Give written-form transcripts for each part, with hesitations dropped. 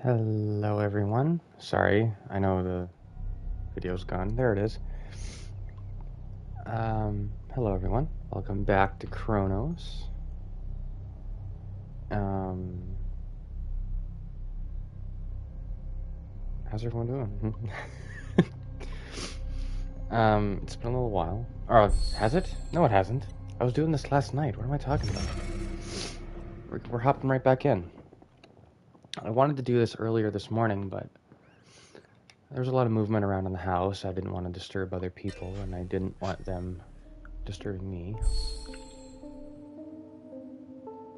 Hello everyone. Sorry, I know the video's gone. There it is. Hello everyone. Welcome back to Cronos. How's everyone doing? It's been a little while. Or has it? No, it hasn't. I was doing this last night. What am I talking about? We're hopping right back in. I wanted to do this earlier this morning, but there was a lot of movement around in the house. I didn't want to disturb other people, and I didn't want them disturbing me.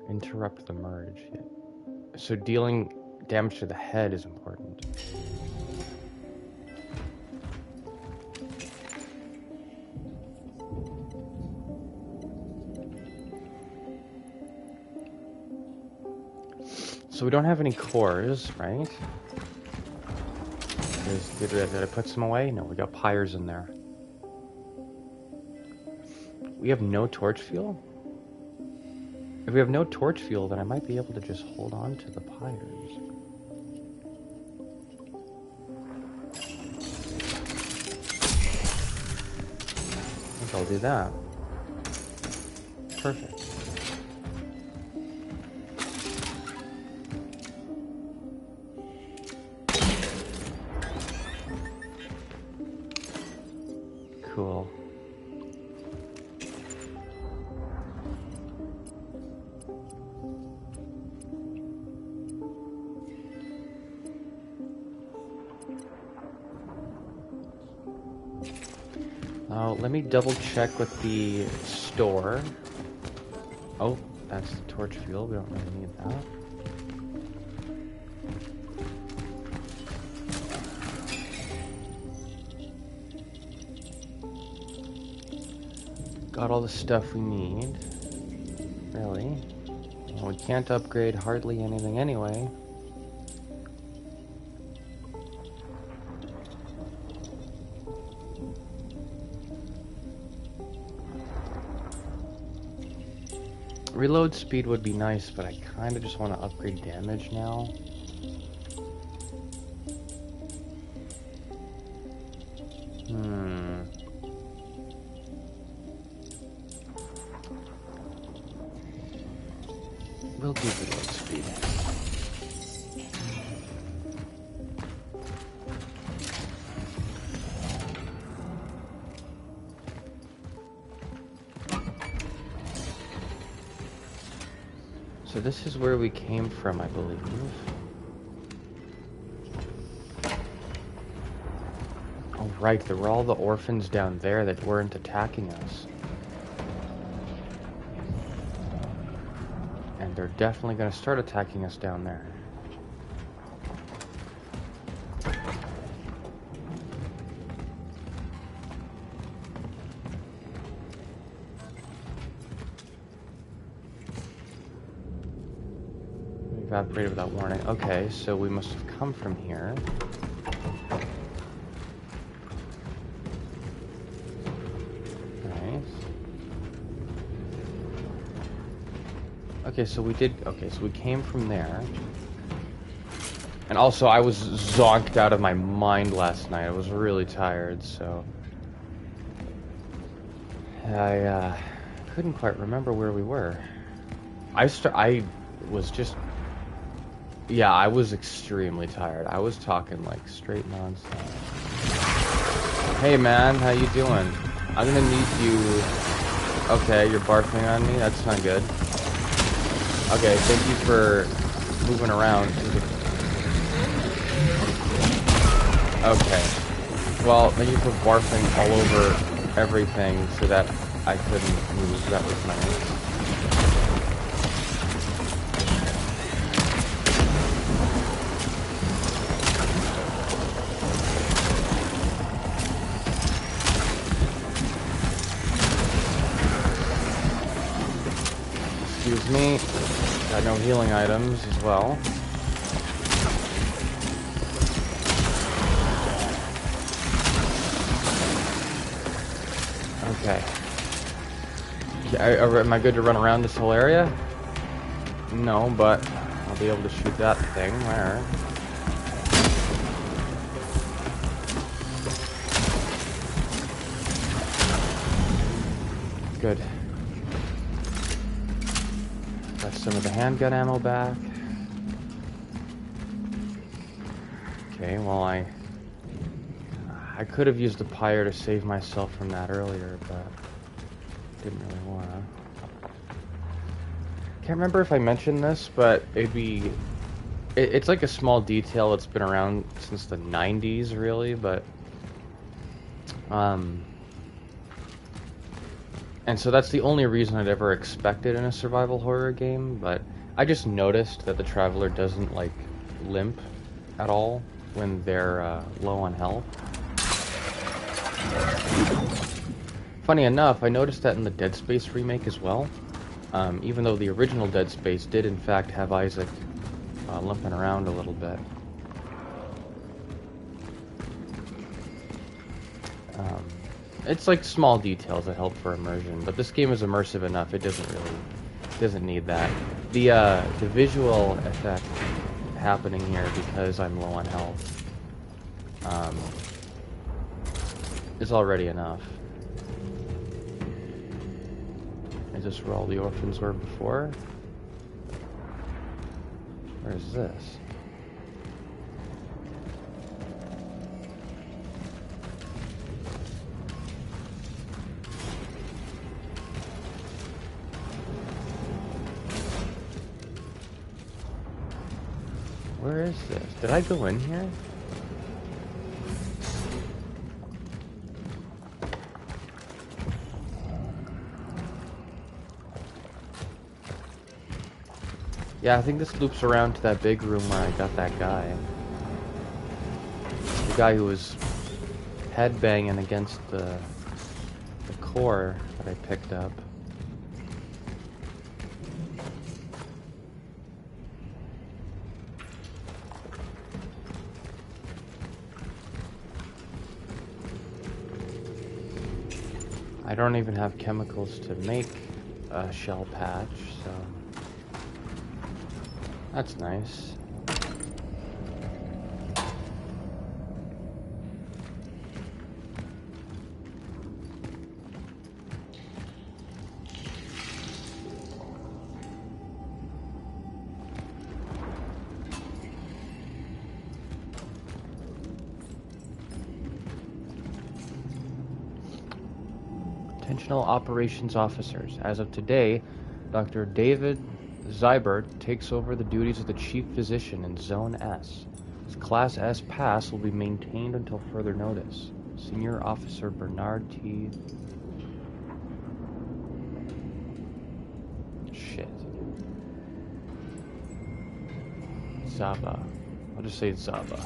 Interrupt the merge. So dealing damage to the head is important. So we don't have any cores, right? Did I put some away? No, we got pyres in there. We have no torch fuel? If we have no torch fuel, then I might be able to just hold on to the pyres. I think I'll do that. Perfect. Cool. Let me double check with the store. Oh, that's the torch fuel. We don't really need that. Got all the stuff we need. Really? Well, we can't upgrade hardly anything anyway. Reload speed would be nice, but I kind of just want to upgrade damage now. We'll do reload speed. So this is where we came from, I believe. Oh right, there were all the orphans down there that weren't attacking us. And they're definitely going to start attacking us down there. Evaporated without warning. Okay, so we must have come from here. Nice. Okay, so we did... Okay, so we came from there. And also, I was zonked out of my mind last night. I was really tired, so... I couldn't quite remember where we were. I was just... Yeah, I was extremely tired. I was talking like straight nonsense. Hey man, how you doing? I'm gonna need you... Okay, you're barfing on me? That's not good. Okay, thank you for moving around. Okay. Well, thank you for barfing all over everything so that I couldn't move. That was nice. Excuse me. Got no healing items as well. Okay. Am I good to run around this whole area? No, but I'll be able to shoot that thing there. Good. Got some of the handgun ammo back. Okay, well I could have used the pyre to save myself from that earlier, but didn't really wanna. Can't remember if I mentioned this, but it's like a small detail that's been around since the 90s, really, but and so that's the only reason I'd ever expected in a survival horror game, but I just noticed that the Traveler doesn't, like, limp at all when they're low on health. Funny enough, I noticed that in the Dead Space remake as well, even though the original Dead Space did in fact have Isaac limping around a little bit. It's like small details that help for immersion, but this game is immersive enough. It doesn't need that. The visual effect happening here because I'm low on health is already enough. Is this where all the orphans were before? Where is this? Where is this? Did I go in here? Yeah, I think this loops around to that big room where I got that guy. The guy who was headbanging against the core that I picked up. I don't even have chemicals to make a shell patch, so that's nice. Intentional Operations Officers. As of today, Dr. David Zybert takes over the duties of the Chief Physician in Zone S. His Class S pass will be maintained until further notice. Senior Officer Bernard T. Shit. Zaba. I'll just say Zaba.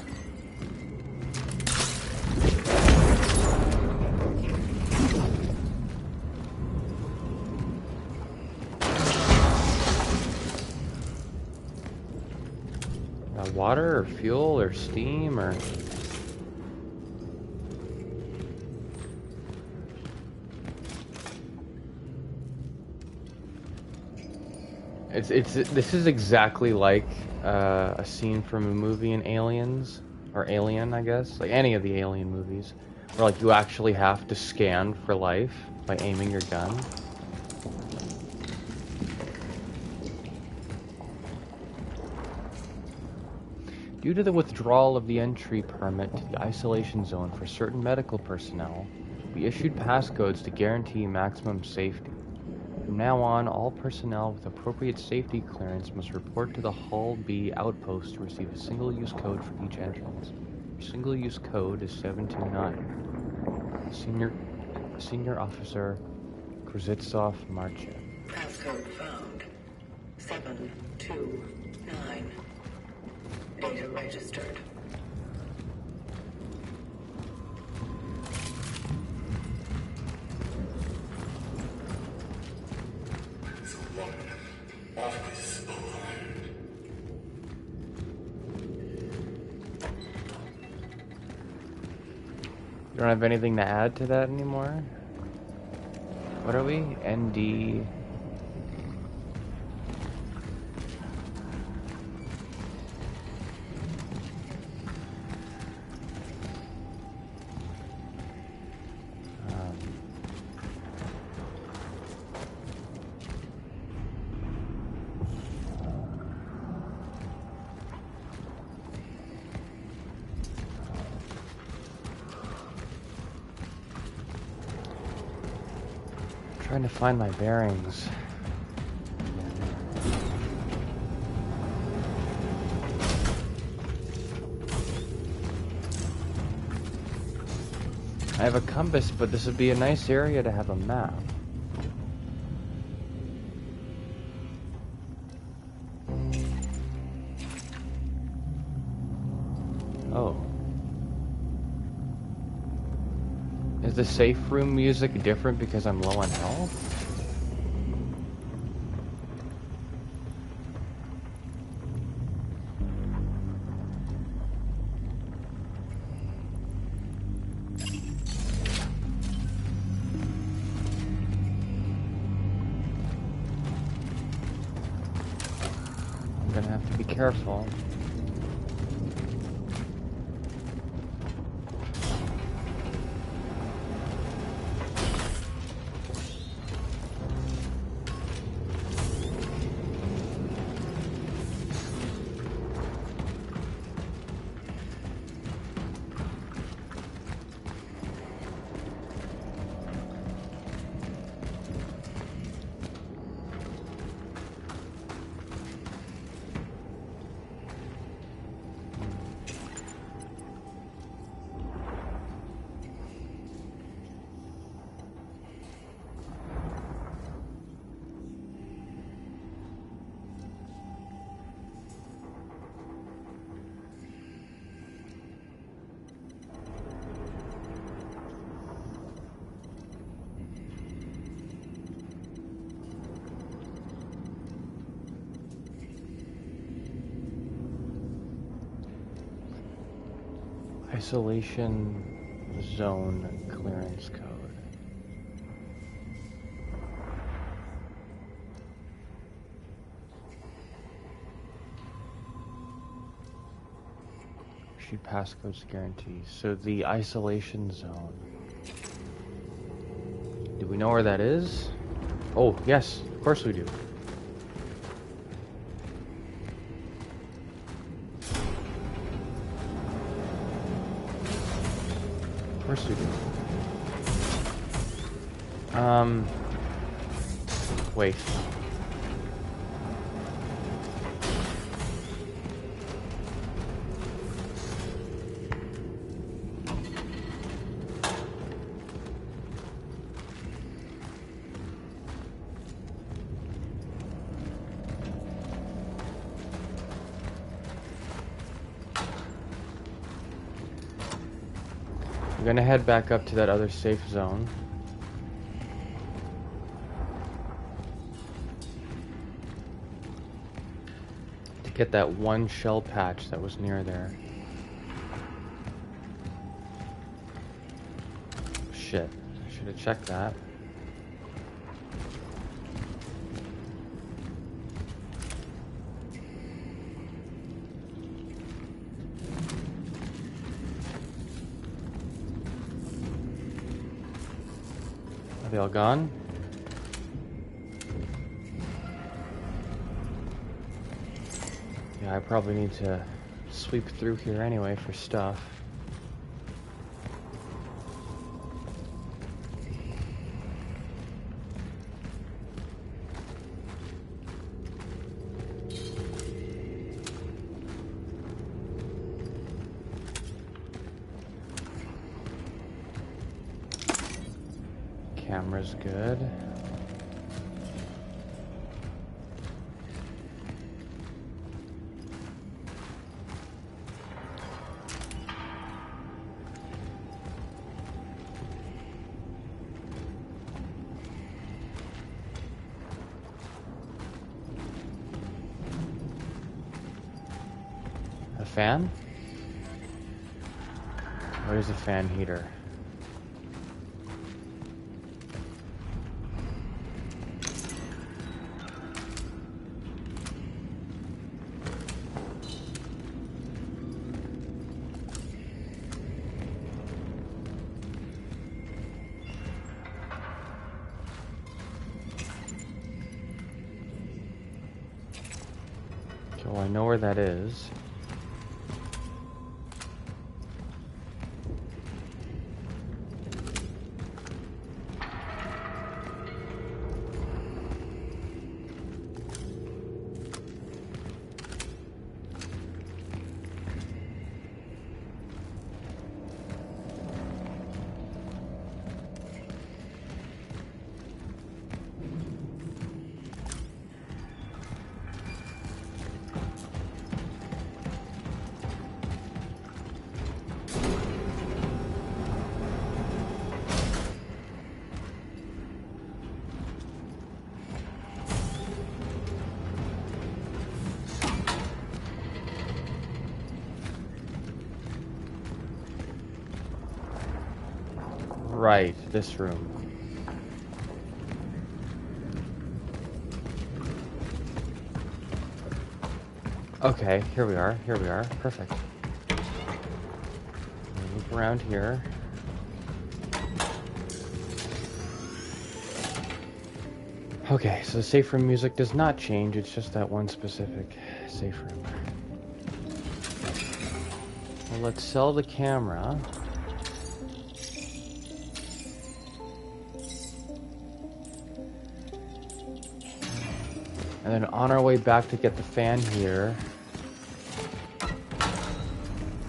Water or fuel or steam or this is exactly like a scene from a movie in Aliens or Alien, I guess, like any of the Alien movies, where like you actually have to scan for life by aiming your gun. Due to the withdrawal of the entry permit to the isolation zone for certain medical personnel, we issued passcodes to guarantee maximum safety. From now on, all personnel with appropriate safety clearance must report to the Hull B outpost to receive a single-use code for each entrance. Your single-use code is 729. Senior Officer Kruzitsov Marchev. Passcode found. 729. Data registered. You don't have anything to add to that anymore? What are we? ND... Trying to find my bearings. I have a compass, but this would be a nice area to have a map. Oh. Is the safe room music different because I'm low on health? I'm gonna have to be careful. Isolation zone clearance code. Issued passcodes guarantees. So the isolation zone. Do we know where that is? Oh, yes, of course we do. Of course we do. Wait. I'm gonna head back up to that other safe zone. To get that one shell patch that was near there. Shit, I should have checked that. Are they all gone? Yeah, I probably need to sweep through here anyway for stuff. Camera's good. A fan? Where's the fan heater? So I know where that is. Right, this room. Okay, here we are. Here we are. Perfect. Loop around here. Okay, so the safe room music does not change. It's just that one specific safe room. Well, let's sell the camera. And then on our way back to get the fan here,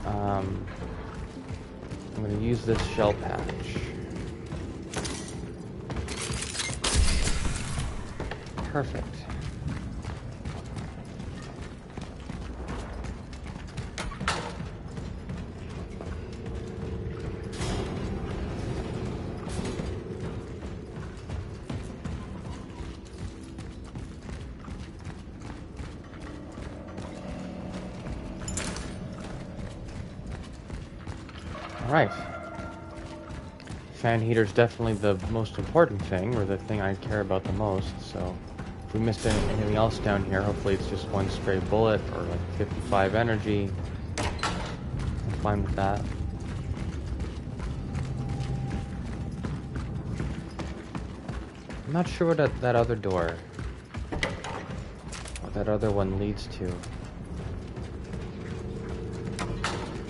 I'm going to use this shell patch. Perfect. Right. Fan heater is definitely the most important thing, or the thing I care about the most, so if we missed anything else down here, hopefully it's just one stray bullet, or like 55 energy. I'm fine with that. I'm not sure what that other door, what that other one leads to.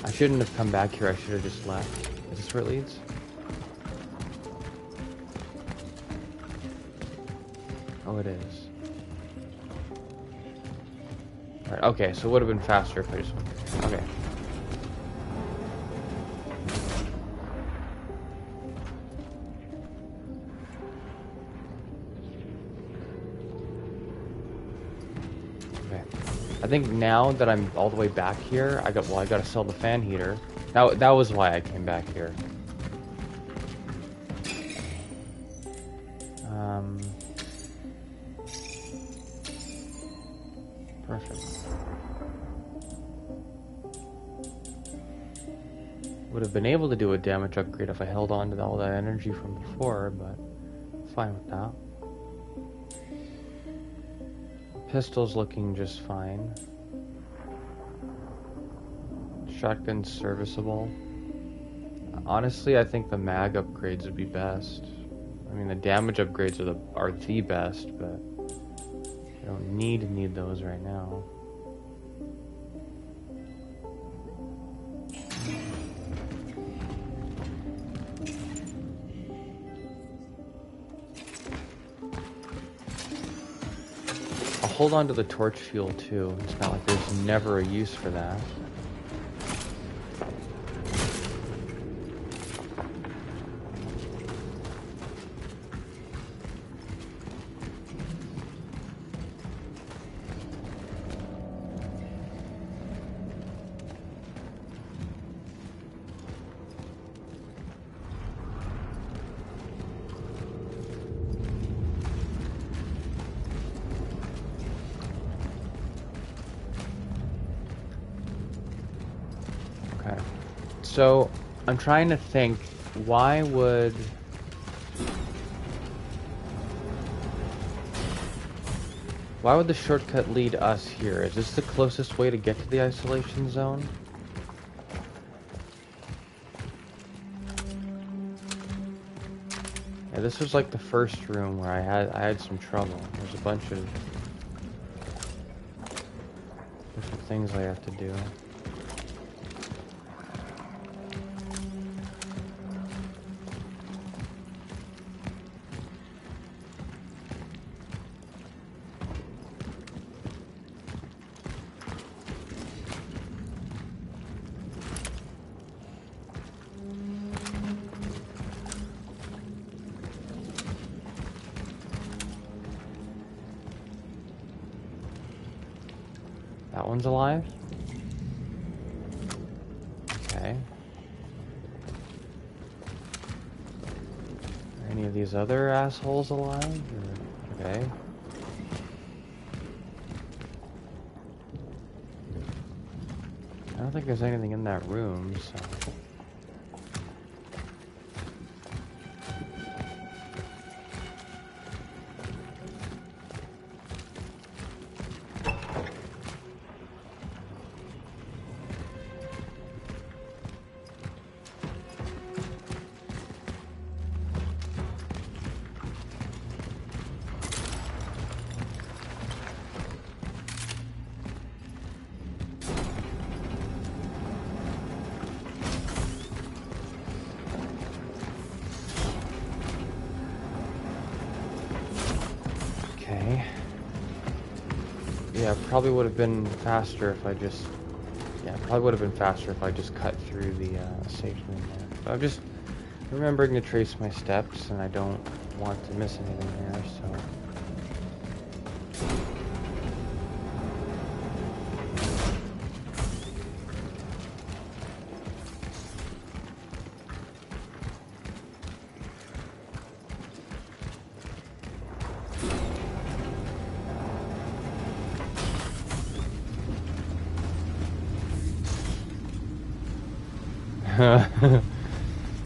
I shouldn't have come back here, I should have just left. Is this where it leads? Oh, it is. Right, okay, so it would have been faster if I just went there. Okay. Okay. I think now that I'm all the way back here, I gotta sell the fan heater. That was why I came back here. Perfect. Would have been able to do a damage upgrade if I held on to all that energy from before, but fine with that. Pistol's looking just fine. Shotgun's serviceable. Honestly, I think the mag upgrades would be best. I mean, the damage upgrades are the best, but I don't need those right now. I'll hold on to the torch fuel too. It's not like there's never a use for that. So, I'm trying to think, why would the shortcut lead us here? Is this the closest way to get to the isolation zone? Yeah, this was like the first room where I had some trouble. There's a bunch of different things I have to do. That one's alive? Okay. Are any of these other assholes alive? Or... okay. I don't think there's anything in that room, so... Yeah, probably would have been faster if I just... Yeah, probably would have been faster if I just cut through the safe room there. But I'm just remembering to trace my steps, and I don't want to miss anything there, so...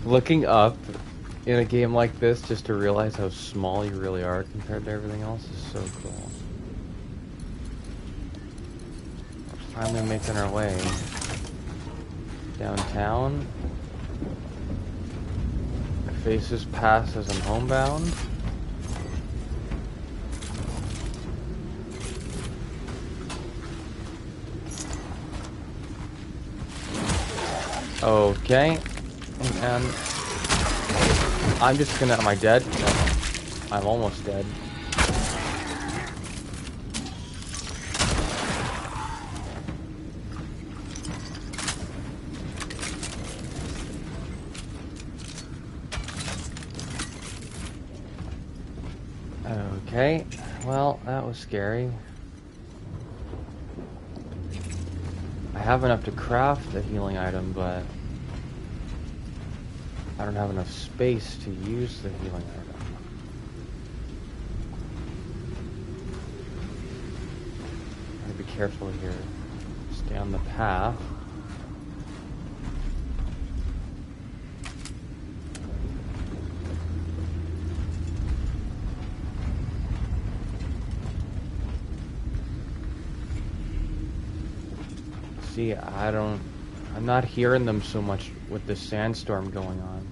Looking up in a game like this just to realize how small you really are compared to everything else is so cool. We're finally making our way downtown. Faces pass as I'm homebound. Okay, and I'm just gonna... Am I dead? No. I'm almost dead. Okay, well, that was scary. I have enough to craft a healing item, but I don't have enough space to use the healing item. Gotta be careful here. Stay on the path. See, I'm not hearing them so much with this sandstorm going on.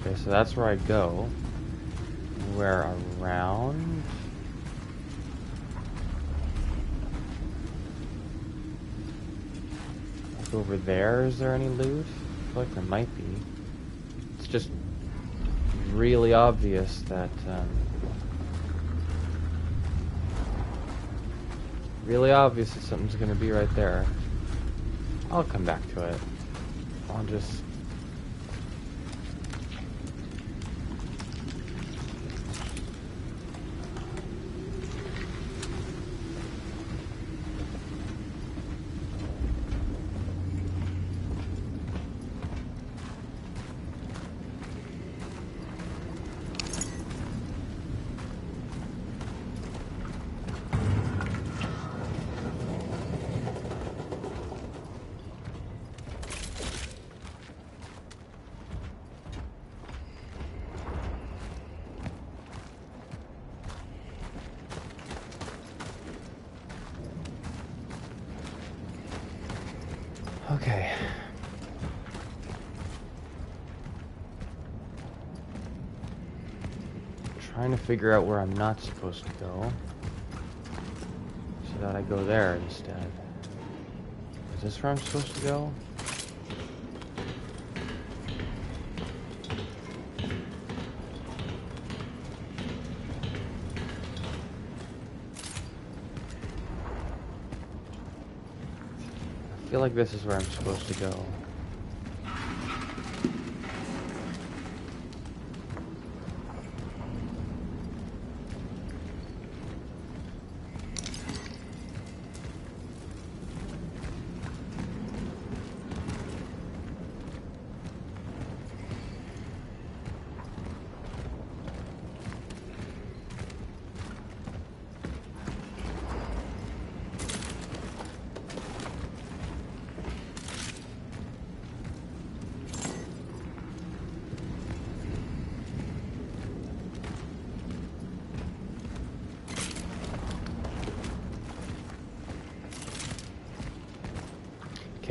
Okay, so that's where I go. Where around? Like over there, is there any loot? I feel like there might be. It's just really obvious that, really obvious that something's gonna be right there. I'll come back to it. I'll just... Okay. Trying to figure out where I'm not supposed to go, so that I go there instead. Is this where I'm supposed to go? I feel like this is where I'm supposed to go.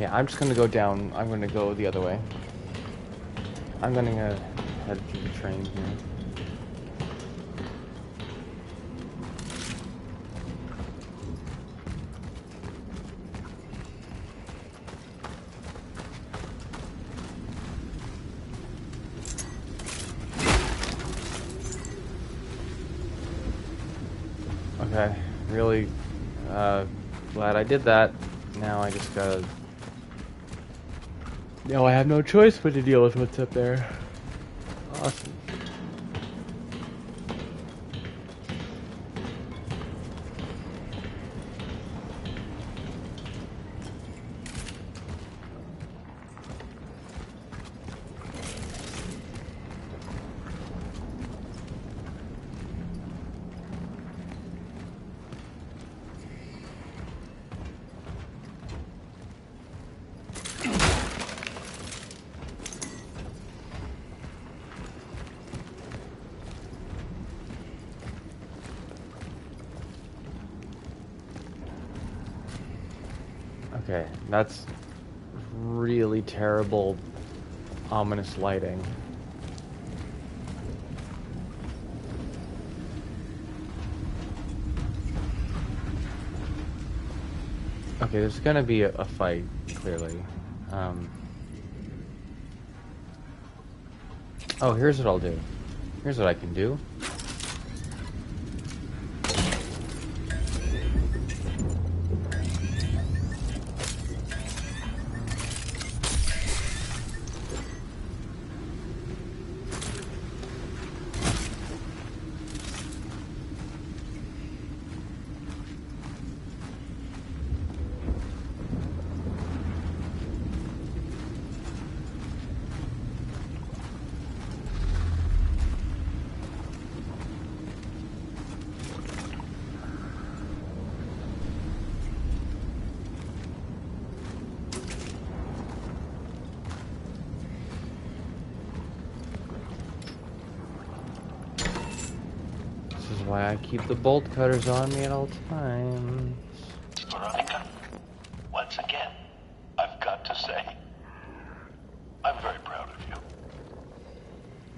Okay, I'm just gonna go down. I'm gonna go the other way. I'm gonna head to the train here. Okay, really glad I did that. Now I just gotta... Now I have no choice but to deal with what's up there. Awesome. Okay, that's really terrible, ominous lighting. Okay, there's gonna be a fight, clearly. Oh, here's what I'll do. Here's what I can do. Why I keep the bolt cutters on me at all times. Veronica, once again, I've got to say, I'm very proud of you.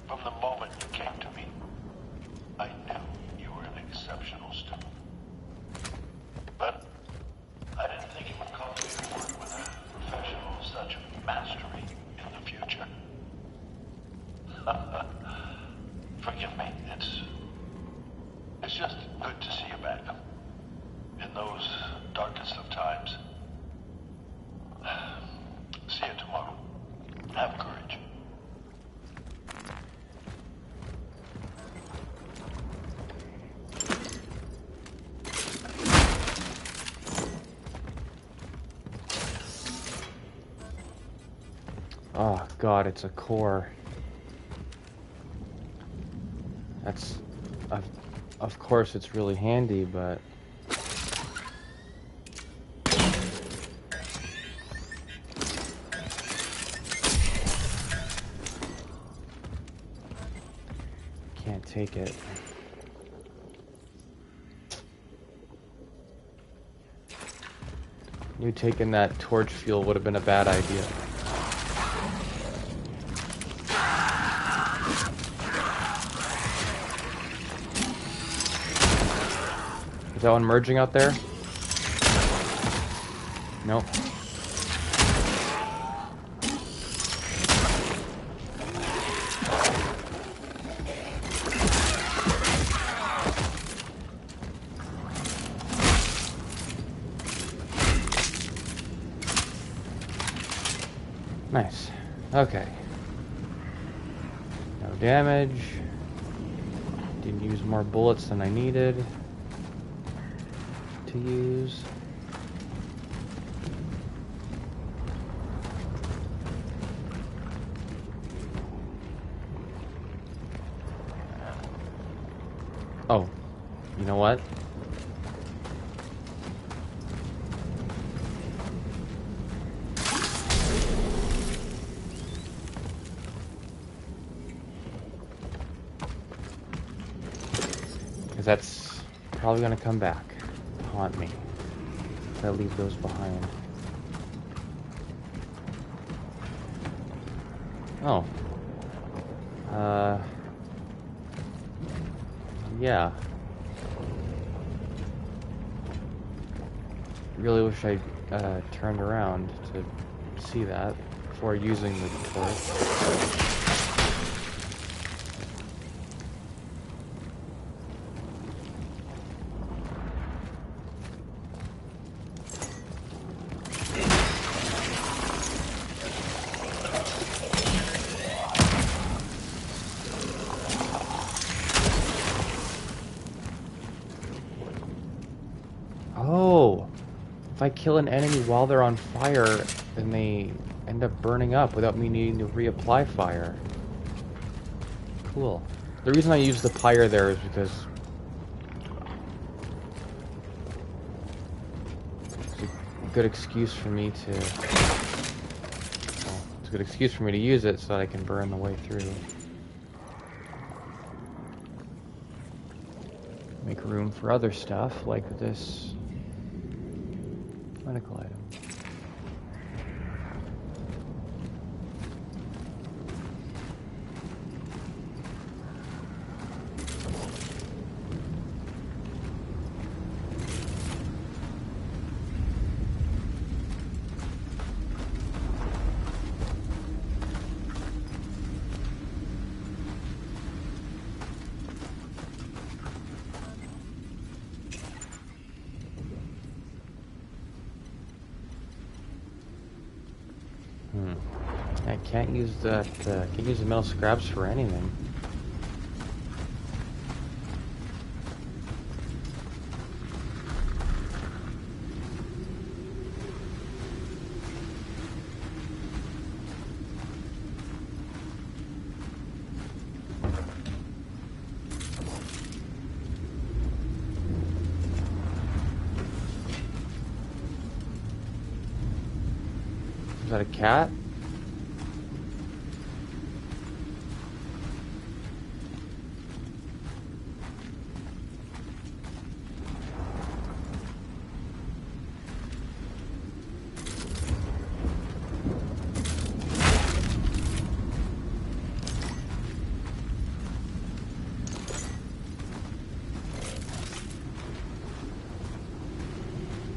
From the moment you came to me, I knew you were an exceptional student. But I didn't think it would cause me to work with a professional of such mastery in the future. Forgive me, it's just good to see you back. In those darkest of times. See you tomorrow. Have courage. Oh god, it's a core. That's... Of course it's really handy, but... Can't take it. Knew taking that torch fuel would have been a bad idea. Is that one merging out there? Nope. Nice. Okay. No damage. Didn't use more bullets than I needed to use. Oh, you know what? Because that's probably going to come back to haunt me if I leave those behind. Oh. Yeah. Really wish I turned around to see that before using the torch. Oh, if I kill an enemy while they're on fire, then they end up burning up without me needing to reapply fire. Cool. The reason I use the pyre there is because it's a good excuse for me to... Well, it's a good excuse for me to use it so that I can burn the way through. Make room for other stuff like this medical item. I can't use that. Can't use the metal scraps for anything. Is that a cat?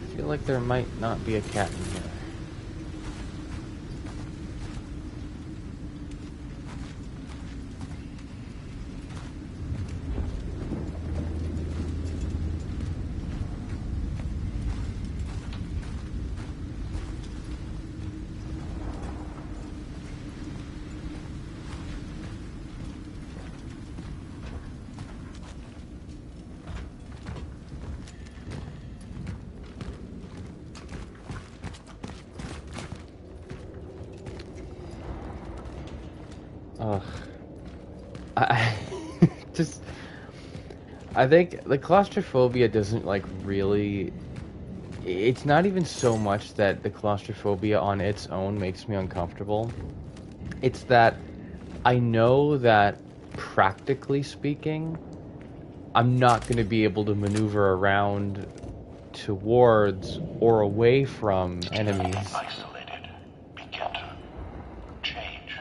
I feel like there might not be a cat in here. Ugh. I just... I think the claustrophobia doesn't, like, really... It's not even so much that the claustrophobia on its own makes me uncomfortable. It's that I know that, practically speaking, I'm not going to be able to maneuver around towards or away from enemies. Isolated. Begin to change.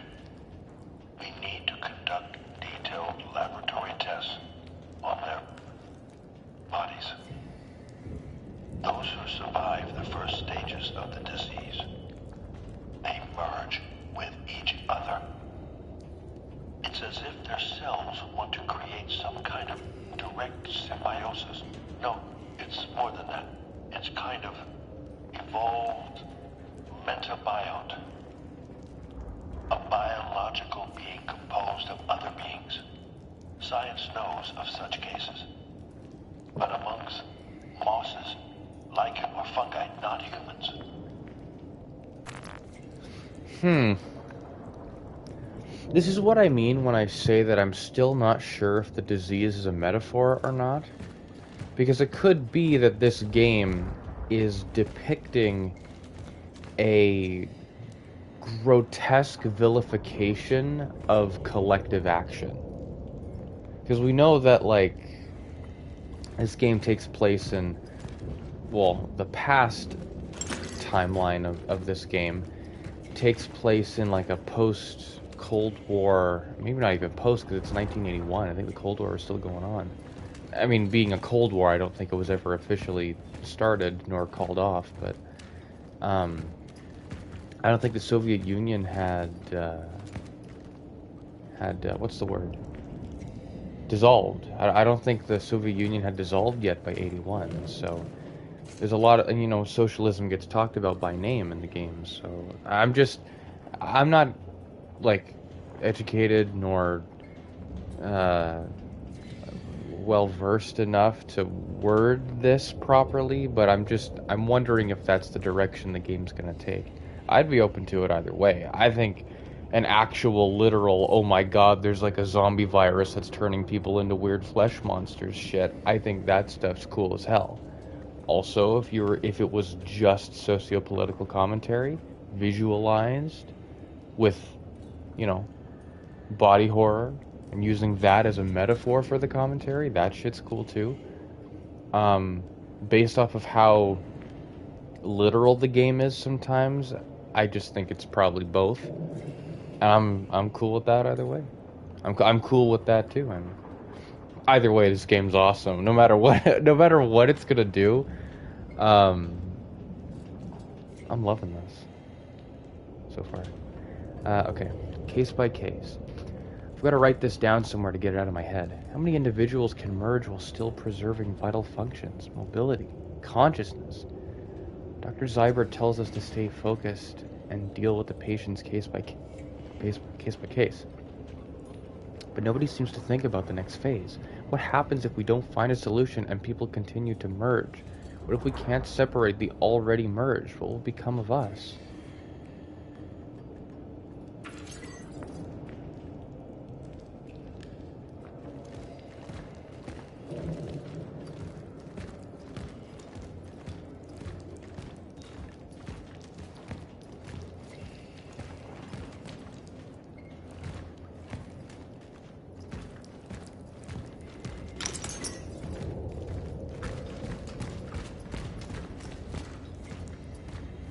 We need to conduct detailed laboratory tests on their bodies. Those who survive the first stages of the disease, they merge with each other. It's as if their cells want to create some kind of direct symbiosis. No, it's more than that. It's kind of evolved metabiont. A biological being composed of other beings. Science knows of such cases. But amongst mosses, lichen, or fungi, not humans. This is what I mean when I say that I'm still not sure if the disease is a metaphor or not. Because it could be that this game is depicting a grotesque vilification of collective action. Because we know that, like, this game takes place in, well, the past timeline of this game takes place in, like, a Cold War, maybe not even post because it's 1981. I think the Cold War was still going on. I mean, being a Cold War, I don't think it was ever officially started nor called off, but I don't think the Soviet Union had what's the word? Dissolved. I don't think the Soviet Union had dissolved yet by 81. So there's a lot of, and, you know, socialism gets talked about by name in the game. So I'm not like educated nor well versed enough to word this properly, but I'm wondering if that's the direction the game's gonna take. I'd be open to it either way. I think an actual literal, oh my god, there's like a zombie virus that's turning people into weird flesh monsters shit. I think that stuff's cool as hell. Also, if it was just socio-political commentary, visualized with, you know, body horror and using that as a metaphor for the commentary, that shit's cool too. Based off of how literal the game is sometimes, I just think it's probably both. And I'm cool with that either way. I'm cool with that too. Either way, this game's awesome. No matter what no matter what it's gonna do, I'm loving this so far. Okay, case by case. I've got to write this down somewhere to get it out of my head. How many individuals can merge while still preserving vital functions, mobility, consciousness? Dr. Zybert tells us to stay focused and deal with the patient's case by case. But nobody seems to think about the next phase. What happens if we don't find a solution and people continue to merge? What if we can't separate the already merged? What will become of us?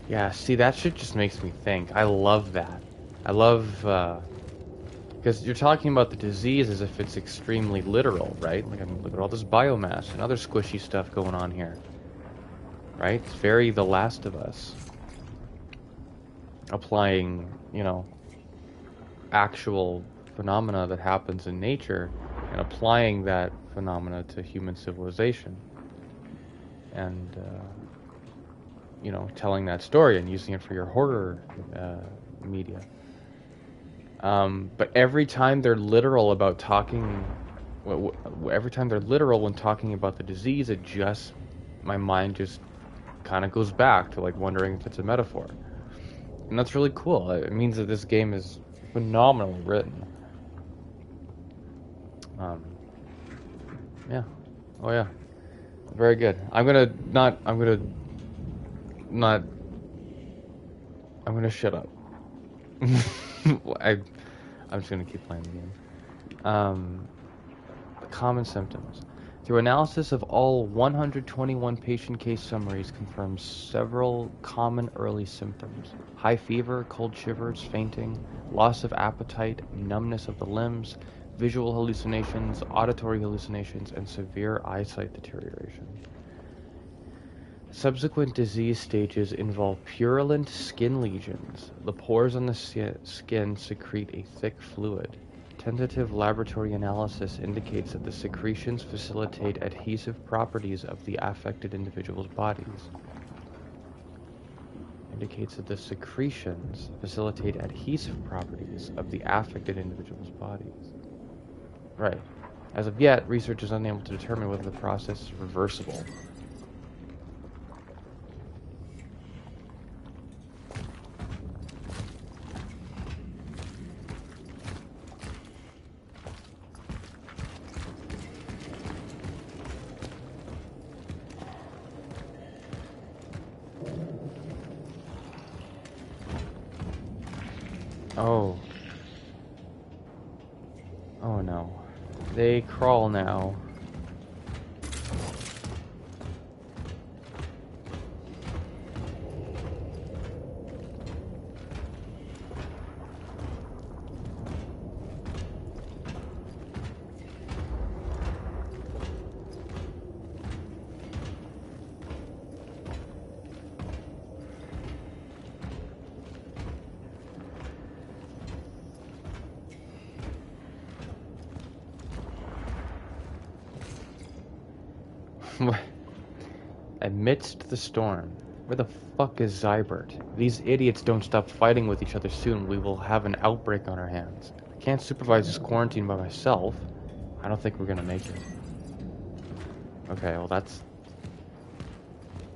Yeah, see, that shit just makes me think. I love that. I love, because you're talking about the disease as if it's extremely literal, right? Like, I mean, look at all this biomass and other squishy stuff going on here. Right? It's very The Last of Us. Applying, you know, actual phenomena that happens in nature and applying that phenomena to human civilization. And, you know, telling that story and using it for your horror media. But every time they're literal about talking, every time they're literal when talking about the disease, my mind just kind of goes back to like wondering if it's a metaphor. And that's really cool. It means that this game is phenomenally written. Yeah. Oh yeah. Very good. I'm gonna shut up. I'm just gonna keep playing the game. Common symptoms. Through analysis of all 121 patient case summaries confirms several common early symptoms. High fever, cold shivers, fainting, loss of appetite, numbness of the limbs, visual hallucinations, auditory hallucinations, and severe eyesight deterioration. Subsequent disease stages involve purulent skin lesions. The pores on the skin secrete a thick fluid. Tentative laboratory analysis indicates that the secretions facilitate adhesive properties of the affected individual's bodies. Right. As of yet, research is unable to determine whether the process is reversible. Oh. Oh no. They crawl now. Amidst the storm, where the fuck is Zybert? If these idiots don't stop fighting with each other soon, we will have an outbreak on our hands. I can't supervise this quarantine by myself. I don't think we're gonna make it. Okay, well that's...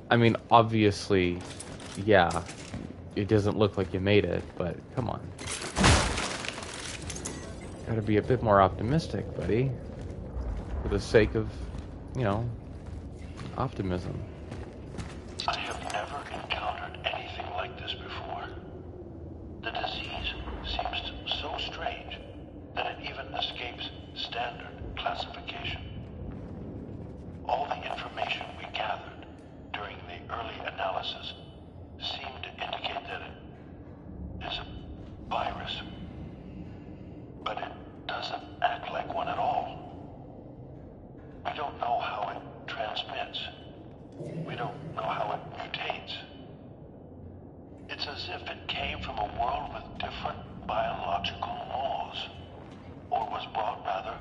I mean, obviously, yeah, it doesn't look like you made it, but come on. Gotta be a bit more optimistic, buddy. For the sake of, you know, optimism. I have never encountered anything like this before. The disease seems so strange that it even escapes standard classification. All the information we gathered during the early analysis seemed to indicate that it is a virus, but it doesn't act like one at all. We don't know how it transmits. We don't know how it mutates. It's as if it came from a world with different biological laws. Or was brought, rather.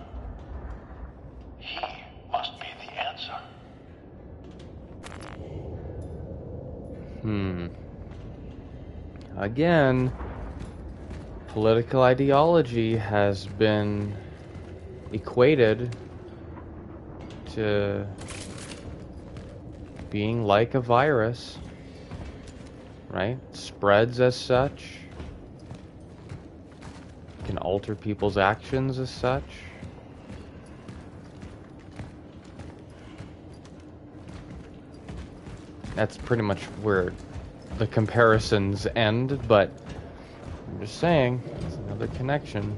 He must be the answer. Again, political ideology has been equated to being like a virus, right? Spreads as such, can alter people's actions as such. That's pretty much where the comparisons end, but I'm just saying, it's another connection.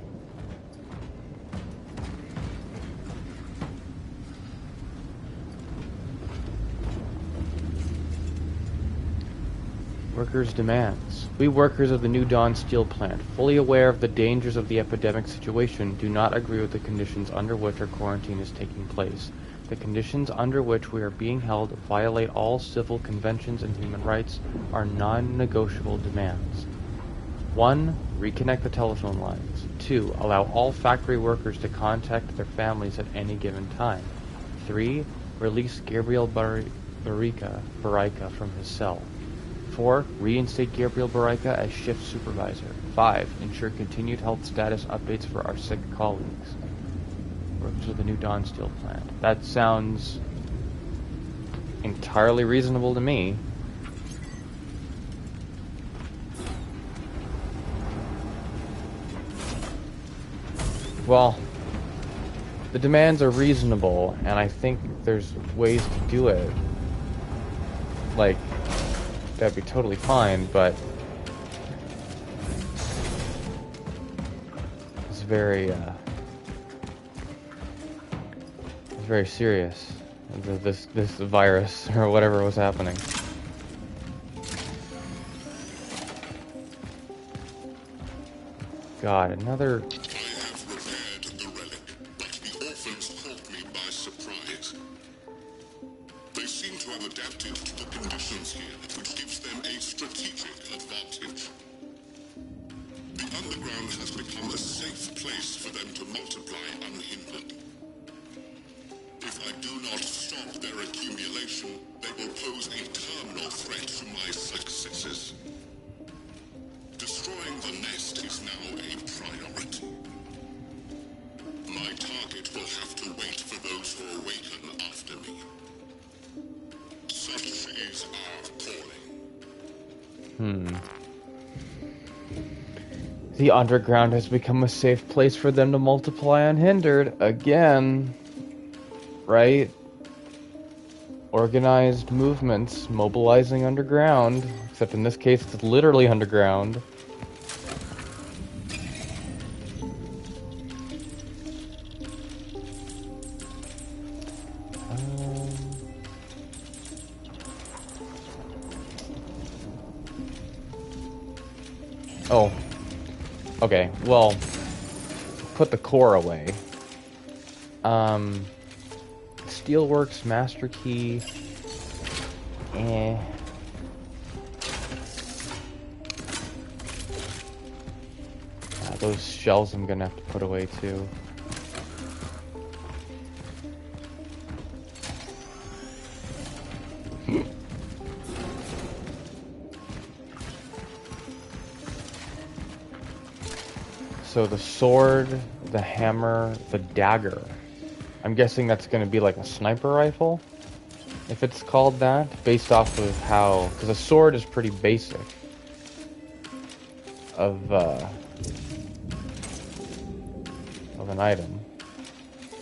Workers' demands. We workers of the New Dawn steel plant, fully aware of the dangers of the epidemic situation, do not agree with the conditions under which our quarantine is taking place. The conditions under which we are being held violate all civil conventions and human rights, are non-negotiable demands. 1. Reconnect the telephone lines. 2. Allow all factory workers to contact their families at any given time. 3. Release Gabriel Barica from his cell. 4. Reinstate Gabriel Barica as shift supervisor. 5. Ensure continued health status updates for our sick colleagues. Workers of the New Dawn steel plant. That sounds entirely reasonable to me. Well, the demands are reasonable, and I think there's ways to do it. Like, that'd be totally fine, but it's very serious. This virus or whatever was happening. God, another. The underground has become a safe place for them to multiply unhindered. Again, right? Organized movements mobilizing underground. Except in this case, it's literally underground. Oh. Okay, well, put the core away. Steelworks, master key. Those shells I'm gonna have to put away too. So the sword, the hammer, the dagger. I'm guessing that's going to be like a sniper rifle, if it's called that, based off of how... Because a sword is pretty basic of an item.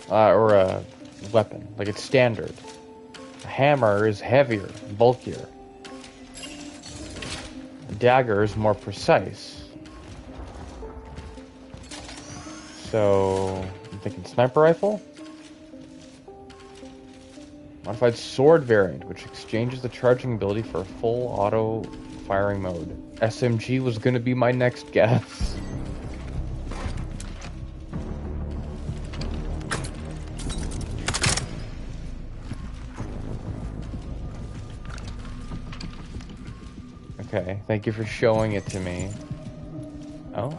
Or a weapon. Like, it's standard. A hammer is heavier, bulkier. A dagger is more precise. So, I'm thinking sniper rifle? Modified sword variant, which exchanges the charging ability for a full auto firing mode. SMG was gonna be my next guess. Okay, thank you for showing it to me. Oh.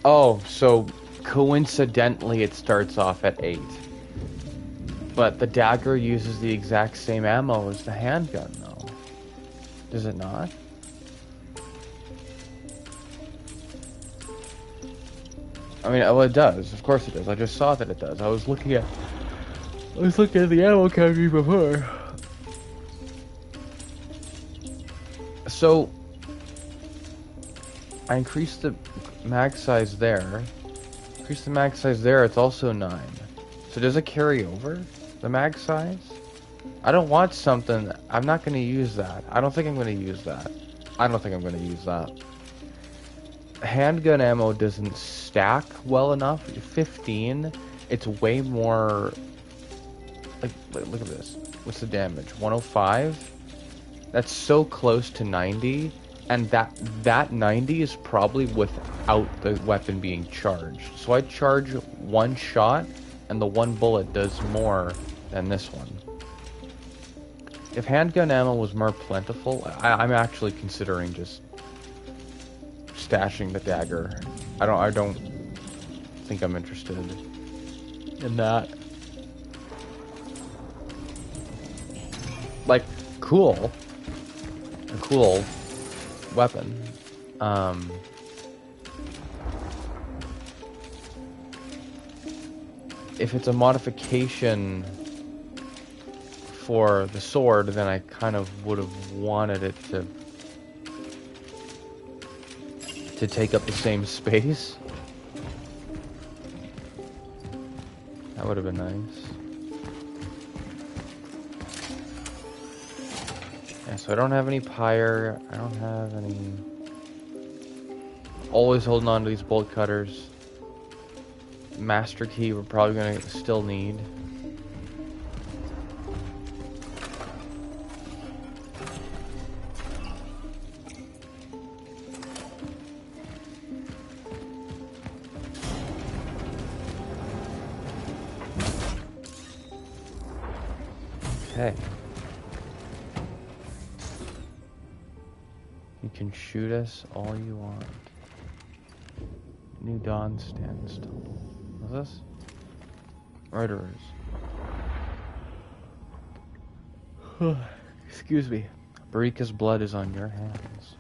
Oh, so coincidentally it starts off at 8. But the dagger uses the exact same ammo as the handgun, though. Does it not? I mean, well, it does. Of course it does. I just saw that it does. I was looking at the ammo category before. So I increased the mag size there. Increase the mag size there, it's also 9. So does it carry over the mag size? I don't want something... I'm not going to use that. I don't think I'm going to use that. I don't think I'm going to use that. Handgun ammo doesn't stack well enough. 15, it's way more... Like, look at this. What's the damage? 105? That's so close to 90. And that 90 is probably without the weapon being charged. So I charge one shot, and the one bullet does more than this one. If handgun ammo was more plentiful, I'm actually considering just stashing the dagger. I don't think I'm interested in that. Like, cool. A cool weapon. If it's a modification for the sword, then I kind of would have wanted it to take up the same space. That would have been nice. Yeah, so I don't have any pyre. I don't have any... Always holding on to these bolt cutters. Master key we're probably going to still need. Okay. You can shoot us all you want. New Dawn stands tall. What's this? Murderers. Excuse me. Barika's blood is on your hands.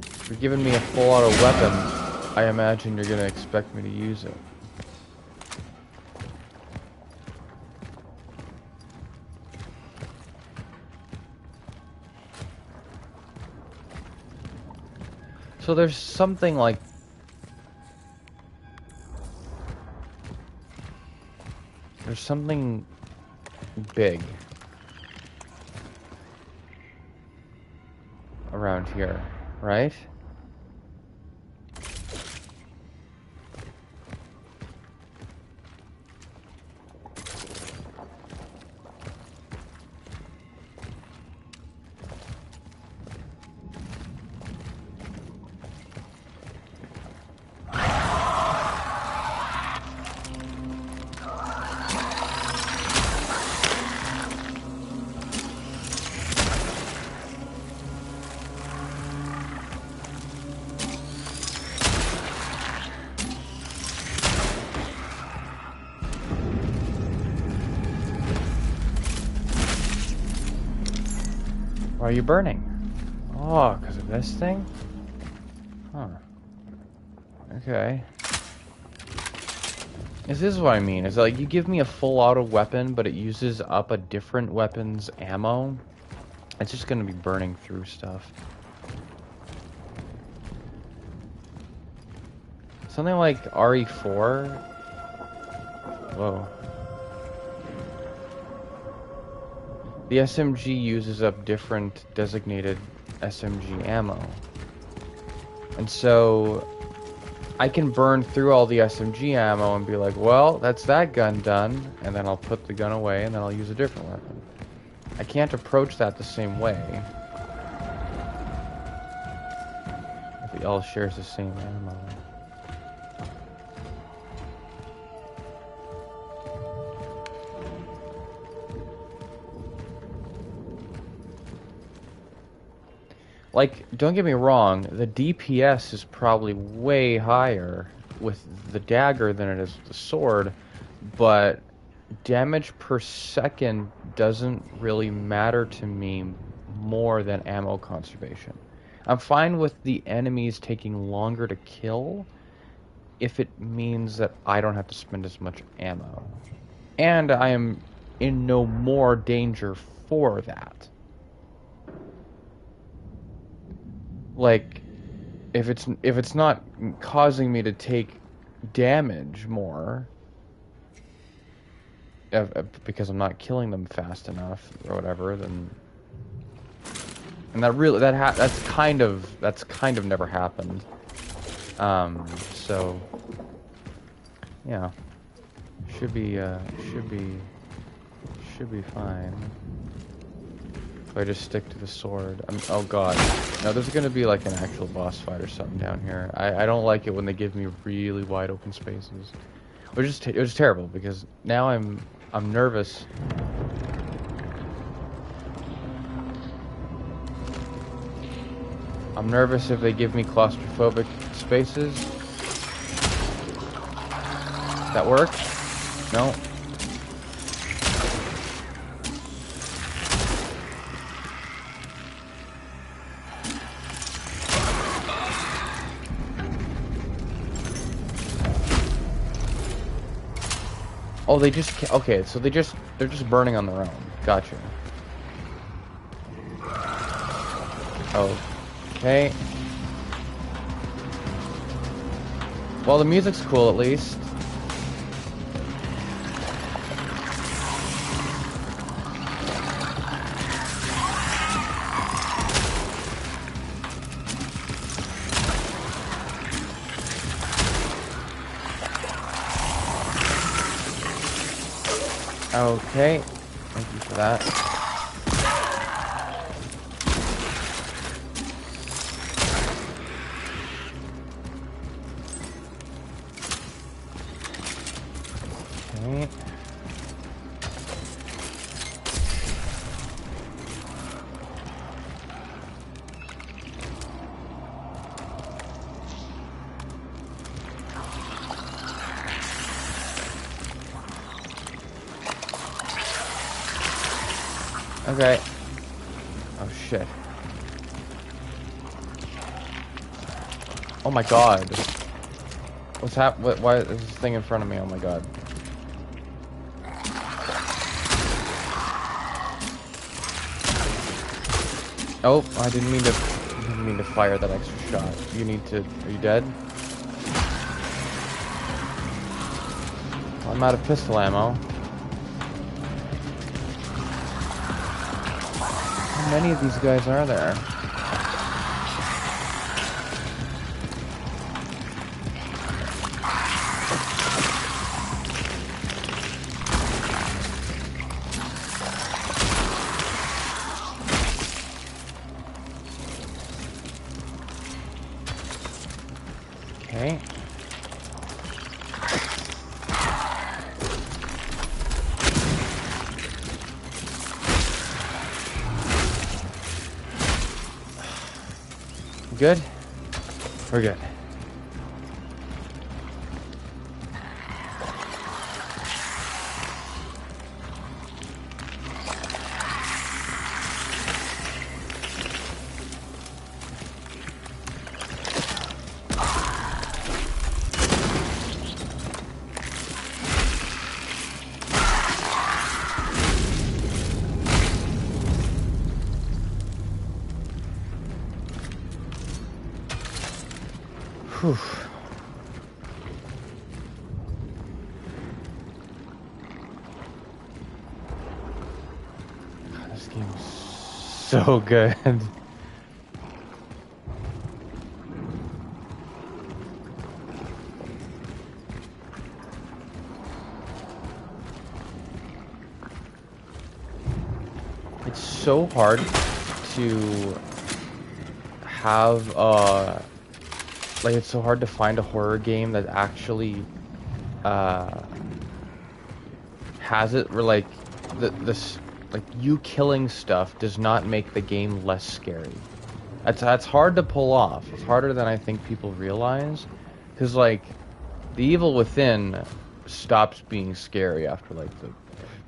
If you're giving me a full auto weapon, I imagine you're gonna expect me to use it. So there's something like... There's something big around here, right? Why are you burning? Oh, because of this thing? Huh. Okay. This is what I mean. It's like you give me a full auto weapon, but it uses up a different weapon's ammo. It's just gonna be burning through stuff. Something like RE4. Whoa. The SMG uses up different designated SMG ammo. And so I can burn through all the SMG ammo and be like, well, that's that gun done, and then I'll put the gun away and then I'll use a different weapon. I can't approach that the same way if it all shares the same ammo. Like, don't get me wrong, the DPS is probably way higher with the dagger than it is with the sword, but damage per second doesn't really matter to me more than ammo conservation. I'm fine with the enemies taking longer to kill if it means that I don't have to spend as much ammo. And I am in no more danger for that. Like, if it's not causing me to take damage more, because I'm not killing them fast enough or whatever, then, and that's kind of never happened. So yeah, should be fine. If I just stick to the sword. Oh god. No, there's gonna be like an actual boss fight or something down here. I don't like it when they give me really wide open spaces. Which is terrible, because now I'm nervous. I'm nervous if they give me claustrophobic spaces. That work? No. Oh, they just okay. So they're just burning on their own. Gotcha. Okay. Well, the music's cool at least. Okay, thank you for that. Okay. Okay. Oh shit. Oh my god. What's why is this thing in front of me? Oh my god. Oh, I didn't mean to fire that extra shot. Are you dead? Well, I'm out of pistol ammo. How many of these guys are there? Okay. Good? We're good. Whew. God, this game is so good. It's so hard to have like it's so hard to find a horror game that actually uh has it where like this like you killing stuff does not make the game less scary. That's hard to pull off. It's harder than I think people realize, because like the evil within stops being scary after like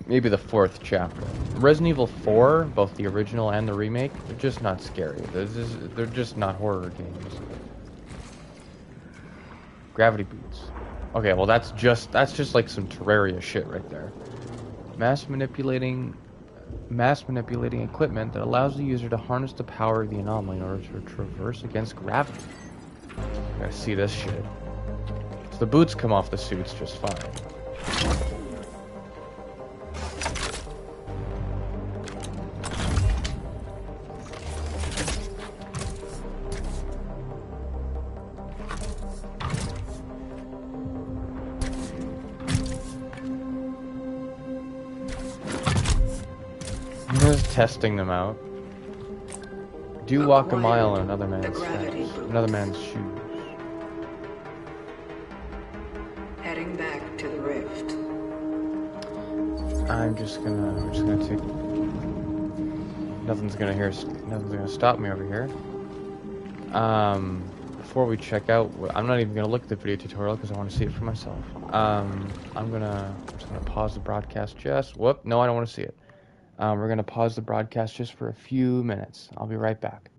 maybe the fourth chapter. Resident Evil 4, both the original and the remake, they're just not scary. They're just not horror games. Gravity boots. Okay, well that's just like some Terraria shit right there. Mass manipulating equipment that allows the user to harness the power of the anomaly in order to traverse against gravity. Gotta see this shit. So the boots come off the suits just fine. I'm just testing them out. Do walk a mile in another man's shoes. Heading back to the rift. We're just gonna take. Nothing's gonna stop me over here. Before we check out, I'm not even gonna look at the video tutorial because I want to see it for myself. I'm just gonna pause the broadcast whoop, no, I don't want to see it. We're gonna pause the broadcast just for a few minutes. I'll be right back.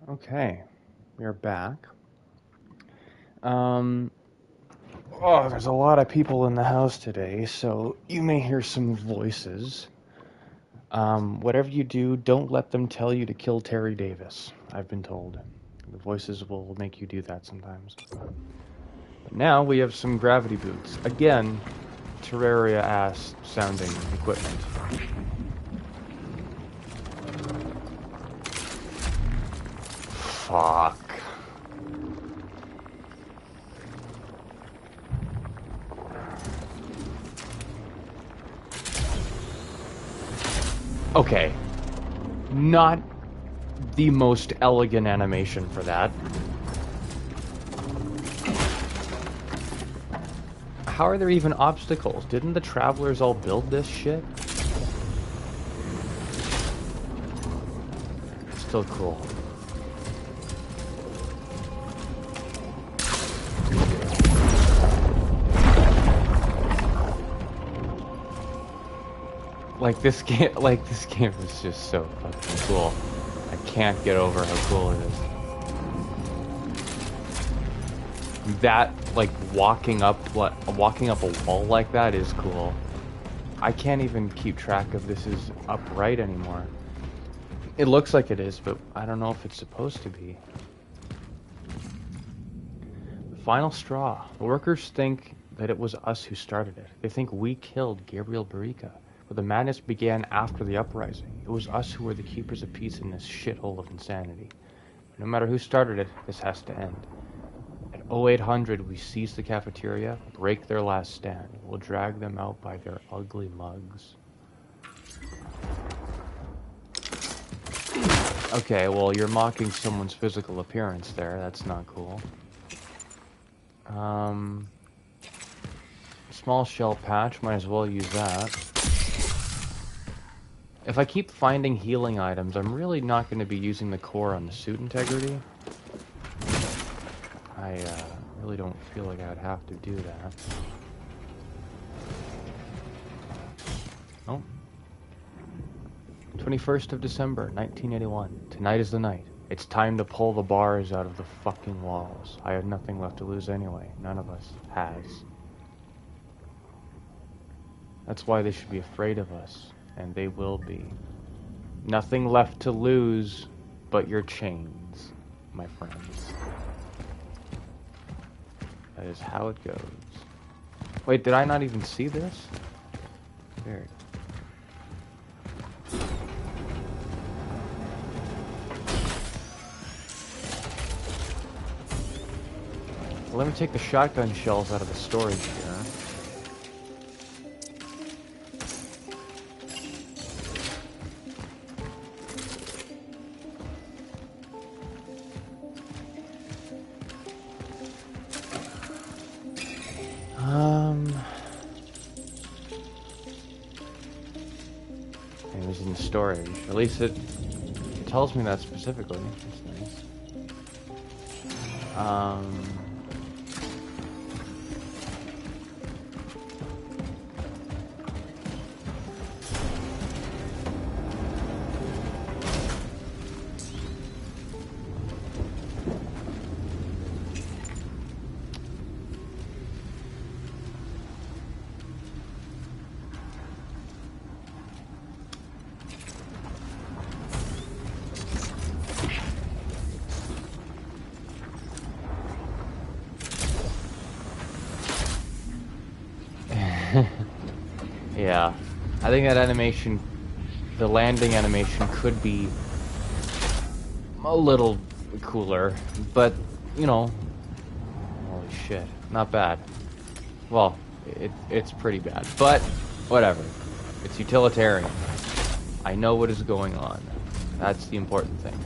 Okay, we are back. There's a lot of people in the house today, so you may hear some voices. Whatever you do, don't let them tell you to kill Terry Davis, I've been told. The voices will make you do that sometimes. But now we have some gravity boots. Again, Terraria-ass sounding equipment. Fuck. Okay. Not the most elegant animation for that. How are there even obstacles? Didn't the travelers all build this shit? Still cool. This game is just so fucking cool. I can't get over how cool it is. That, walking up a wall like that is cool. I can't even keep track if this is upright anymore. It looks like it is, but I don't know if it's supposed to be. The final straw. The workers think that it was us who started it. They think we killed Gabriel Barica. But the madness began after the uprising. It was us who were the keepers of peace in this shithole of insanity. No matter who started it, this has to end. At 0800, we seize the cafeteria, break their last stand. We'll drag them out by their ugly mugs. Okay, well, you're mocking someone's physical appearance there. That's not cool. Small shell patch, might as well use that. If I keep finding healing items, I'm really not going to be using the core on the suit integrity. I really don't feel like I would have to do that. Oh. 21st of December, 1981. Tonight is the night. It's time to pull the bars out of the fucking walls. I have nothing left to lose anyway. None of us has. That's why they should be afraid of us. And they will be. Nothing left to lose but your chains, my friends. That is how it goes. Wait, did I not even see this? Weird. Well, let me take the shotgun shells out of the storage here. It was in storage. At least it tells me that specifically. That's nice. Yeah, I think that animation, the landing animation, could be a little cooler, but, you know, holy shit, not bad. Well, it's pretty bad, but whatever. It's utilitarian. I know what is going on. That's the important thing.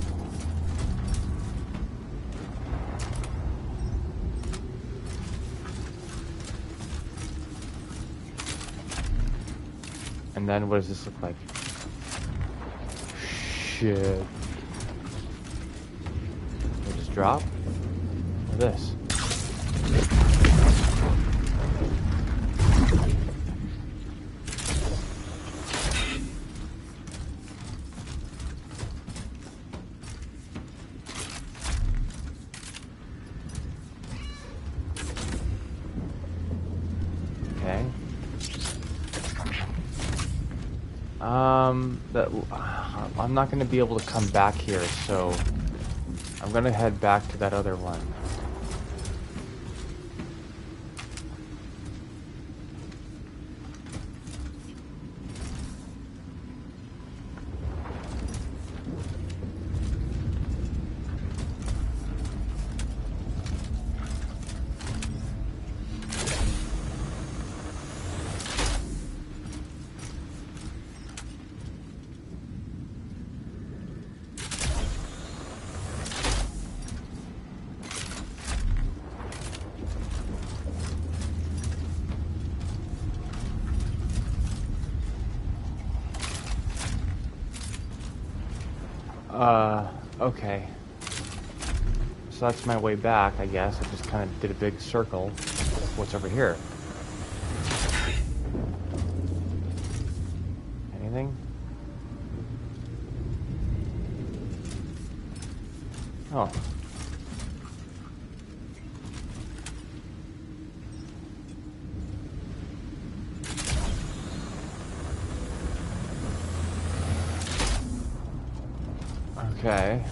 And then what does this look like? Shit. It just drop? Or this? That I'm not gonna be able to come back here, so I'm gonna head back to that other one. Okay. So that's my way back, I guess. I just kind of did a big circle. What's over here? Anything? Oh. Okay.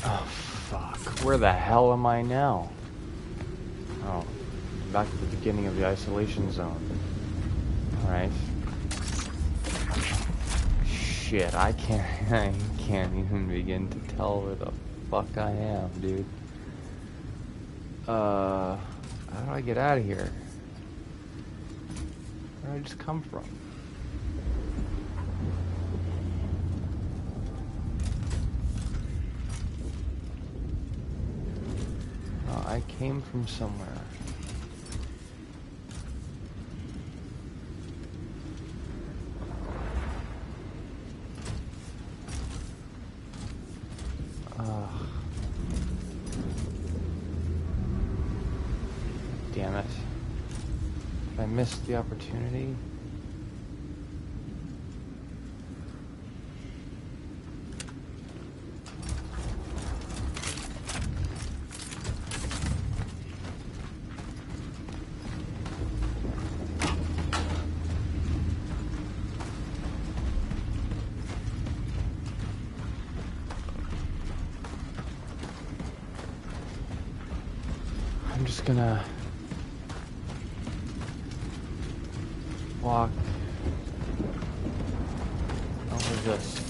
Oh, fuck. Where the hell am I now? Oh, back to the beginning of the isolation zone. Alright. Shit, I can't even begin to tell where the fuck I am, dude. How do I get out of here? Where did I just come from? I came from somewhere. Damn it. Did I miss the opportunity? I'm just gonna walk over this.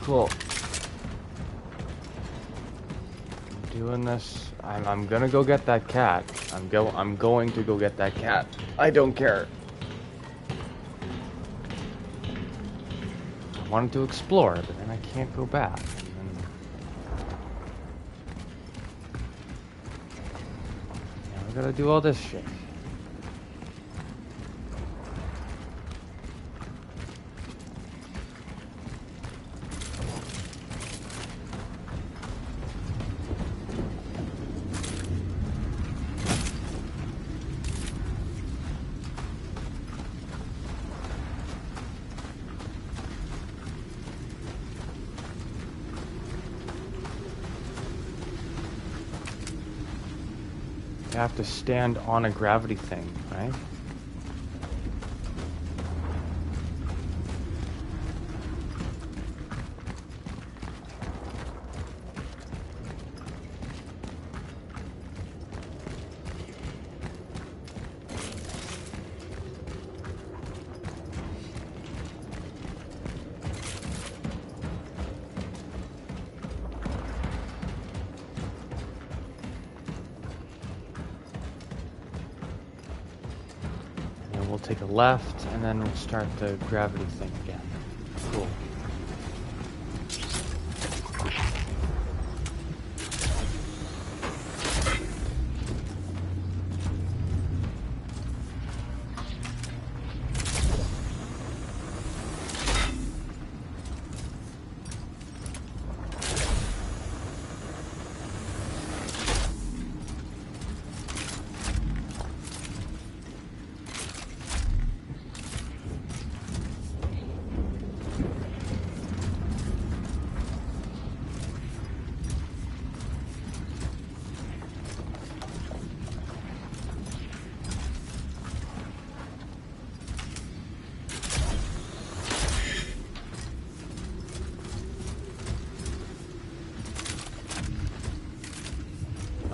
Cool. I'm doing this. I'm gonna go get that cat. I'm going to go get that cat. I don't care. I wanted to explore, but then I can't go back. I gotta do all this shit. You have to stand on a gravity thing, right? Take a left, and then we'll start the gravity thing again. Cool.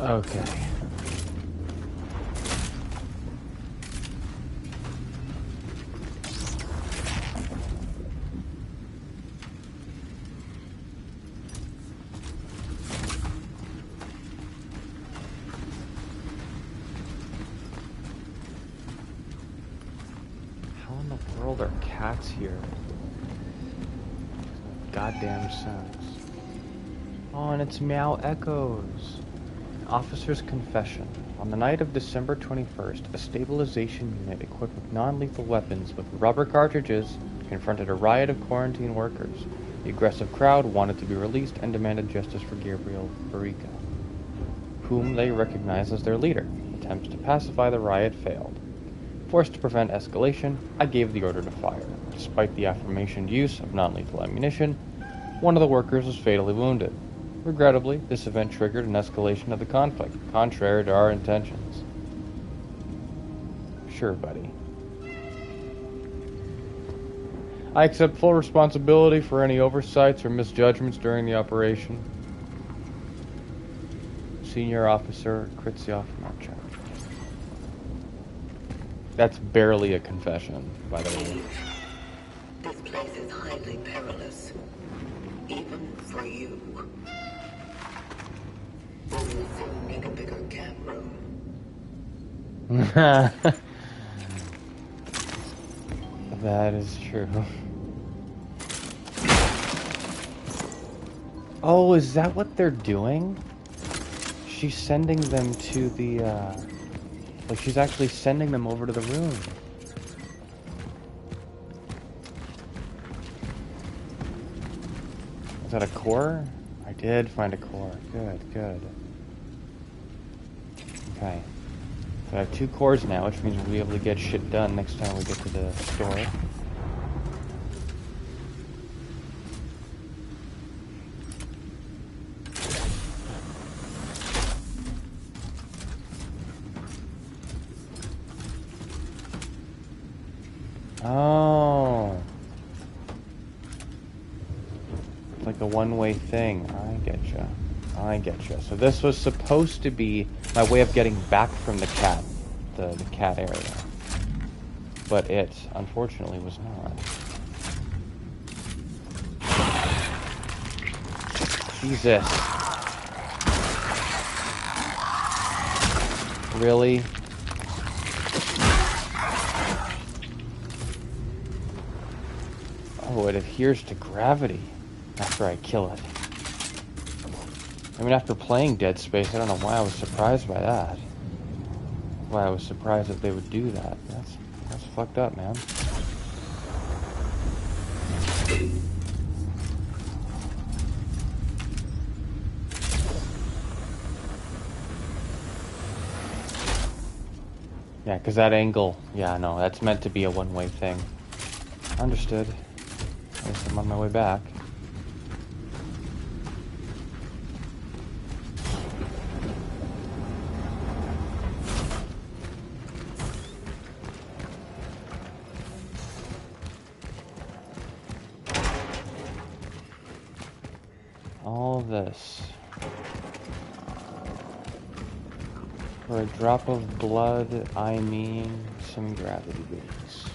Okay. How in the world are cats here? Goddamn sense. Oh, and it's Meow Echoes. Officer's confession. On the night of December 21st, a stabilization unit equipped with non-lethal weapons with rubber cartridges confronted a riot of quarantine workers. The aggressive crowd wanted to be released and demanded justice for Gabriel Barica, whom they recognized as their leader. Attempts to pacify the riot failed. Forced to prevent escalation, I gave the order to fire. Despite the aforementioned use of non-lethal ammunition, one of the workers was fatally wounded. Regrettably, this event triggered an escalation of the conflict, contrary to our intentions. Sure, buddy. I accept full responsibility for any oversights or misjudgments during the operation. Senior Officer Kritzioff, Marchak. That's barely a confession, by the way. This place is highly perilous, even for you. We will soon need a bigger camp room. That is true. Oh, is that what they're doing? She's sending them to the, like she's actually sending them over to the room. Is that a core? I did find a core. Good, good. Okay. So I have 2 cores now, which means we'll be able to get shit done next time we get to the store. Oh. Like a one-way thing. I getcha. I getcha. So this was supposed to be my way of getting back from the cat, the cat area. But it, unfortunately, was not. Jesus. Really? Oh, it adheres to gravity after I kill it. I mean, after playing Dead Space, I don't know why I was surprised by that. Why I was surprised that they would do that. That's fucked up, man. Yeah, because that angle, yeah, no, that's meant to be a one-way thing. Understood. I guess I'm on my way back. All this. For a drop of blood, I mean some gravity beams.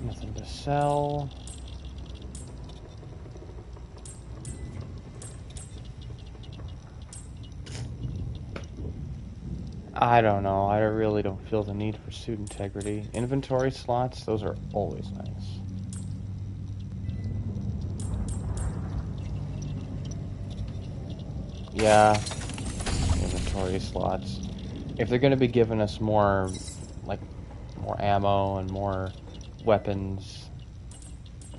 Nothing to sell. I don't know. I really don't feel the need for suit integrity. Inventory slots, those are always nice. Yeah, inventory slots. If they're gonna be giving us more, like, more ammo and more weapons,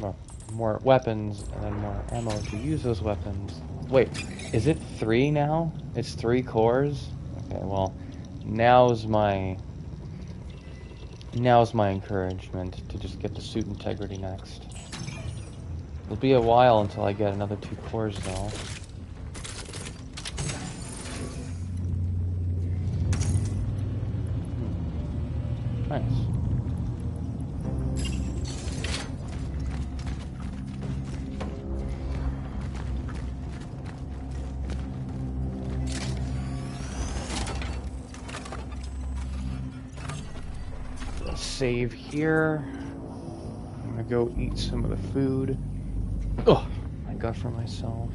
well, more weapons and then more ammo to use those weapons. Wait, is it 3 now? It's 3 cores? Okay, well, now's my encouragement to just get the suit integrity next. It'll be a while until I get another 2 cores though. Nice. Save here. I'm gonna go eat some of the food. Oh, I got for myself.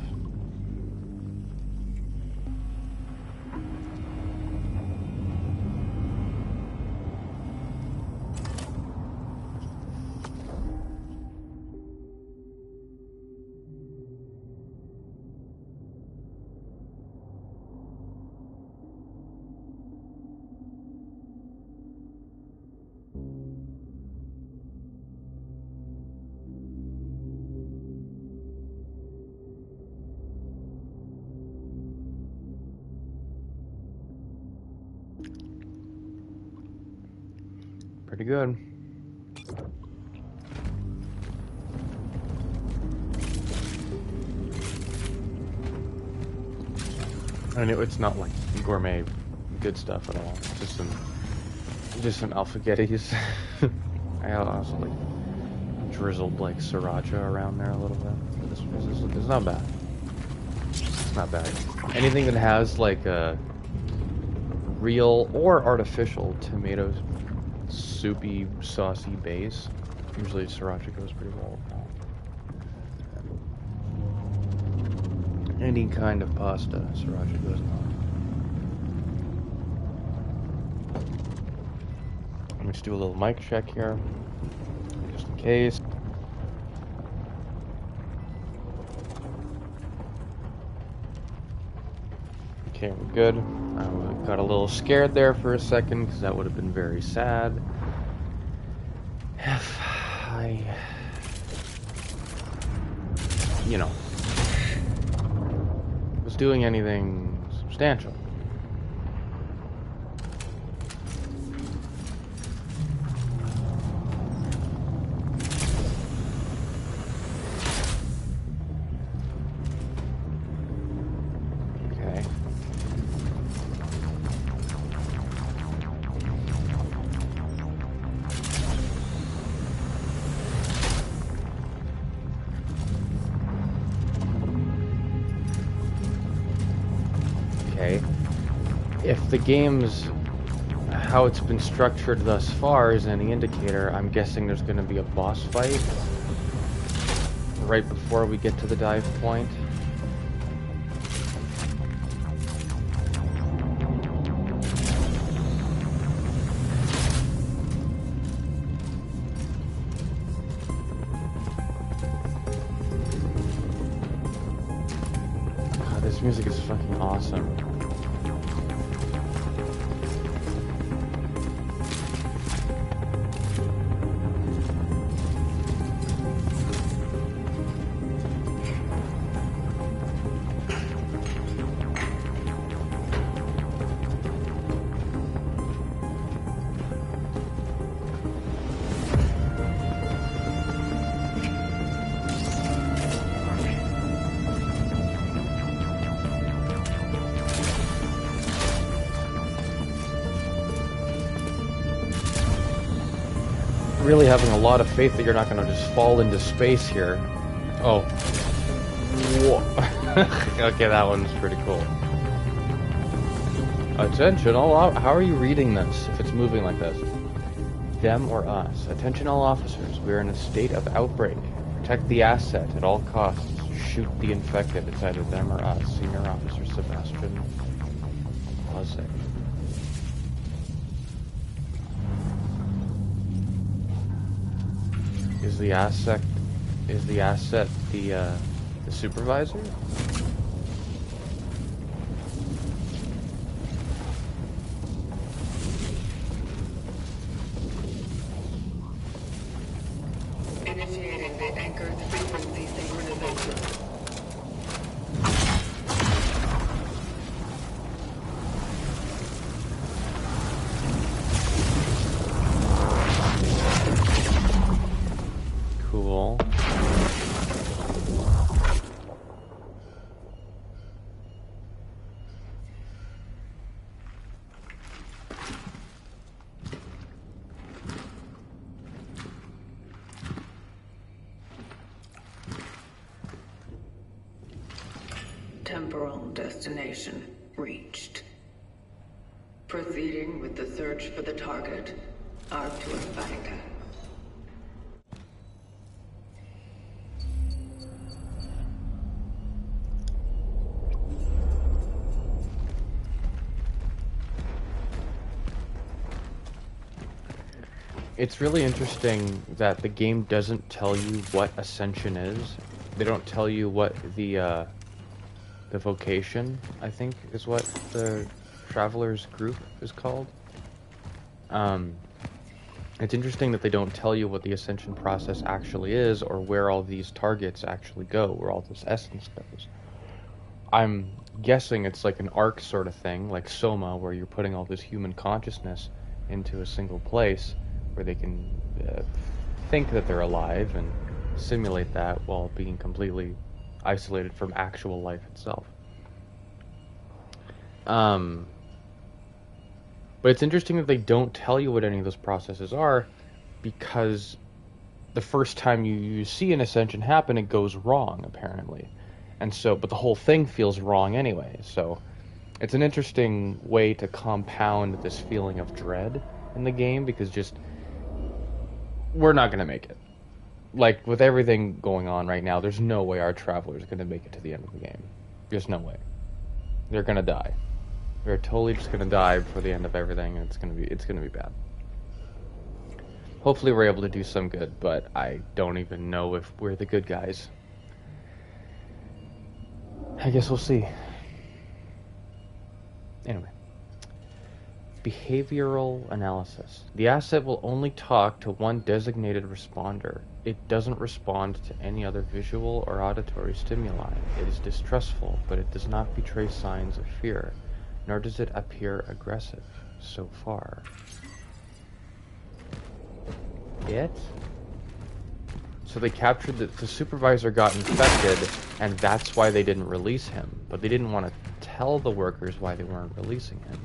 Pretty good. I know it's not like gourmet good stuff at all. It's just some alphagettis. I also like drizzled like sriracha around there a little bit. It's not bad. It's not bad. Anything that has like a real or artificial tomato soupy, saucy base, usually sriracha goes pretty well with that. Any kind of pasta, sriracha goes on. Let me just do a little mic check here, just in case. Okay, we're good. I got a little scared there for a second because that would have been very sad if I, you know, was doing anything substantial. If the game's how it's been structured thus far is any indicator, I'm guessing there's going to be a boss fight right before we get to the dive point. God, this music is fucking awesome. Really having a lot of faith that you're not going to just fall into space here. Oh. Whoa. Okay, that one's pretty cool. Attention all... How are you reading this if it's moving like this? Them or us? Attention all officers. We are in a state of outbreak. Protect the asset at all costs. Shoot the infected. It's either them or us. Senior Officer Sebastian Hosek. Is the asset the supervisor? temporal destination reached. Proceeding with the search for the target, Arctur Fatica. It's really interesting that the game doesn't tell you what Ascension is. They don't tell you what the vocation, I think, is what the Travelers group is called. It's interesting that they don't tell you what the Ascension process actually is, or where all these targets actually go, where all this essence goes. I'm guessing it's like an arc sort of thing, like Soma, where you're putting all this human consciousness into a single place, where they can think that they're alive and simulate that while being completely isolated from actual life itself. But it's interesting that they don't tell you what any of those processes are, because the first time you see an ascension happen, it goes wrong, apparently. And so, but the whole thing feels wrong anyway, so it's an interesting way to compound this feeling of dread in the game, because just, we're not going to make it. Like, with everything going on right now, there's no way our Travelers are going to make it to the end of the game. There's no way. They're going to die. They're totally just going to die before the end of everything, and it's going to be bad. Hopefully we're able to do some good, but I don't even know if we're the good guys. I guess we'll see. Anyway. Behavioral analysis. The asset will only talk to one designated responder. It doesn't respond to any other visual or auditory stimuli. It is distrustful, but it does not betray signs of fear, nor does it appear aggressive so far. So they captured the supervisor got infected, and that's why they didn't release him. But they didn't want to tell the workers why they weren't releasing him.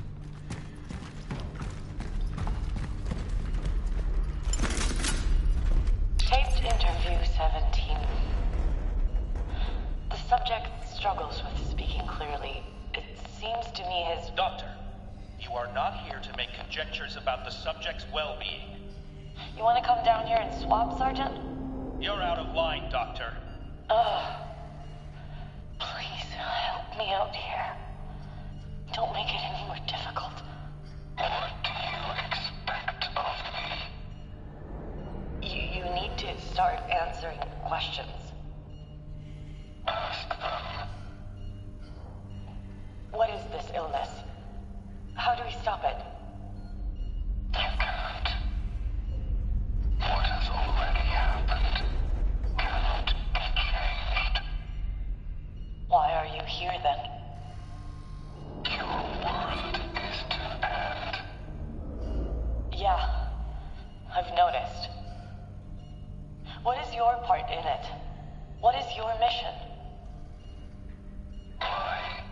Taped interview 17. The subject struggles with speaking clearly. It seems to me his... Doctor, you are not here to make conjectures about the subject's well-being. You want to come down here and swap, Sergeant? You're out of line, Doctor. Please, help me out here. Don't make it any more difficult. What do you expect of me? You need to start answering questions. Ask them. What is this illness? How do we stop it? You can't. What has already happened cannot be changed. Why are you here then? Your world is to end. Yeah, I've noticed. What is your part in it? What is your mission? My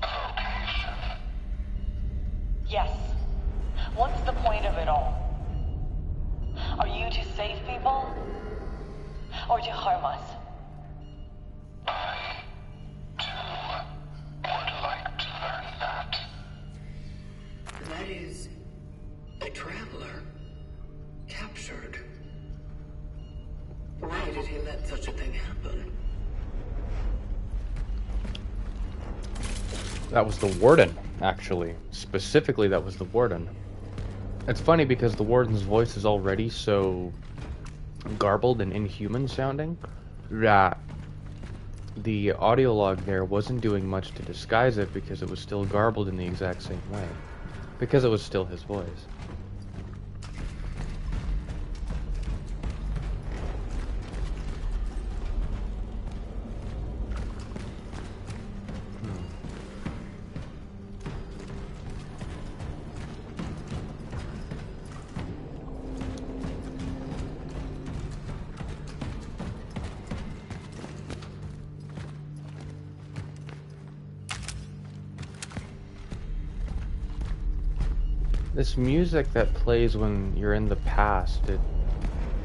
vocation. Yes. What's the point of it all? Are you to save people? Or to harm us? I, too, would like to learn that. That is a traveler captured. Why did he let such a thing happen? That was the Warden, actually. Specifically, that was the Warden. It's funny because the Warden's voice is already so garbled and inhuman sounding that the audio log there wasn't doing much to disguise it, because it was still garbled in the exact same way. Because it was still his voice. This music that plays when you're in the past,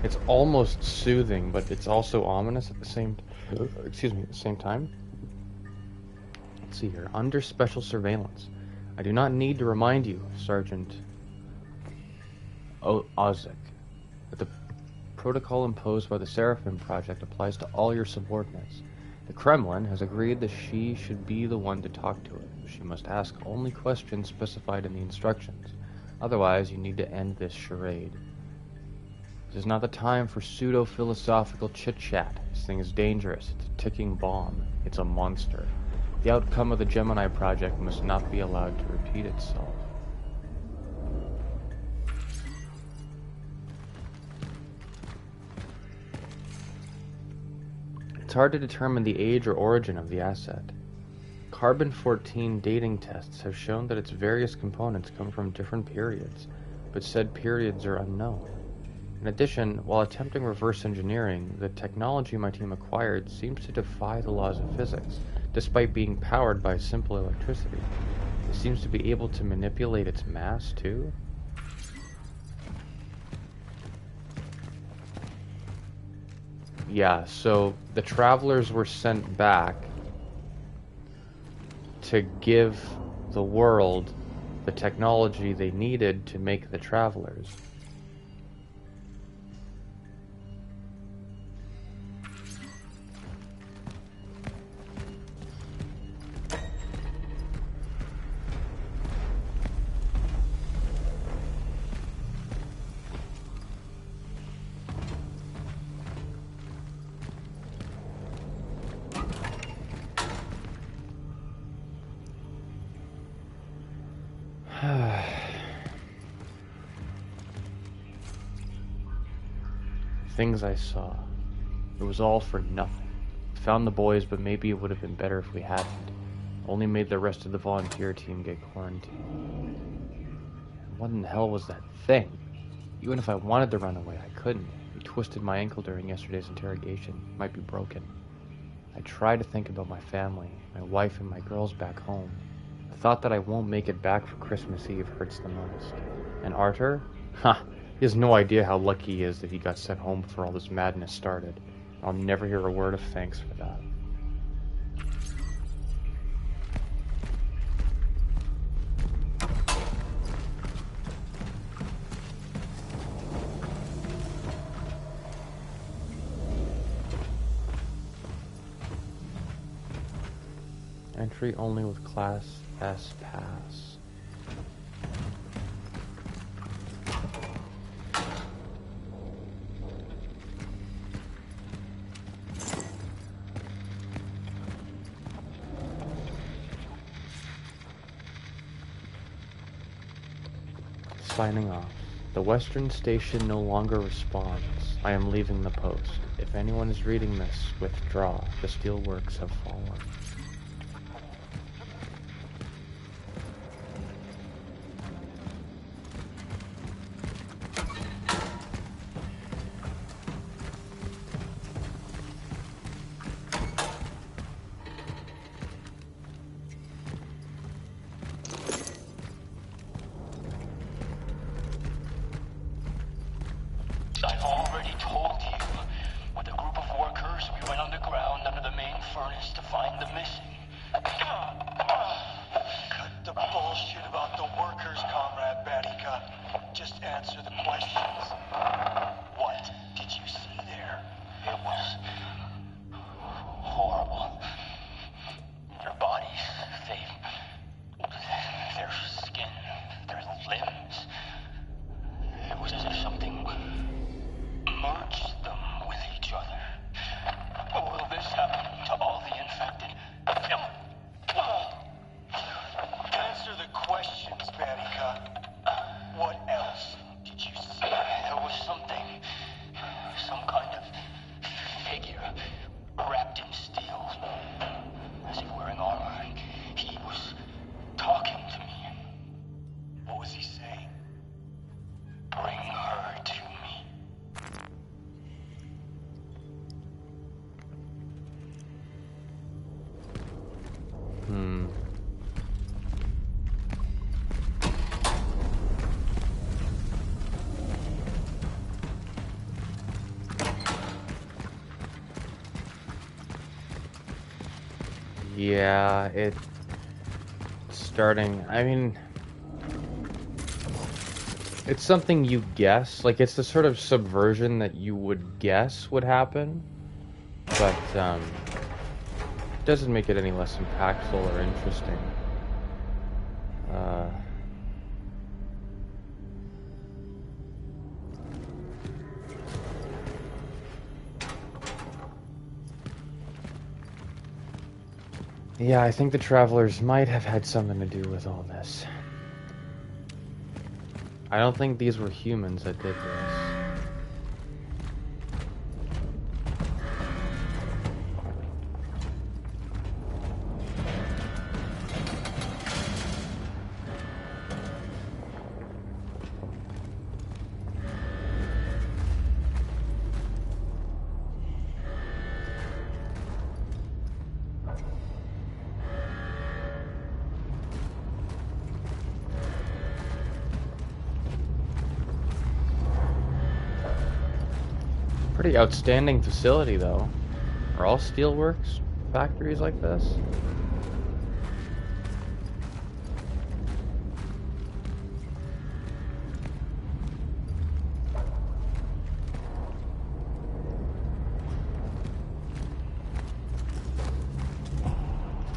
it's almost soothing, but it's also ominous at the same at the same time. let's see here. Under special surveillance. I do not need to remind you, Sergeant Ozik, that the protocol imposed by the Seraphim Project applies to all your subordinates. The Kremlin has agreed that she should be the one to talk to it. She must ask only questions specified in the instructions. Otherwise, you need to end this charade. This is not the time for pseudo-philosophical chit-chat. This thing is dangerous. It's a ticking bomb. It's a monster. The outcome of the Gemini Project must not be allowed to repeat itself. It's hard to determine the age or origin of the asset. Carbon-14 dating tests have shown that its various components come from different periods, but said periods are unknown. In addition, while attempting reverse engineering, the technology my team acquired seems to defy the laws of physics, despite being powered by simple electricity. It seems to be able to manipulate its mass, too. Yeah, so the travelers were sent back to give the world the technology they needed to make the travelers. Things I saw. It was all for nothing. Found the boys, but maybe it would have been better if we hadn't. Only made the rest of the volunteer team get quarantined. What in the hell was that thing? Even if I wanted to run away, I couldn't. It twisted my ankle during yesterday's interrogation. It might be broken. I try to think about my family, my wife and my girls back home. The thought that I won't make it back for Christmas Eve hurts the most. And Arthur? Ha! He has no idea how lucky he is that he got sent home before all this madness started. I'll never hear a word of thanks for that. Entry only with Class S pass. Signing off. The Western Station no longer responds. I am leaving the post. If anyone is reading this, withdraw. The Steelworks have fallen. I've already told you. With a group of workers, we went underground under the main furnace to find the missing. Cut the bullshit about the workers, Comrade Batika. Just answer the questions. What did you see there? It was horrible. Their bodies, their skin, their limbs. It was as if something merged them with each other. Will this happen to all the infected? Answer the questions, Batika. What else did you see? There was something, some kind of figure wrapped in steel, as if wearing armor. He was talking to me. What was he saying? Bring her to me. Yeah, starting. I mean, it's something you guess. Like, it's the sort of subversion that you would guess would happen. But, it doesn't make it any less impactful or interesting. Yeah, I think the Travelers might have had something to do with all this. I don't think these were humans that did this. Pretty outstanding facility, though. Are all Steelworks factories like this?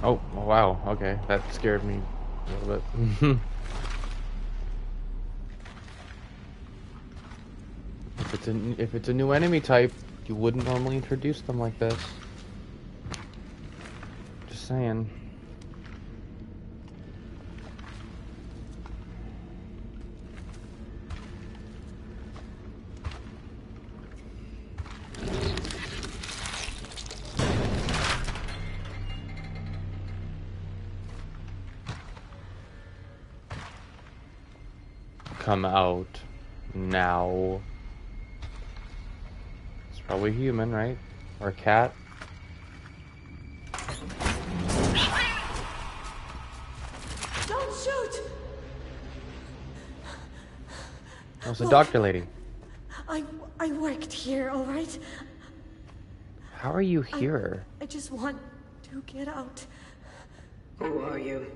Oh, wow. Okay, that scared me a little bit. If it's a new enemy type, you wouldn't normally introduce them like this. Just saying. Come out now. Probably human, right? Or a cat? Don't shoot! Oh, it's a doctor lady. I worked here, all right? How are you here? I just want to get out. Who are you?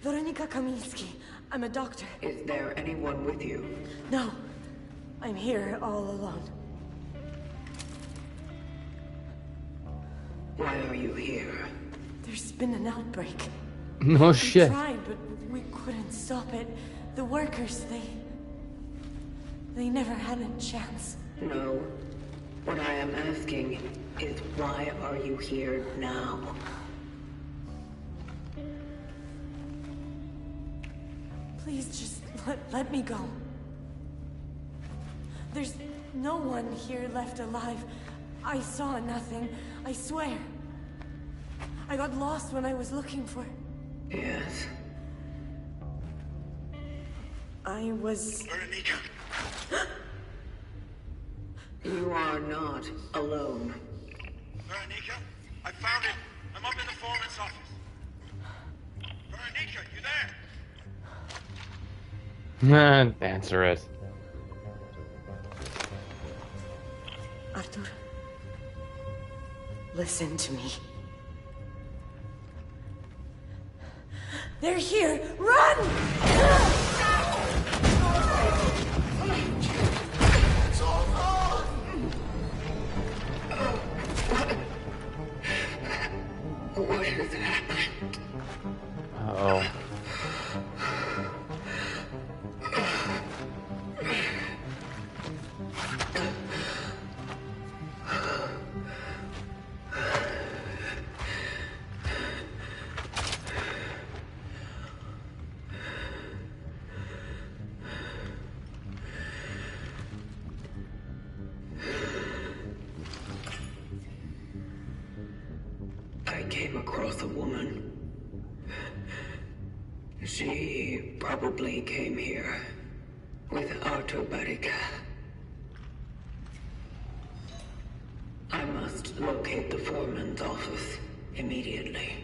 Veronika Kamiński. I'm a doctor. Is there anyone with you? No. I'm here all alone. Why are you here? There's been an outbreak. No shit. We tried, but we couldn't stop it. The workers, they never had a chance. No. What I am asking is why are you here now? Please just let me go. There's no one here left alive. I saw nothing, I swear. I got lost when I was looking for... Yes. I was... Veronika! You are not alone. Veronika? I found it! I'm up in the foreman's office. Veronika, you there? Answer it. Arthur, listen to me. They're here! Run! What has happened? Uh-oh. I came across a woman. She probably came here with Arthur Barrica. I must locate the foreman's office immediately.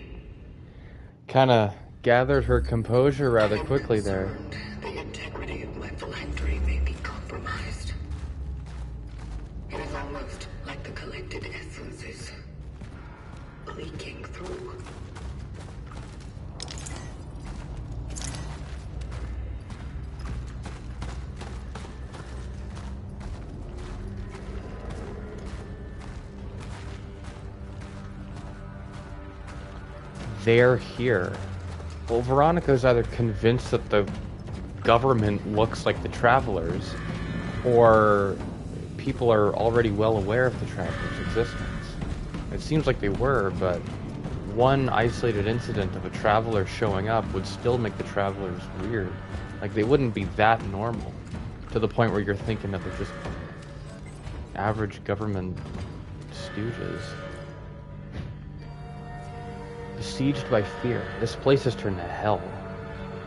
Kinda gathered her composure rather quickly there. The integrity of my phylactery may be compromised. It is almost like the collected essences leaking through. they're here. Well, Veronica's either convinced that the government looks like the Travelers, or people are already well aware of the Travelers' existence. It seems like they were, but one isolated incident of a Traveler showing up would still make the Travelers weird. Like, they wouldn't be that normal, to the point where you're thinking that they're just average government stooges. Besieged by fear. This place has turned to hell.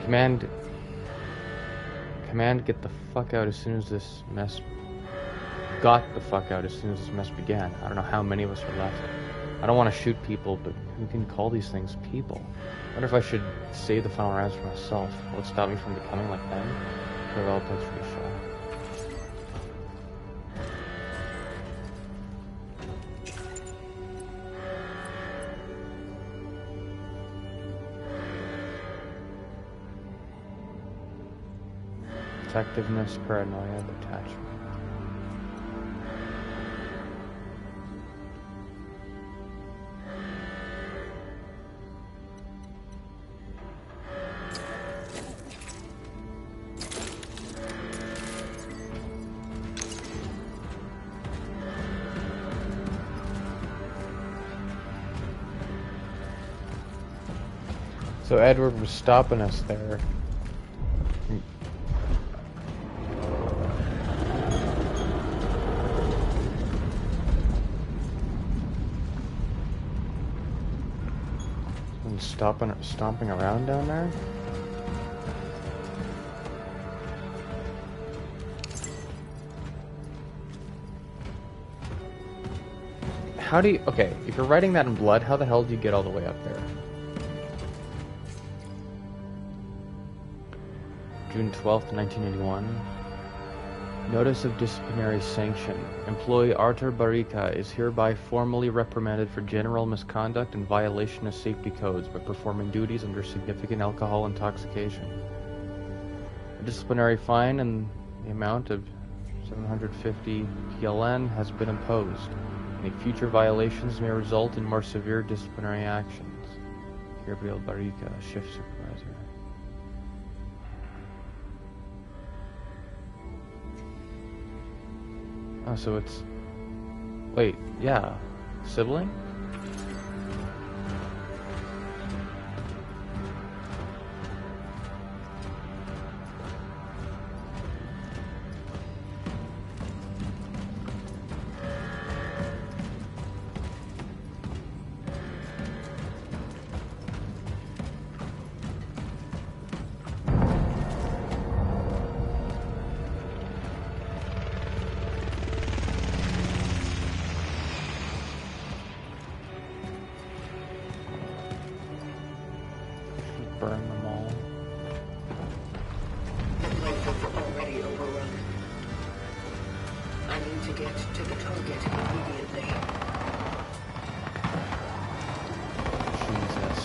Command, get the fuck out as soon as this mess... Got the fuck out as soon as this mess began. I don't know how many of us are left. I don't want to shoot people, but who can call these things people? I wonder if I should save the final rounds for myself. Will it stop me from becoming like them? Farewell, Patricia. Effectiveness, paranoia, detachment. So Edward was stopping us there. And stomping around down there? How do you... Okay, if you're writing that in blood, how the hell do you get all the way up there? June 12th, 1981. Notice of disciplinary sanction. Employee Artur Barika is hereby formally reprimanded for general misconduct and violation of safety codes by performing duties under significant alcohol intoxication. A disciplinary fine in the amount of 750 PLN has been imposed. Any future violations may result in more severe disciplinary actions. Gabriel Barika, shift supervisor. Oh, so it's... Wait, yeah. Sibling? Burn them all. The place is already overrun. I need to get to the target immediately. Jesus.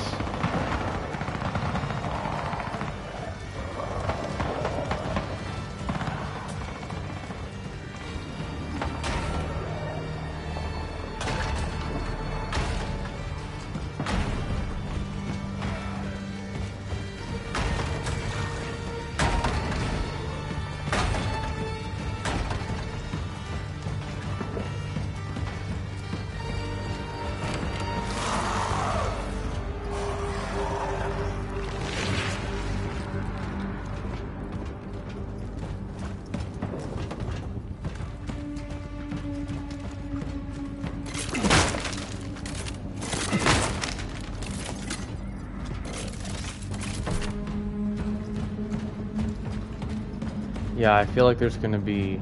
Yeah, I feel like there's gonna be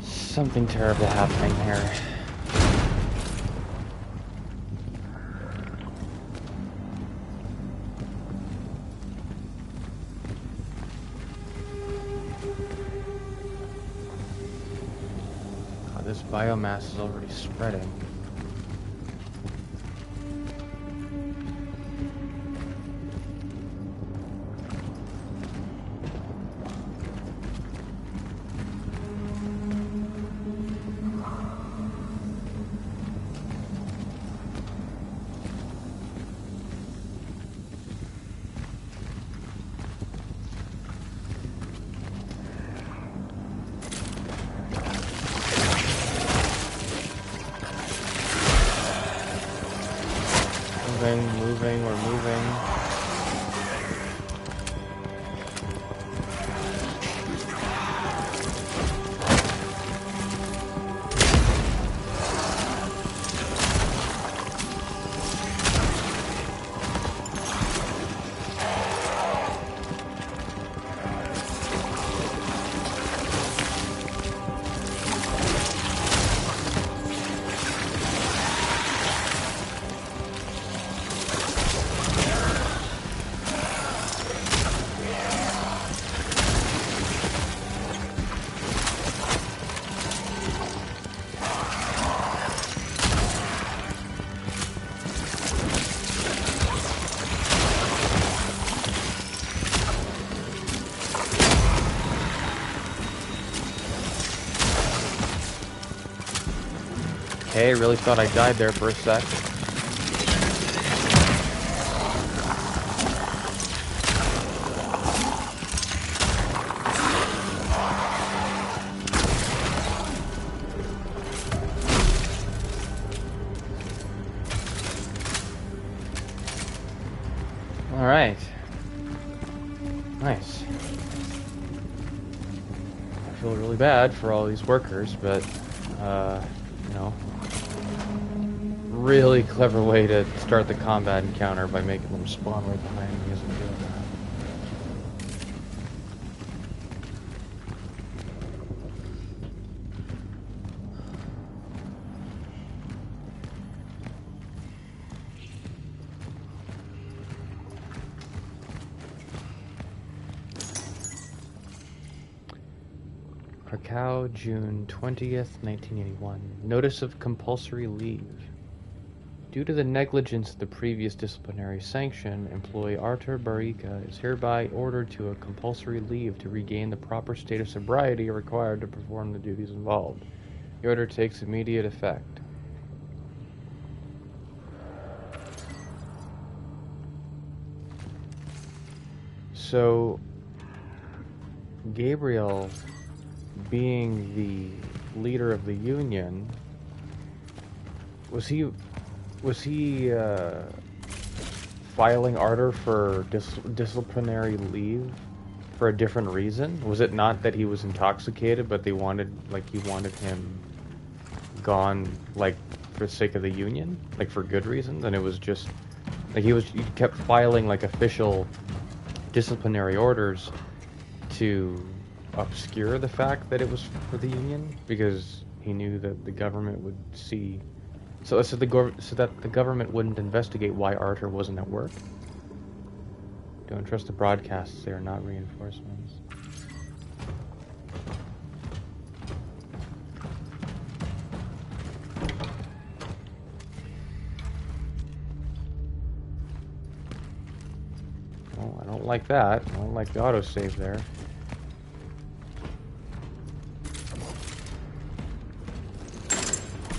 something terrible happening here. God, this biomass is already spreading. Hey, really thought I died there for a sec. Alright. Nice. I feel really bad for all these workers, but, you know, really clever way to start the combat encounter by making them spawn right behind me as I'm doing that. Krakow, June 20th, 1981. Notice of compulsory leave. Due to the negligence of the previous disciplinary sanction, employee Artur Barika is hereby ordered to a compulsory leave to regain the proper state of sobriety required to perform the duties involved. The order takes immediate effect. So, Gabriel, being the leader of the union, was he filing Artur for disciplinary leave for a different reason? Was it not that he was intoxicated, but he wanted him gone, like, for the sake of the union, like for good reasons? And it was just like he kept filing like official disciplinary orders to obscure the fact that it was for the union, because he knew that the government would see, so that the government wouldn't investigate why Artur wasn't at work. Don't trust the broadcasts, they are not reinforcements. Oh, I don't like that. I don't like the autosave there.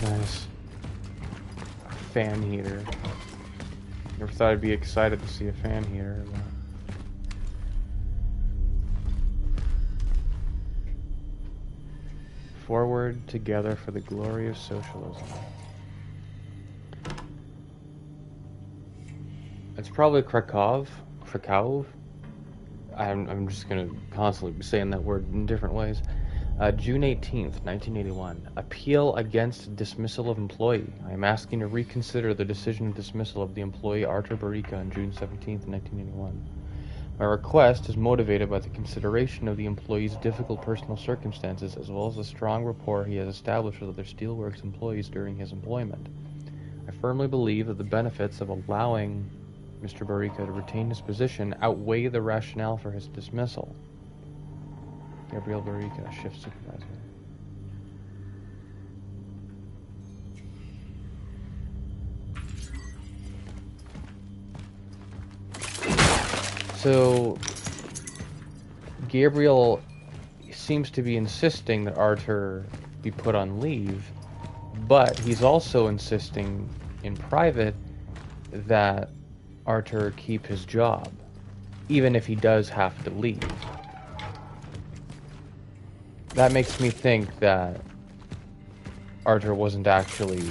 Nice. Fan heater. Never thought I'd be excited to see a fan heater. But... Forward together for the glory of socialism. It's probably Krakow. I'm just gonna constantly be saying that word in different ways. June 18th, 1981. Appeal against dismissal of employee. I am asking to reconsider the decision of dismissal of the employee Artur Barika on June 17th, 1981. My request is motivated by the consideration of the employee's difficult personal circumstances, as well as the strong rapport he has established with other Steelworks employees during his employment. I firmly believe that the benefits of allowing Mr. Barika to retain his position outweigh the rationale for his dismissal. Gabriel Barika, shift supervisor. So, Gabriel seems to be insisting that Artur be put on leave, but he's also insisting in private that Artur keep his job, even if he does have to leave. That makes me think that Artur wasn't actually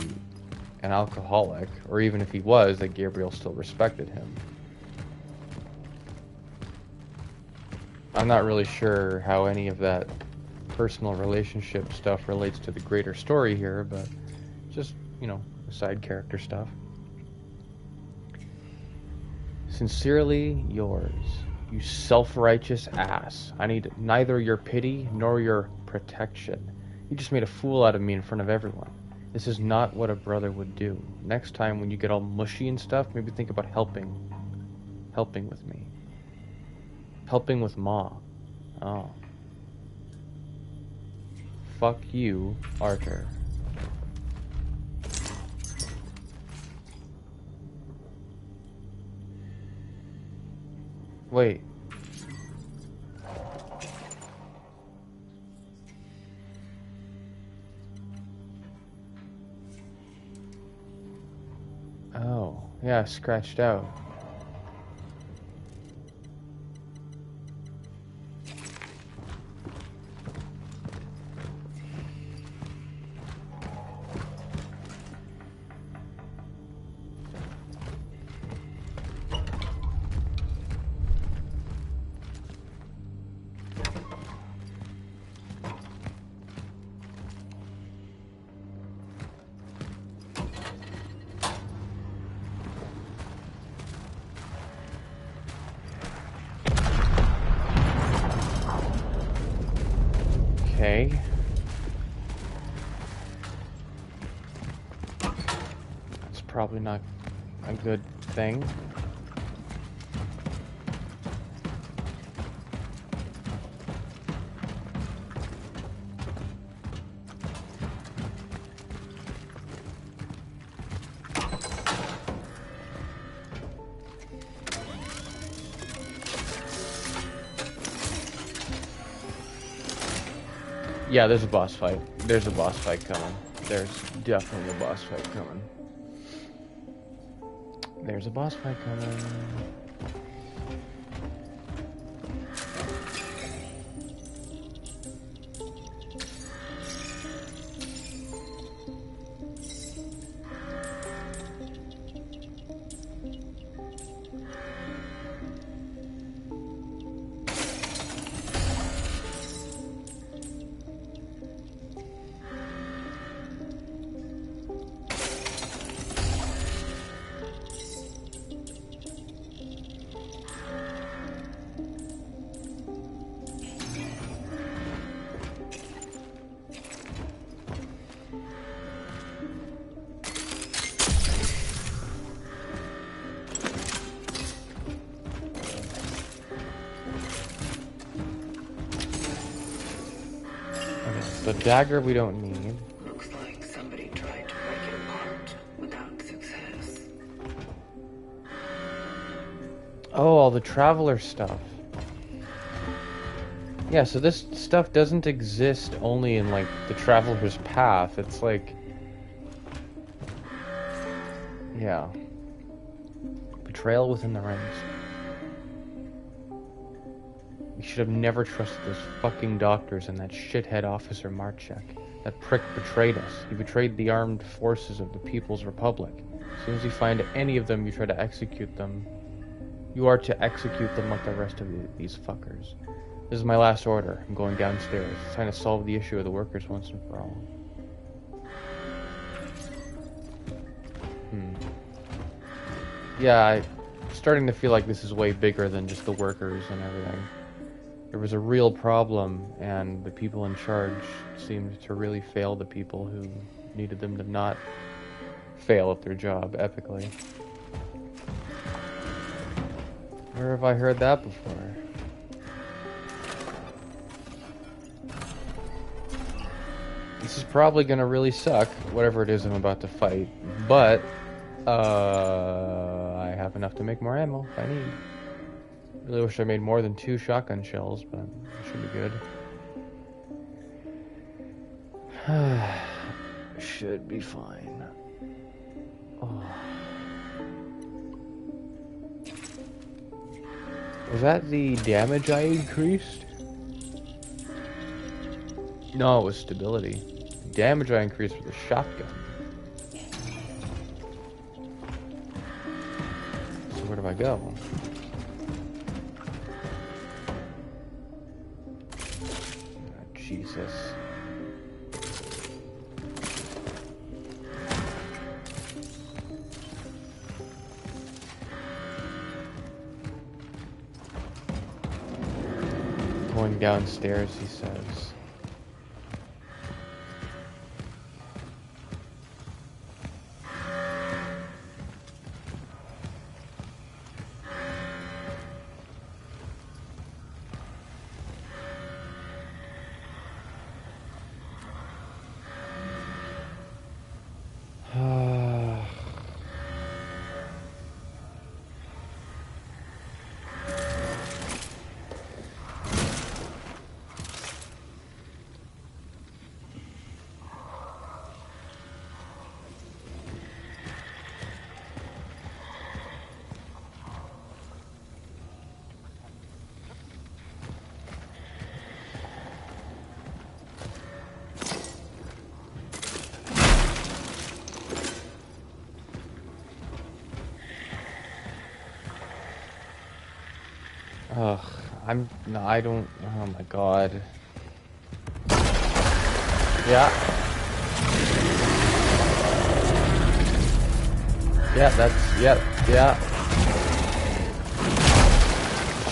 an alcoholic, or even if he was, that Gabriel still respected him. I'm not really sure how any of that personal relationship stuff relates to the greater story here, but just, you know, side character stuff. Sincerely yours, you self-righteous ass. I need neither your pity nor your protection. You just made a fool out of me in front of everyone. This is not what a brother would do. Next time when you get all mushy and stuff, maybe think about helping with me. Helping with Ma. Oh. Fuck you, Artur. Wait. Yeah, scratched out. Okay. It's probably not a good thing. Yeah, there's a boss fight. There's a boss fight coming. There's definitely a boss fight coming. There's a boss fight coming. The dagger we don't need. Looks like somebody tried to break it apart without success. Oh, all the traveler stuff. Yeah, so this stuff doesn't exist only in, like, the traveler's path. It's like... Yeah. Betrayal within the rings. We should have never trusted those fucking doctors and that shithead officer Marchek. That prick betrayed us. He betrayed the armed forces of the People's Republic. As soon as you find any of them, you try to execute them. You are to execute them like the rest of these fuckers. This is my last order. I'm going downstairs. Trying to solve the issue of the workers once and for all. Yeah, I'm starting to feel like this is way bigger than just the workers and everything. There was a real problem, and the people in charge seemed to really fail the people who needed them to not fail at their job epically. Where have I heard that before? This is probably gonna really suck, whatever it is I'm about to fight, but I have enough to make more ammo if I need. Really wish I made more than 2 shotgun shells, but it should be good. Should be fine. Oh. Was that the damage I increased? No, it was stability. Damage I increased with the shotgun. So where do I go? Jesus. Going downstairs, he says. Ugh, no, I don't, oh my god. Yeah. Yeah, that's, yeah.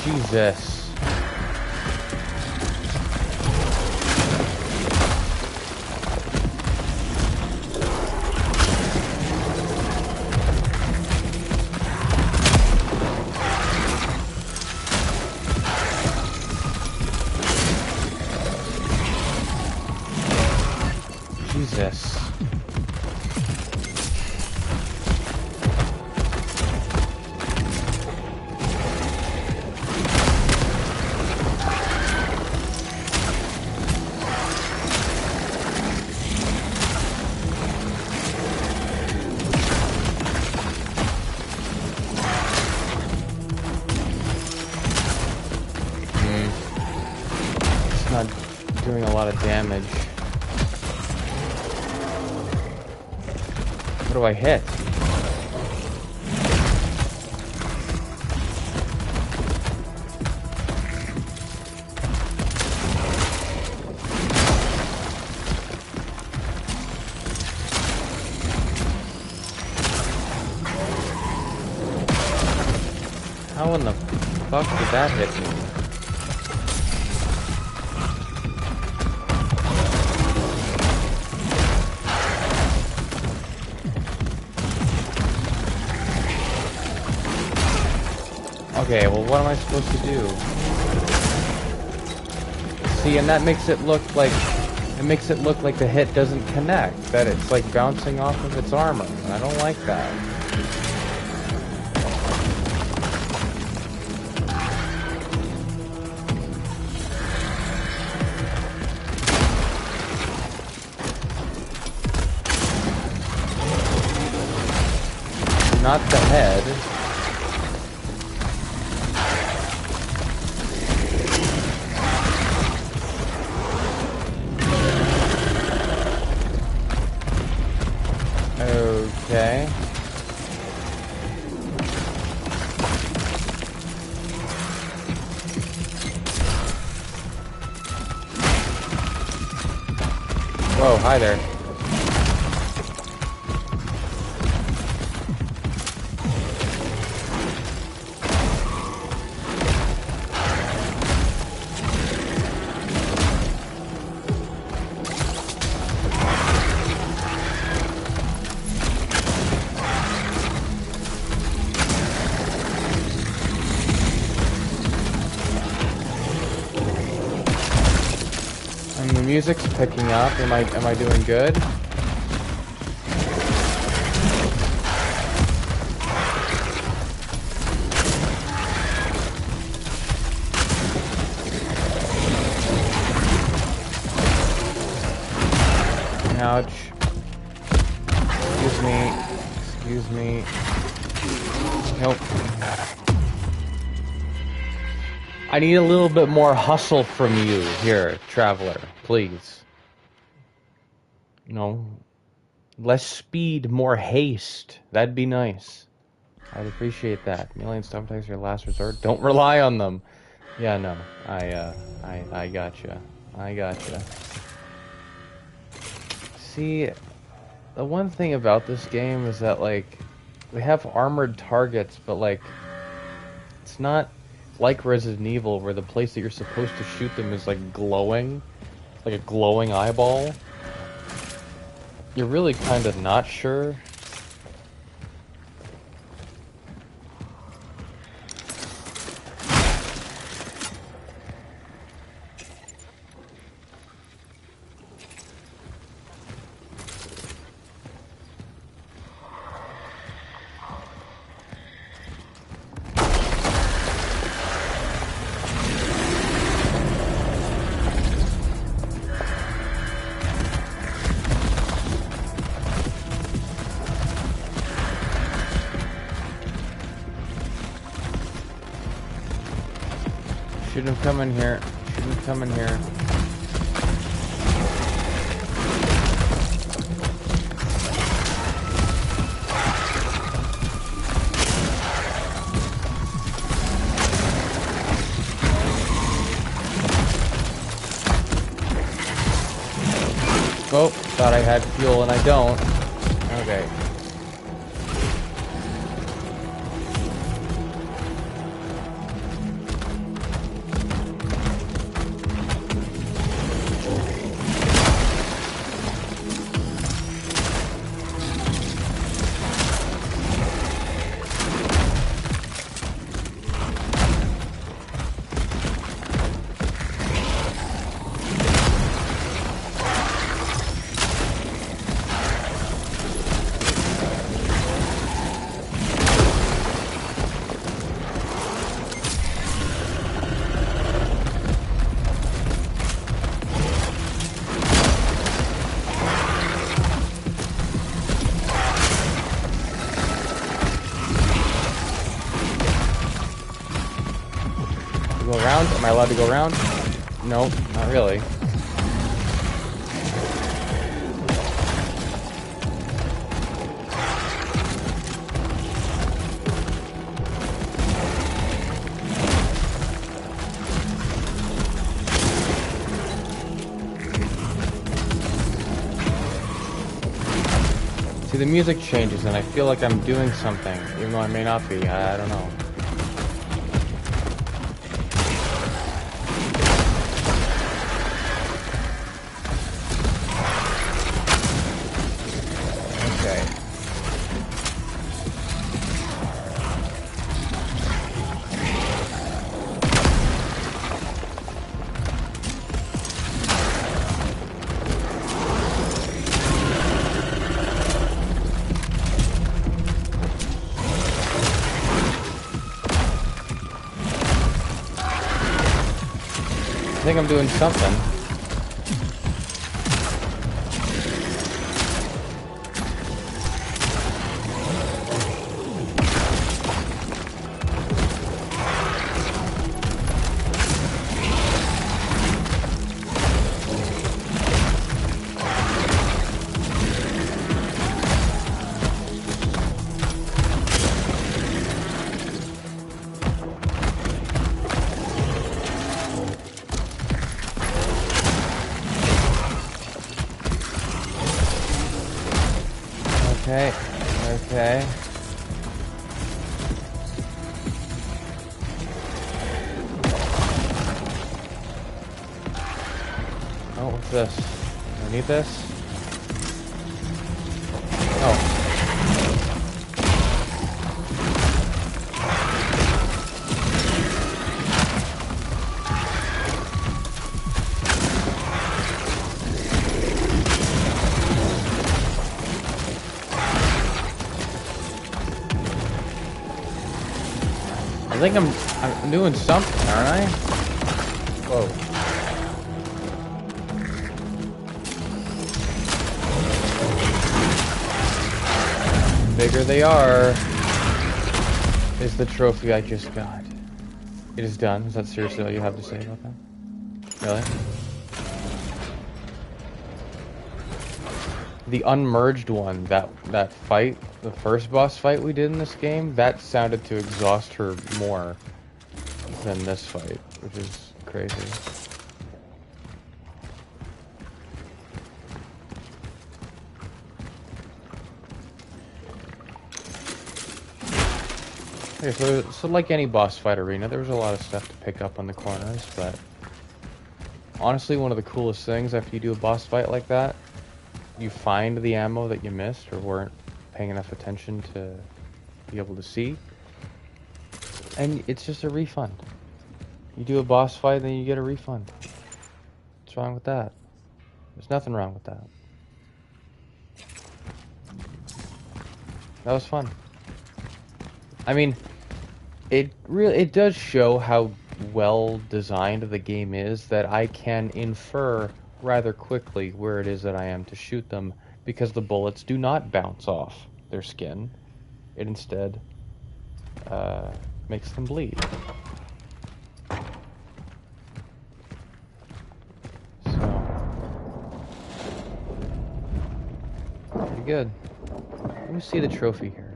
Jesus. Jesus. It's not doing a lot of damage. What do I hit? How in the fuck did that hit me? Okay, well what am I supposed to do? See, and that makes it look like the hit doesn't connect, that it's like bouncing off of its armor, and I don't like that. Not the head. Okay. Whoa, hi there. Music's picking up. Am I doing good? Ouch. Excuse me. Nope. I need a little bit more hustle from you here, traveler, please. No. Less speed, more haste. That'd be nice. I'd appreciate that. Melee stuff attacks are your last resort. Don't rely on them. Yeah, no. I gotcha. I gotcha. See, the one thing about this game is that, like, they have armored targets, but, like, it's not like Resident Evil, where the place that you're supposed to shoot them is like glowing, like a glowing eyeball. You're really kind of not sure. Shouldn't have come in here. Shouldn't have come in here. thought I had fuel and I don't. Okay. Go around? Am I allowed to go around? No, not really. See, the music changes and I feel like I'm doing something, even though I may not be. I don't know. I think I'm doing something. Okay, okay. Oh, what's this? Do I need this? Oh. I think I'm doing something, aren't I? Whoa. Bigger they are is the trophy I just got. It is done. Is that seriously all you have to say about that? Really? The unmerged one, that fight, the first boss fight we did in this game, that sounded to exhaust her more than this fight, which is crazy. Okay, so like any boss fight arena, there was a lot of stuff to pick up on the corners, but honestly, one of the coolest things after you do a boss fight like that, you find the ammo that you missed or weren't paying enough attention to be able to see, and it's just a refund. You do a boss fight, then you get a refund. What's wrong with that? There's nothing wrong with that. That was fun. I mean, it does show how well designed the game is that I can infer rather quickly where it is that I am to shoot them, because the bullets do not bounce off their skin. It instead makes them bleed. So, pretty good. Let me see the trophy here.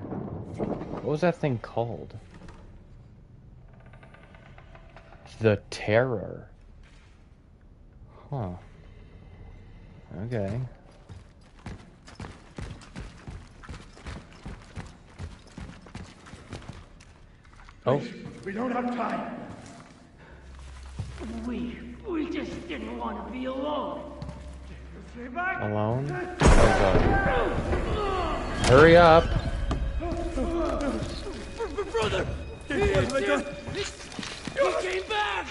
What was that thing called? The Terror. Huh. Okay. Oh. We don't have time. We just didn't want to be alone. Stay back. Alone? Oh god. Hurry up! Brother! He came back!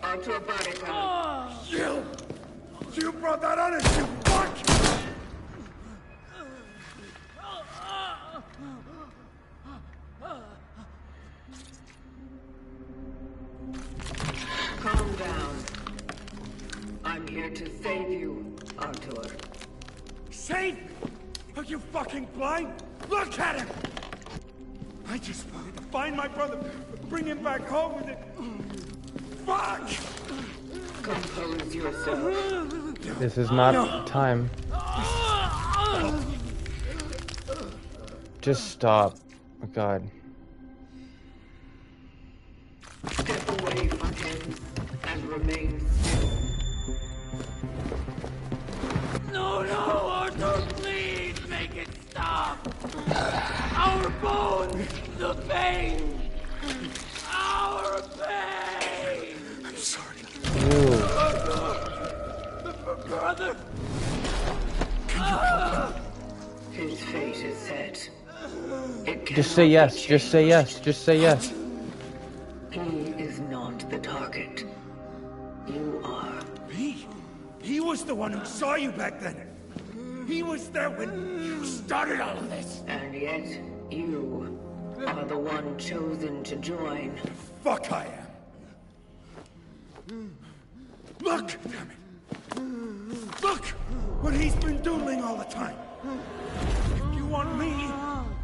Onto a body count. You brought that on us, you fuck! Calm down. I'm here to save you, Artur. Save? Are you fucking blind? Look at him! I just wanted to find my brother, bring him back home with it. Fuck! Compose yourself. This is not time. Just stop. Oh god. Step away from him and remain still. No, Arthur, please make it stop! Our bones, the pain! Our pain! I'm sorry. Ew. Brother! His fate is set. It Just say cannot yes. be Just say yes. Just say yes. changed. He is not the target. You are. He was the one who saw you back then. He was there when you started all of this. And yet, you are the one chosen to join. Fuck I am. Look, damn it. Look what he's been doing all the time. If you want me,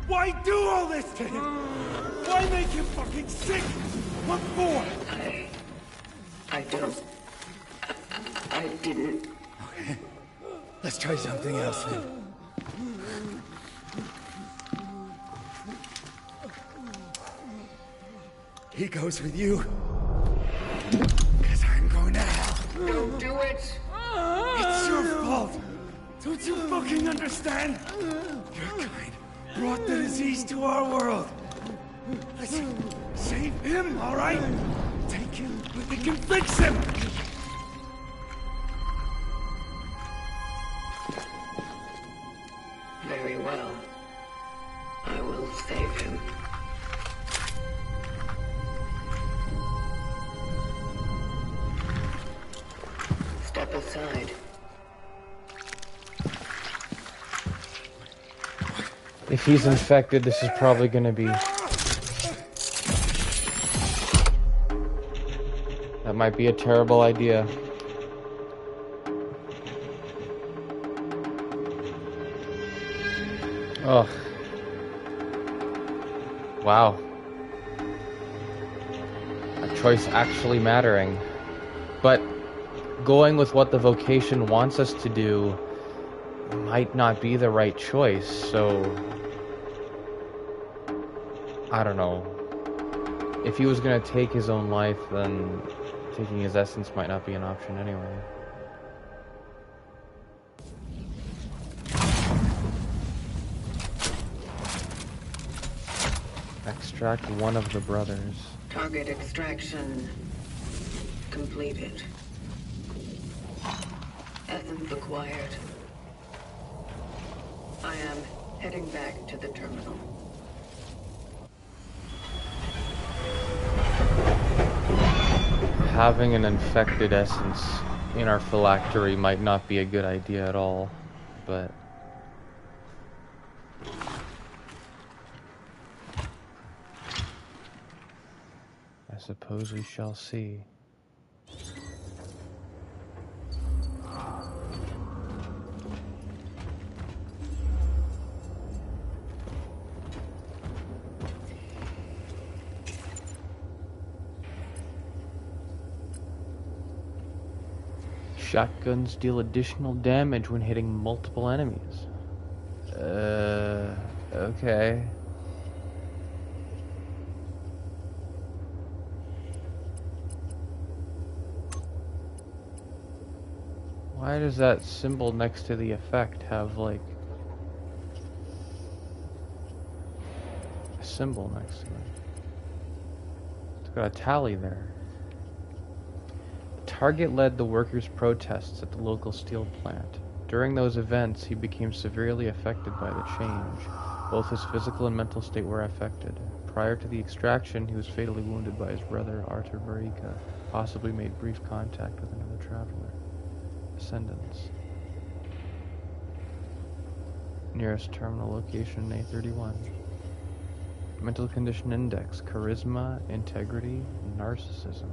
why do all this to him? Why make him fucking sick? What for? I don't. I didn't. Okay. Let's try something else then. He goes with you. Because I'm going to hell. Don't do it! It's your fault. Don't you fucking understand? Your kind brought the disease to our world. Listen, save him, all right? Take him. We can fix him. Very well. I will save him. Step aside. If he's infected, this is probably gonna be... That might be a terrible idea. Ugh. Wow. A choice actually mattering. But going with what the vocation wants us to do might not be the right choice, so... I don't know. If he was gonna take his own life, then taking his essence might not be an option anyway. Extract one of the brothers. Target extraction completed. Essence acquired. I am heading back to the terminal. Having an infected essence in our phylactery might not be a good idea at all, but... I suppose we shall see. Shotguns deal additional damage when hitting multiple enemies. Okay. Why does that symbol next to the effect have, like, symbol next to it. It's got a tally there. Target led the workers' protests at the local steel plant. During those events, he became severely affected by the change. Both his physical and mental state were affected. Prior to the extraction, he was fatally wounded by his brother, Arthur Varica, possibly made brief contact with another traveler. Ascendants. Nearest terminal location, A31. Mental condition index, charisma, integrity, narcissism.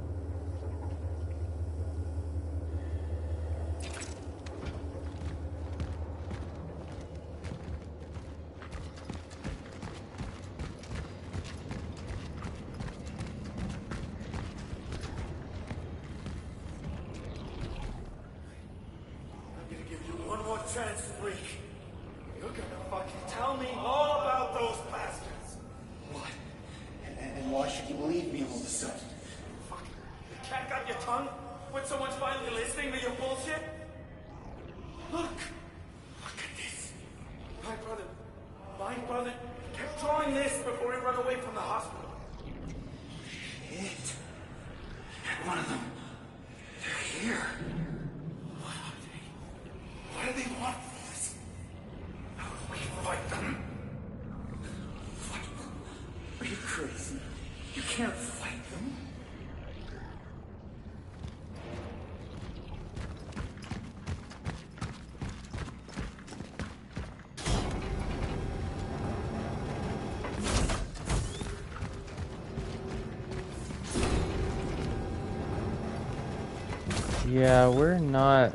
Yeah, we're not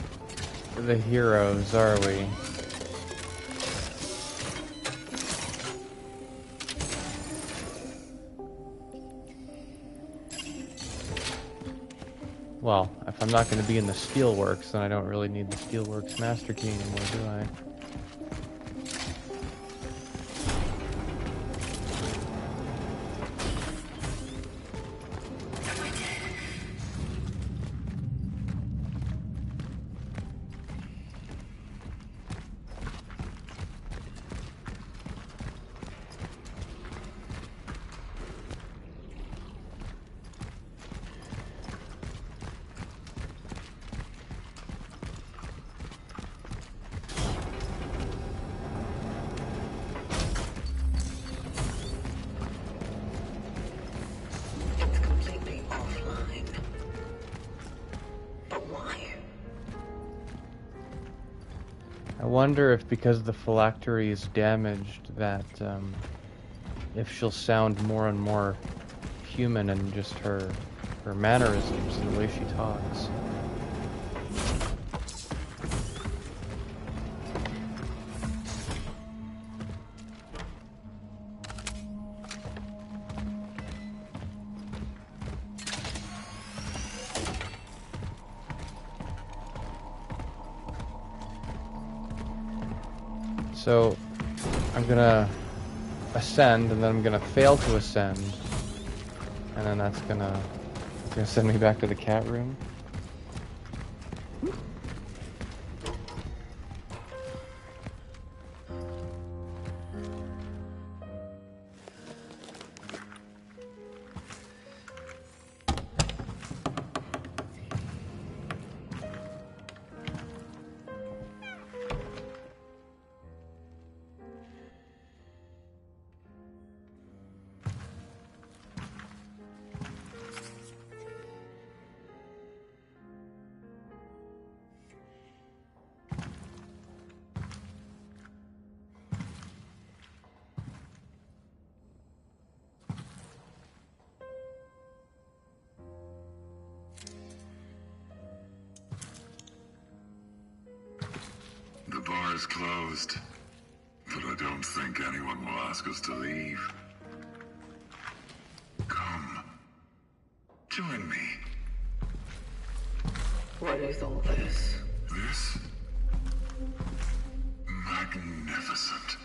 the heroes, are we? Well, if I'm not going to be in the Steelworks, then I don't really need the Steelworks Master Key anymore, do I? I wonder if because the phylactery is damaged that if she'll sound more and more human in just her mannerisms and the way she talks. So, I'm gonna ascend, and then I'm gonna fail to ascend, and then that's gonna send me back to the cat room. The bar is closed, but I don't think anyone will ask us to leave. Come. Join me. What is all this? This? Magnificent.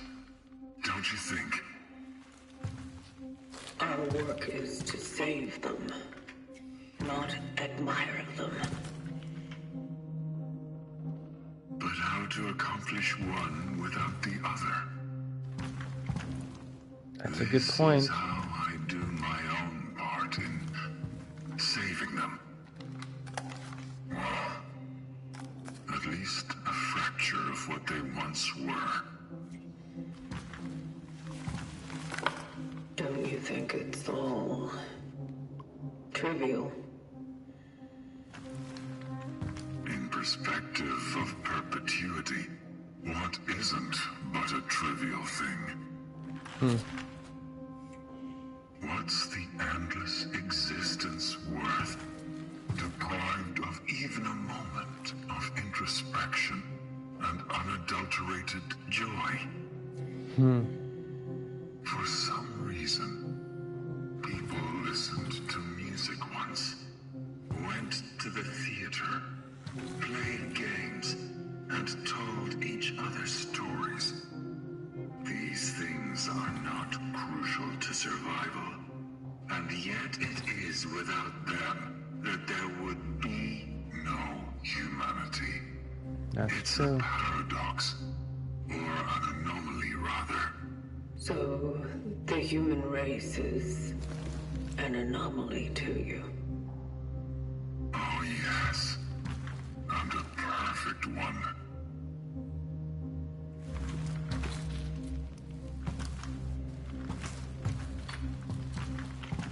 Don't you think? Our work is to save them, not admire them. But how to accomplish one without the other? That's a good point. This is how I do my own part in saving them. Well, at least a fracture of what they once were. Don't you think it's all trivial? In perspective of perpetuity, what isn't but a trivial thing? What's the endless existence worth, deprived of even a moment of introspection and unadulterated joy? For some reason, people listened to music once, went to the theater, played games, and told each other stories. These things are not crucial to survival, and yet it is without them that there would be no humanity. It's a paradox, or an anomaly rather. So, the human race is an anomaly to you. Oh yes, and a perfect one.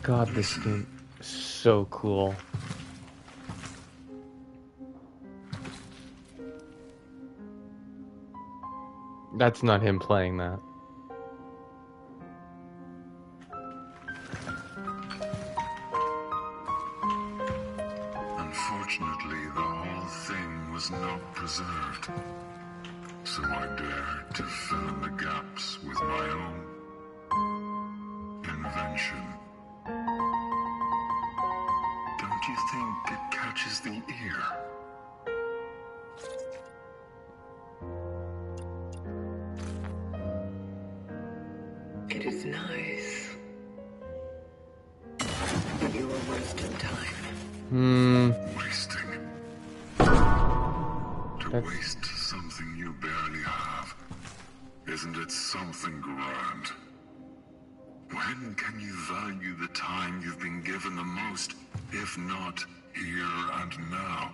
God, this game is so cool. That's not him playing that. Unfortunately, the whole thing was not preserved. So I dared to fill in the gaps with my own invention. Don't you think it catches the ear? It is nice. But you are wasting time. Wasting. To waste something you barely have. Isn't it something grand? When can you value the time you've been given the most, if not here and now?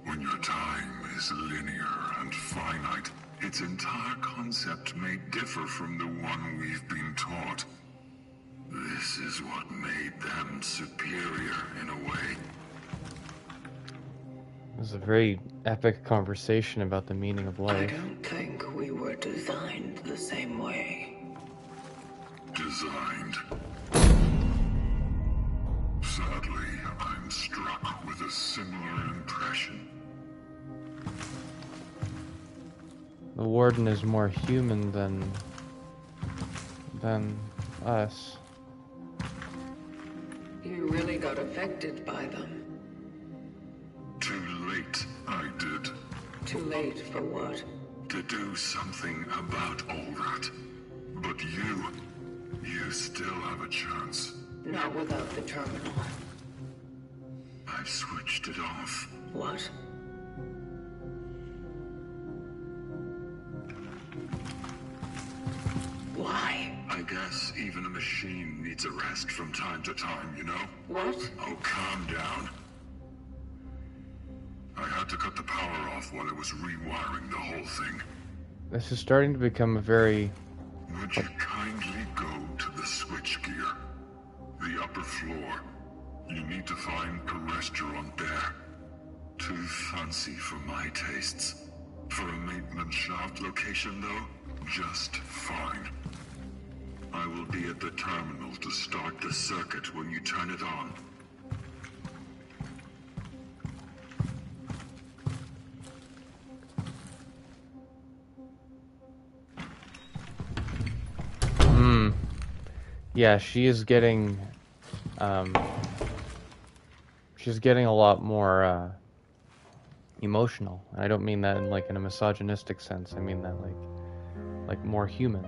When your time is linear and finite, its entire concept may differ from the one we've been taught. This is what made them superior in a way. It was a very epic conversation about the meaning of I life. don't think we were designed the same way. Designed. Sadly, I'm struck with a similar impression. The Warden is more human than us. You really got affected by them. Too late, I did. Too late for what? To do something about all that. But you still have a chance. Not without the terminal. I've switched it off. What? Why? I guess even a machine needs a rest from time to time, you know? What? Oh, calm down. I had to cut the power off while I was rewiring the whole thing. This is starting to become a very... Would you kindly go to the switchgear? The upper floor. You need to find a restaurant there. Too fancy for my tastes. For a maintenance shaft location, though, just fine. I will be at the terminal to start the circuit when you turn it on. Yeah, she is getting... she's getting a lot more, emotional. I don't mean that in, like, in a misogynistic sense. I mean that, like more human.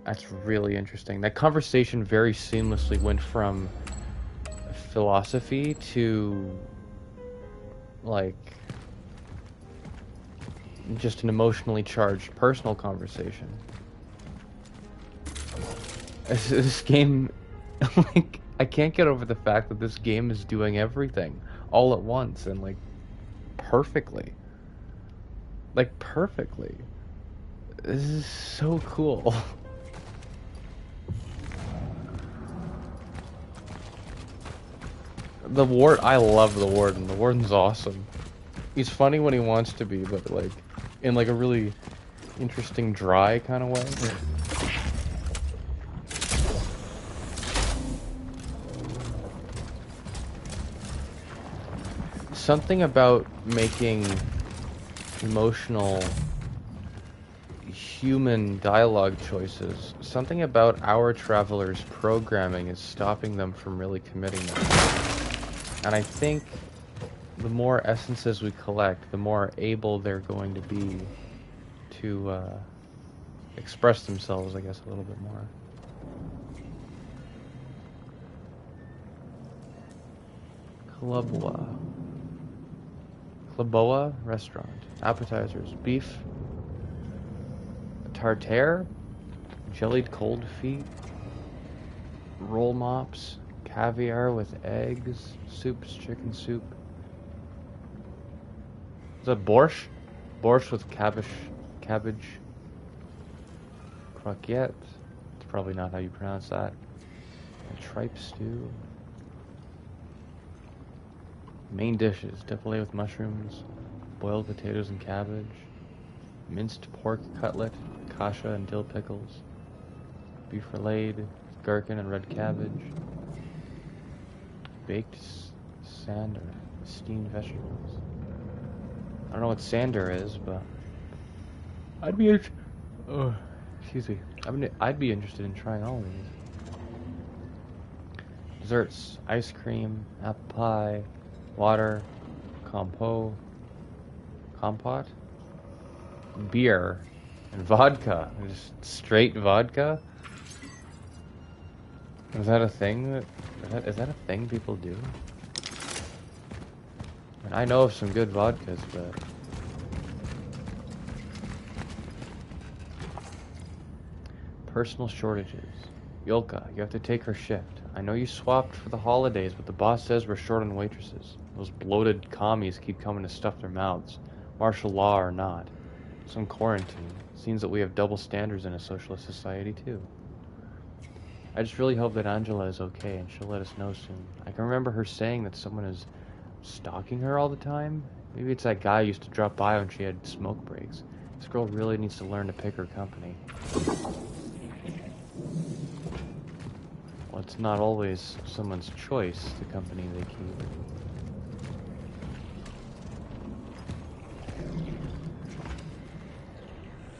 That's really interesting. That conversation very seamlessly went from philosophy to, like, just an emotionally charged personal conversation. This game, like, I can't get over the fact that this game is doing everything all at once and, like, perfectly. Like, perfectly. This is so cool. I love the Warden. The Warden's awesome. He's funny when he wants to be, but, like, in, like, a really interesting, dry kind of way. Something about making emotional human dialogue choices, something about our travelers' programming is stopping them from really committing them. And I think the more essences we collect, the more able they're going to be to express themselves, I guess, a little bit more. Klaboa restaurant. Appetizers. Beef tartare, jellied cold feet, roll mops, caviar with eggs, soups, chicken soup. Is that borscht? Borscht with cabbage. Croquette. It's probably not how you pronounce that. A tripe stew. Main dishes: defilé with mushrooms, boiled potatoes and cabbage, minced pork cutlet, kasha and dill pickles, beef relayed, gherkin and red cabbage, baked sander, steamed vegetables. I don't know what sander is, but I'd be I'd be interested in trying all of these. Desserts: ice cream, apple pie, water, compote, beer, and vodka. Just straight vodka? Is that a thing? Is that a thing people do? And I know of some good vodkas, but personal shortages. Yolka, you have to take her shift. I know you swapped for the holidays, but the boss says we're short on waitresses. Those bloated commies keep coming to stuff their mouths, martial law or not. Some quarantine. Seems that we have double standards in a socialist society, too. I just really hope that Angela is okay, and she'll let us know soon. I can remember her saying that someone is stalking her all the time. Maybe it's that guy who used to drop by when she had smoke breaks. This girl really needs to learn to pick her company. Well, it's not always someone's choice, the company they keep.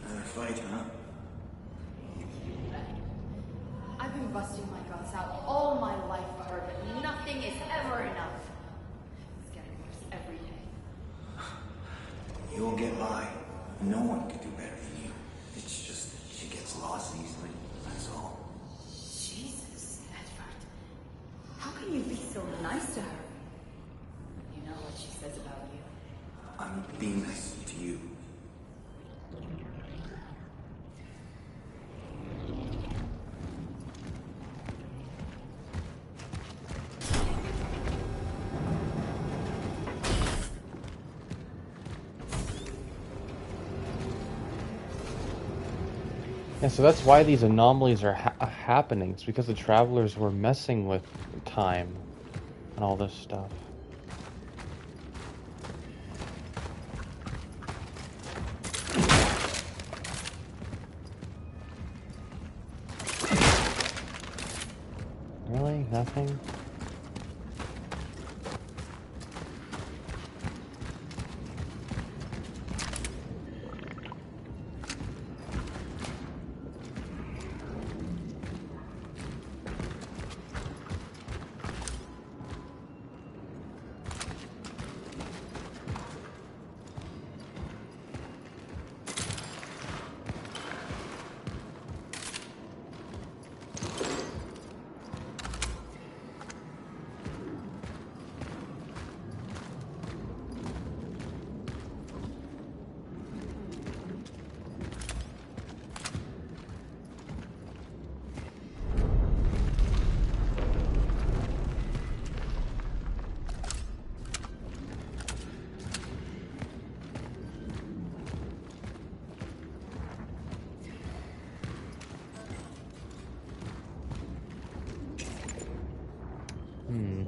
Another fight, huh? I've been busting my guts out all my life for her, but nothing is ever enough. It's getting worse every day. You won't get by. No one can do better than you. It's just that she gets lost easily, that's all. Jesus, Edward. How can you be so nice to her? You know what she says about you. I'm being nice to you. Yeah, so that's why these anomalies are happening. It's because the travelers were messing with time and all this stuff. Really? Nothing? Hmm.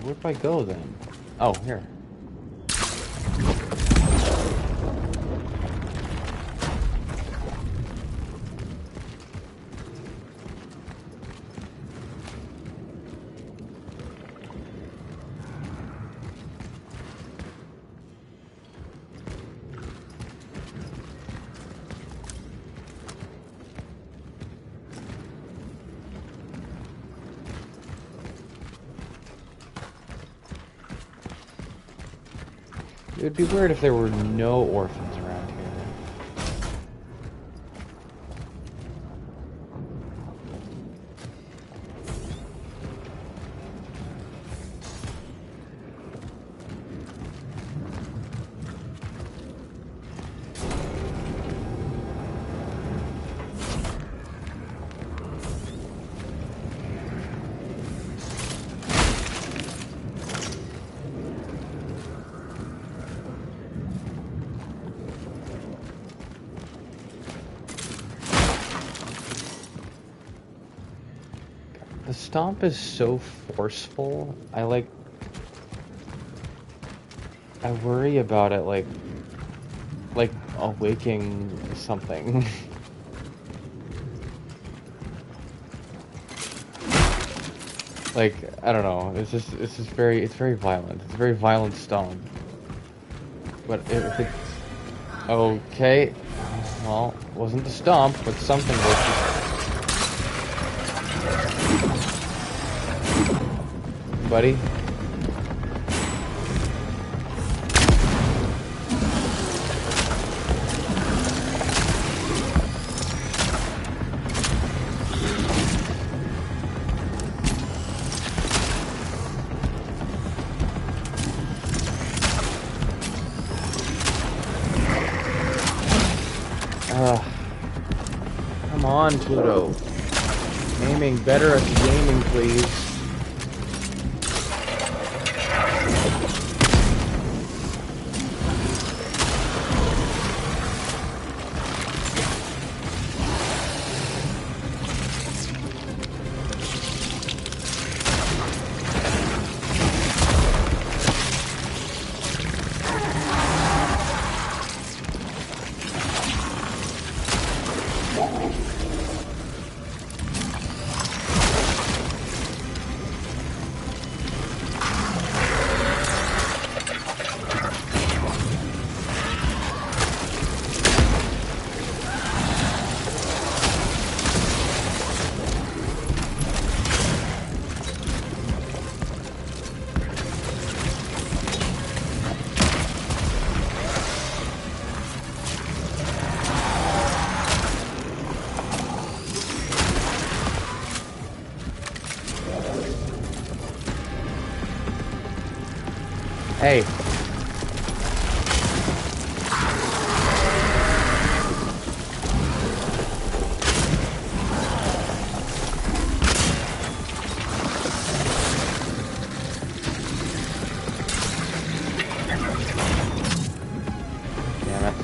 Where do I go then? Oh, here. It would be weird if there were no orphans around here. The stomp is so forceful. I worry about it like awaking something. Like, I don't know. It's just very violent. It's a very violent stomp. But if it's okay, well, it wasn't the stomp, but something was. Buddy. Come on, Pluto. Aiming better at the gaming, please. Hey. Damn it.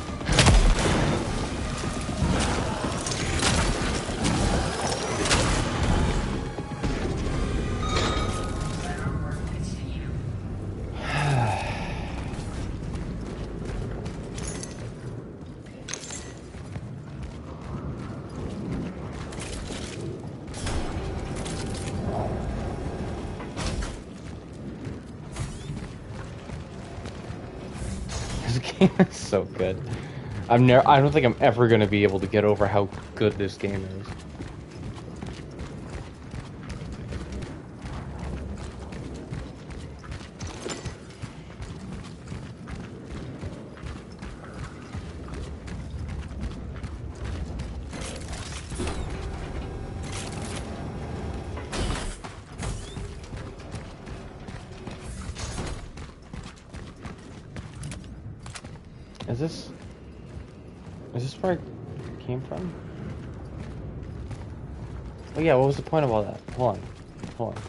This game is so good. I don't think I'm ever gonna be able to get over how good this game is. Is this where I came from? Oh yeah, what was the point of all that? Hold on. Hold on.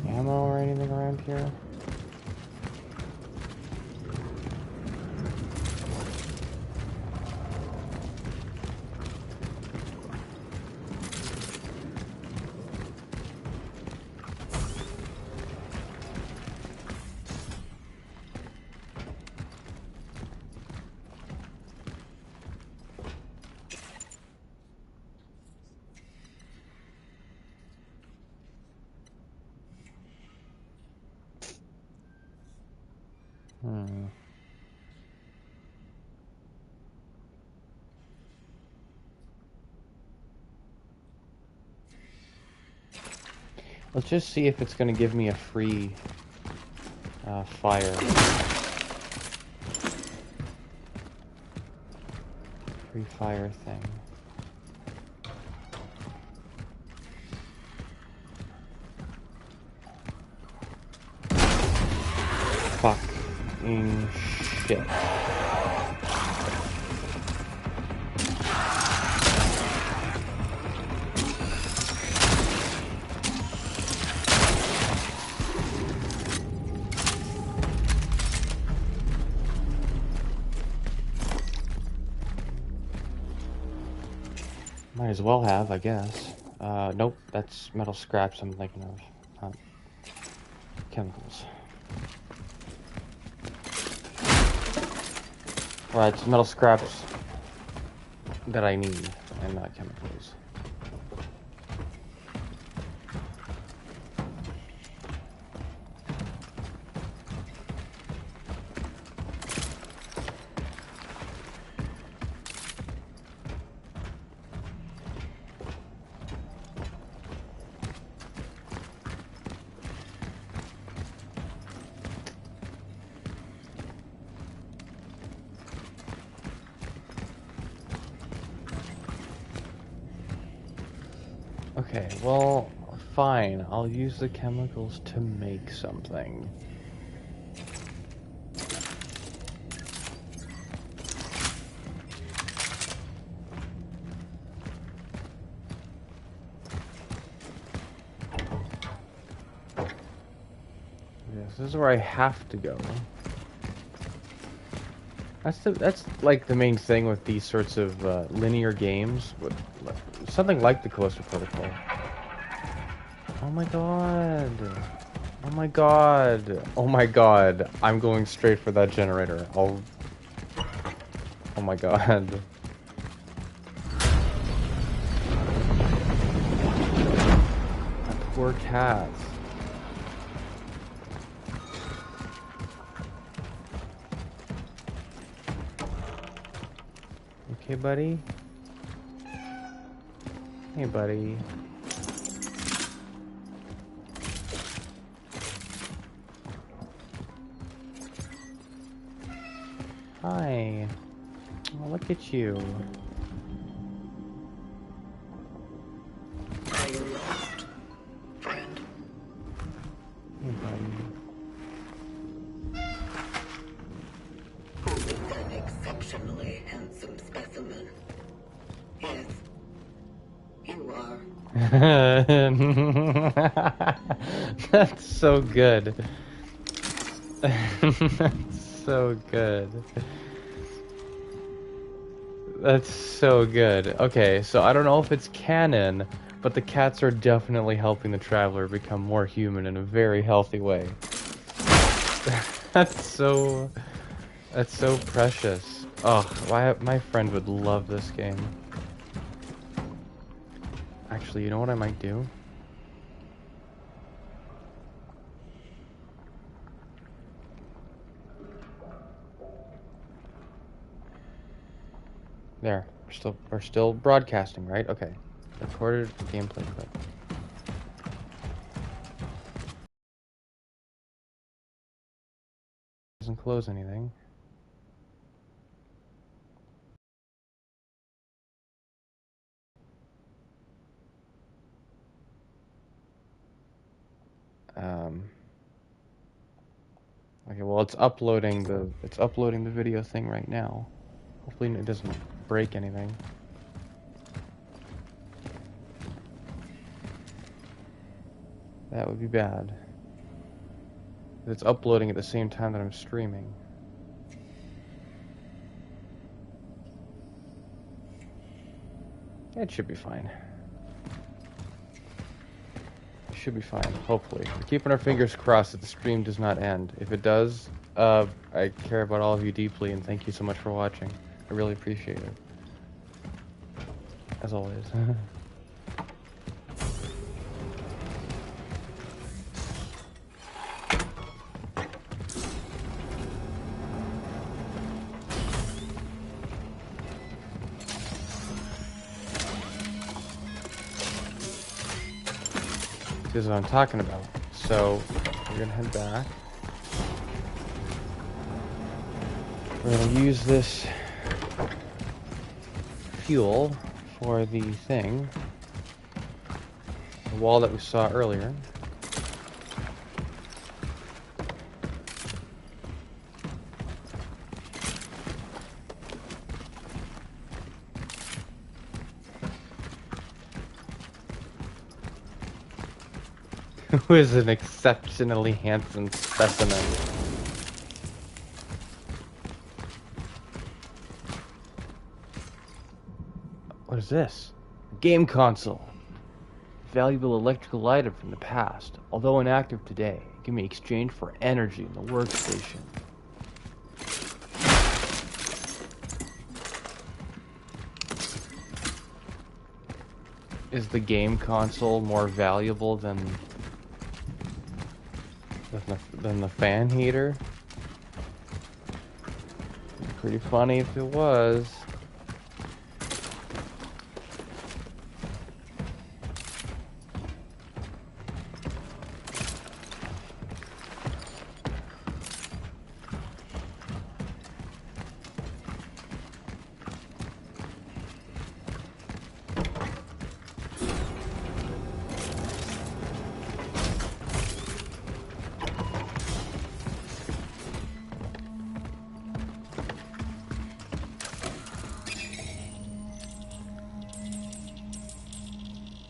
Ammo or anything around here? Let's just see if it's going to give me a free fire. Free fire thing. Fucking shit. Might as well have, I guess. Nope, that's metal scraps I'm thinking of, not chemicals. Right, it's metal scraps that I need, and not chemicals. Okay, well, fine. I'll use the chemicals to make something. Yes, this is where I have to go. That's like the main thing with these sorts of linear games, with something like the Callisto Protocol. Oh my god! Oh my god! Oh my god! I'm going straight for that generator. Oh my god! Poor cat. Okay, buddy. Hey, buddy. Hi. Oh, look at you. Are you lost, friend? Hey, buddy. Who is an exceptionally handsome specimen? Yes, you are. That's so good. That's so good. That's so good. Okay, so I don't know if it's canon, but the cats are definitely helping the traveler become more human in a very healthy way. That's so precious. Oh, my friend would love this game. Actually, you know what I might do? There. We're still broadcasting, right? Okay. Recorded gameplay clip. doesn't close anything. Okay, well it's uploading the video thing right now. Hopefully it doesn't break anything. That would be bad. It's uploading at the same time that I'm streaming. It should be fine. It should be fine, hopefully. We're keeping our fingers crossed that the stream does not end. If it does, I care about all of you deeply, and thank you so much for watching. I really appreciate it. As always. This is what I'm talking about. So, we're gonna head back. We're gonna use this fuel for the thing. The wall that we saw earlier. Who is an exceptionally handsome specimen? What is this? A game console. Valuable electrical item from the past. Although inactive today, it can be exchanged for energy in the workstation. Is the game console more valuable than the fan heater? Pretty funny if it was.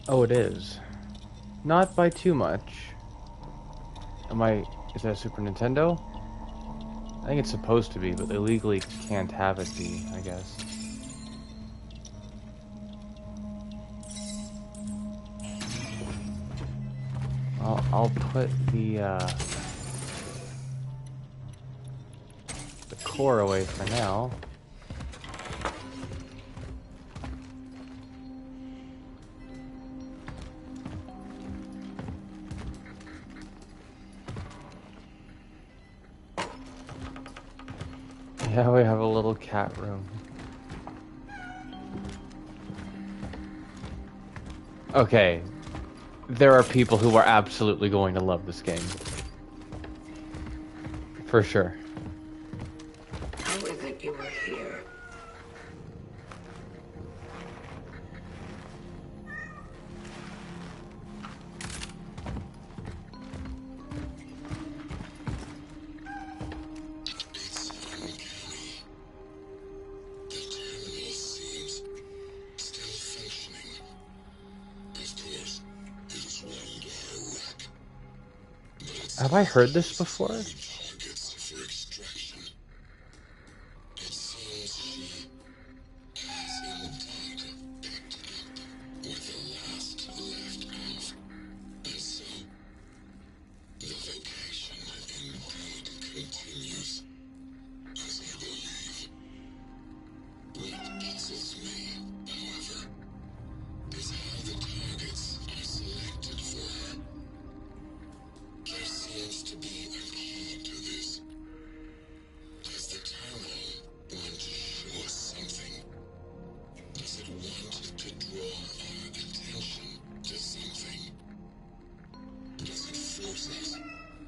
Oh, it is. Not by too much. Is that Super Nintendo? I think it's supposed to be, but they legally can't have it be, I guess. I'll put the core away for now. Yeah, we have a little cat room. Okay. There are people who are absolutely going to love this game. For sure. How is it you are here? Have I heard this before?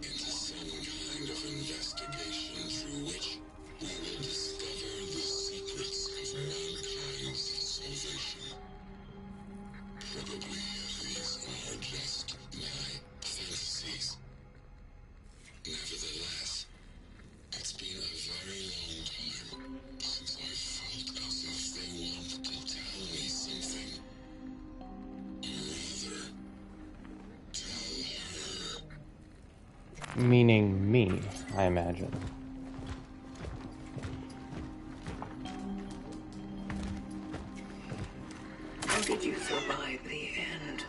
Into some kind of investigation through these are just my fantasies. Nevertheless, it's been a very long time since I felt as if they wanted to tell me something. Or rather, tell her. Meaning me, I imagine. How did you survive the end?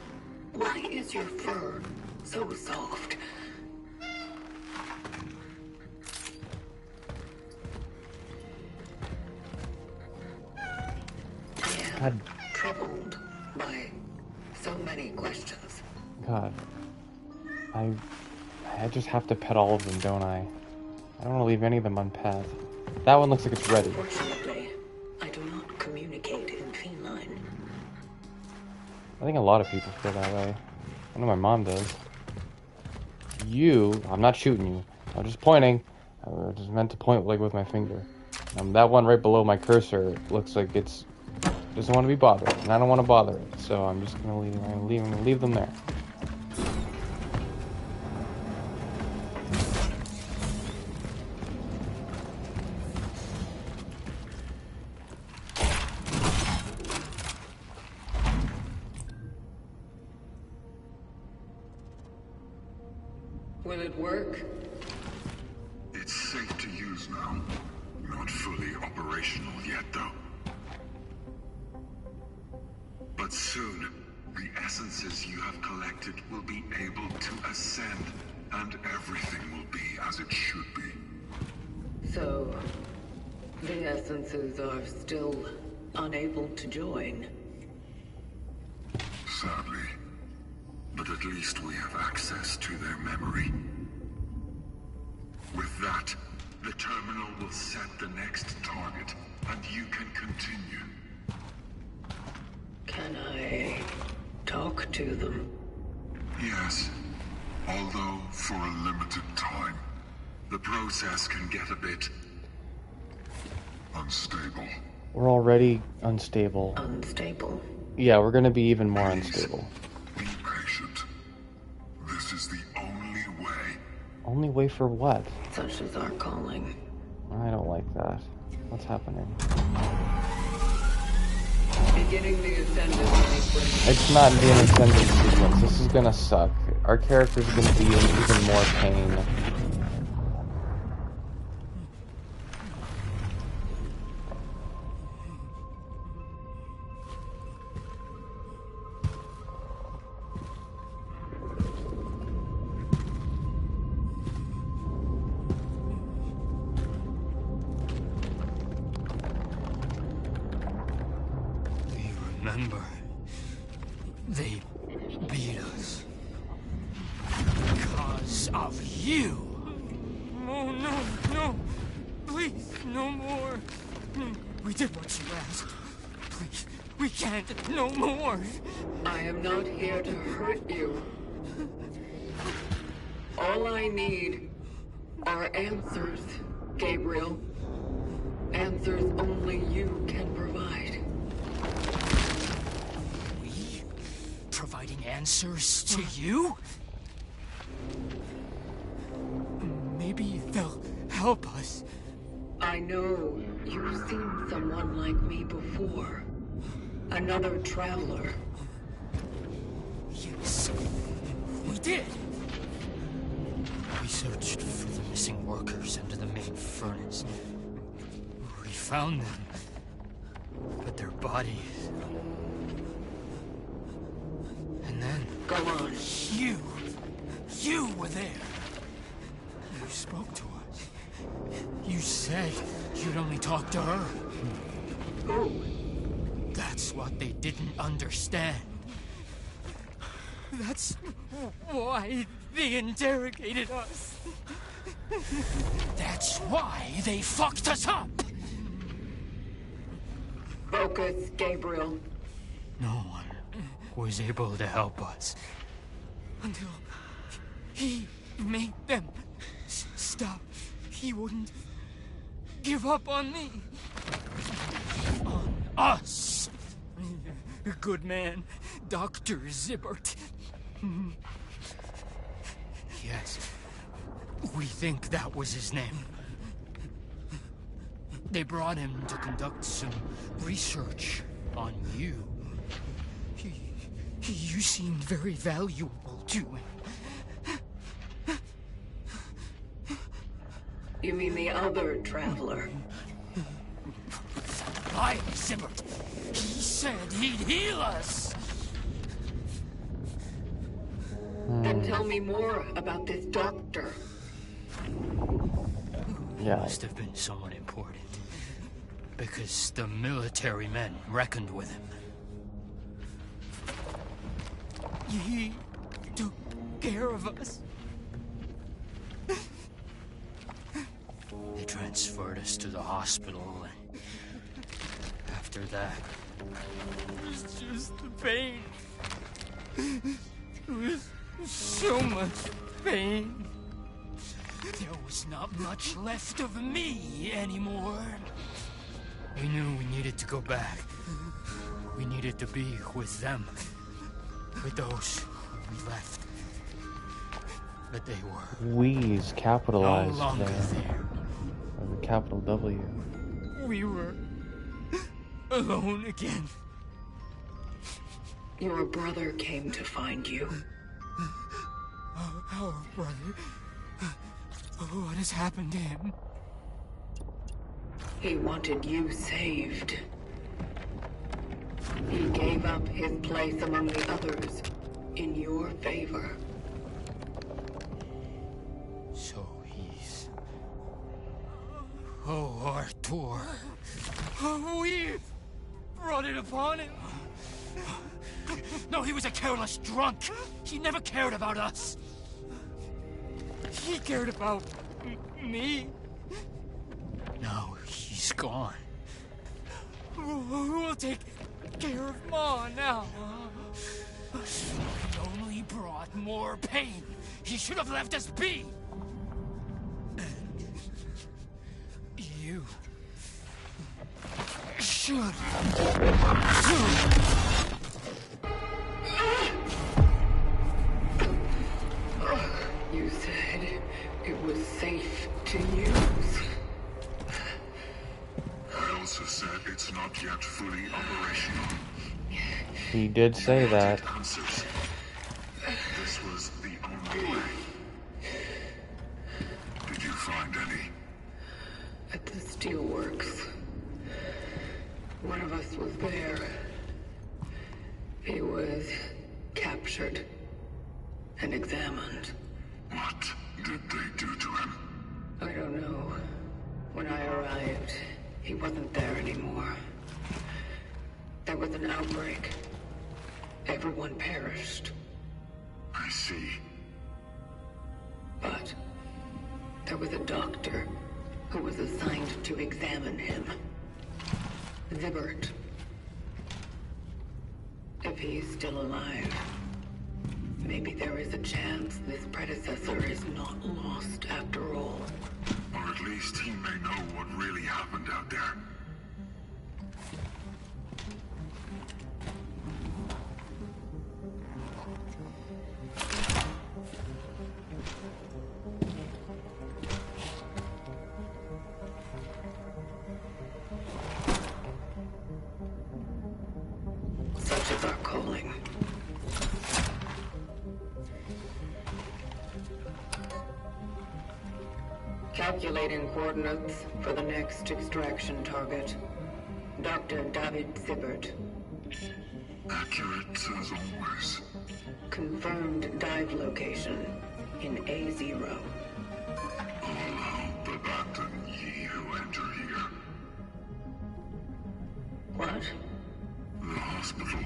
Why is your fur so soft? I am troubled by so many questions. God. I just have to pet all of them, don't I? I don't want to leave any of them unpet. That one looks like it's ready. Fortunately, I do not communicate in feline. I think a lot of people feel that way. I know my mom does. I'm not shooting you. I'm just pointing. I just meant to point like with my finger. That one right below my cursor looks like it's doesn't want to be bothered, and I don't want to bother it. So I'm just gonna leave them there. Will it work? It's safe to use now. Not fully operational yet, though. But soon, the essences you have collected will be able to ascend, and everything will be as it should be. So, the essences are still unable to join. Sadly. But at least we have access to their memory. With that, the terminal will set the next target, and you can continue. Can I talk to them? Yes. Although for a limited time. The process can get a bit unstable. We're already unstable. Unstable? Yeah, we're gonna be even more unstable. Be patient. This is the only way. Only way for what? Such is our calling. I don't like that. What's happening? Beginning the ascendant sequence. It's not the ascendant sequence. This is gonna suck. Our character's gonna be in even more pain. Remember, they beat us because of you. Oh, no. Please, no more. We did what you asked. Please, we can't, no more. I am not here to hurt you. All I need are answers, Gabriel. Answers only you can provide. Providing answers to you? Maybe they'll help us. I know you've seen someone like me before. Another traveler. Yes, we did. We searched for the missing workers under the main furnace. We found them, but their bodies... And then... Go on. You were there. You spoke to us. You said you'd only talk to her. Who? That's what they didn't understand. That's why they interrogated us. That's why they fucked us up. Focus, Gabriel. No one was able to help us. Until he made them stop. He wouldn't give up on me. On us. Good man. Dr. Zibbert. Yes. We think that was his name. They brought him to conduct some research on you. You seemed very valuable to him. You mean the other traveler? Why, Zibbert? He said he'd heal us. Then tell me more about this doctor. Yeah. Must have been someone important. Because the military men reckoned with him. He took care of us. They transferred us to the hospital, and after that, it was just the pain. It was so much pain. There was not much left of me anymore. We knew we needed to go back. We needed to be with them. With those we left. But they were We's capitalized no longer there. With a capital W. We were alone again. Your brother came to find you. Our brother? What has happened to him? He wanted you saved. He gave up his place among the others in your favor. So he's... Oh, Artur. We brought it upon him. No, he was a careless drunk. He never cared about us. He cared about me. Now he's gone. Who will take care of Ma now? He only brought more pain. He should have left us be. You should. You said it was safe to use. I also said it's not yet fully operational. He did say that. Answers. This was the only way. Did you find any? At the Steelworks. One of us was there. He was captured and examined. What did they do to him? I don't know. When I arrived, he wasn't there anymore. There was an outbreak. Everyone perished. I see. But there was a doctor who was assigned to examine him. Zibbert. If he's still alive, maybe there is a chance this predecessor is not lost after all. Or at least he may know what really happened out there. Such is our calling. Calculating coordinates for the next extraction target. Dr. David Zibbert. Accurate as always. Confirmed dive location in A0. All hope abandon ye who enter here. What? The hospital.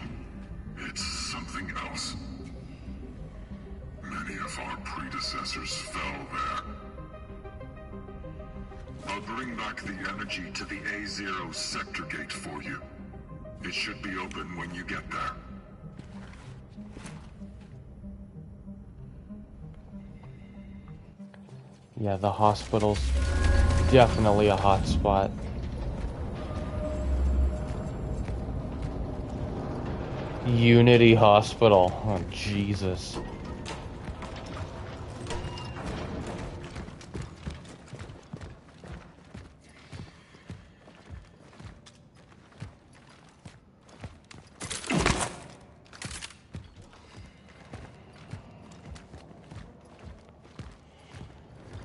It's something else. Many of our predecessors fell there. I'll bring back the energy to the A0 sector gate for you. It should be open when you get there. Yeah, the hospital's definitely a hot spot. Unity Hospital. Oh, Jesus.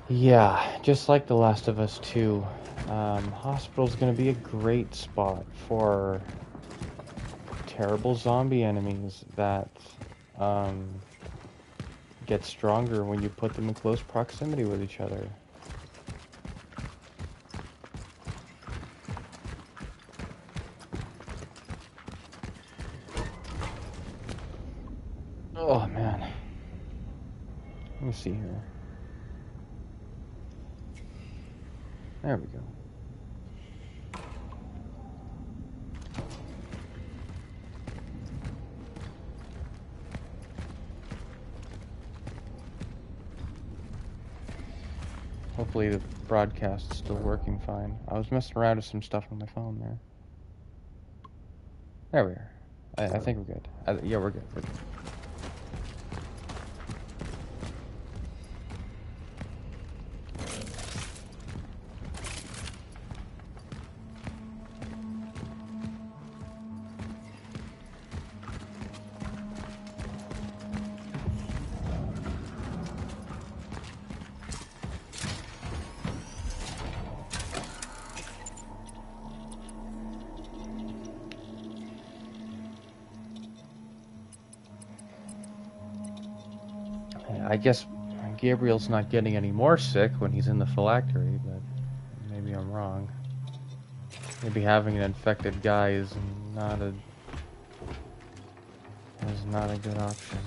Yeah, just like The Last of Us 2, hospital's gonna be a great spot for terrible zombie enemies that get stronger when you put them in close proximity with each other. Oh man. Let me see here. There we go. Hopefully the broadcast's still working fine. I was messing around with some stuff on my phone there. There we are. I think we're good. Yeah, we're good. We're good. I guess Gabriel's not getting any more sick when he's in the phylactery, but maybe I'm wrong. Maybe having an infected guy is not a good option.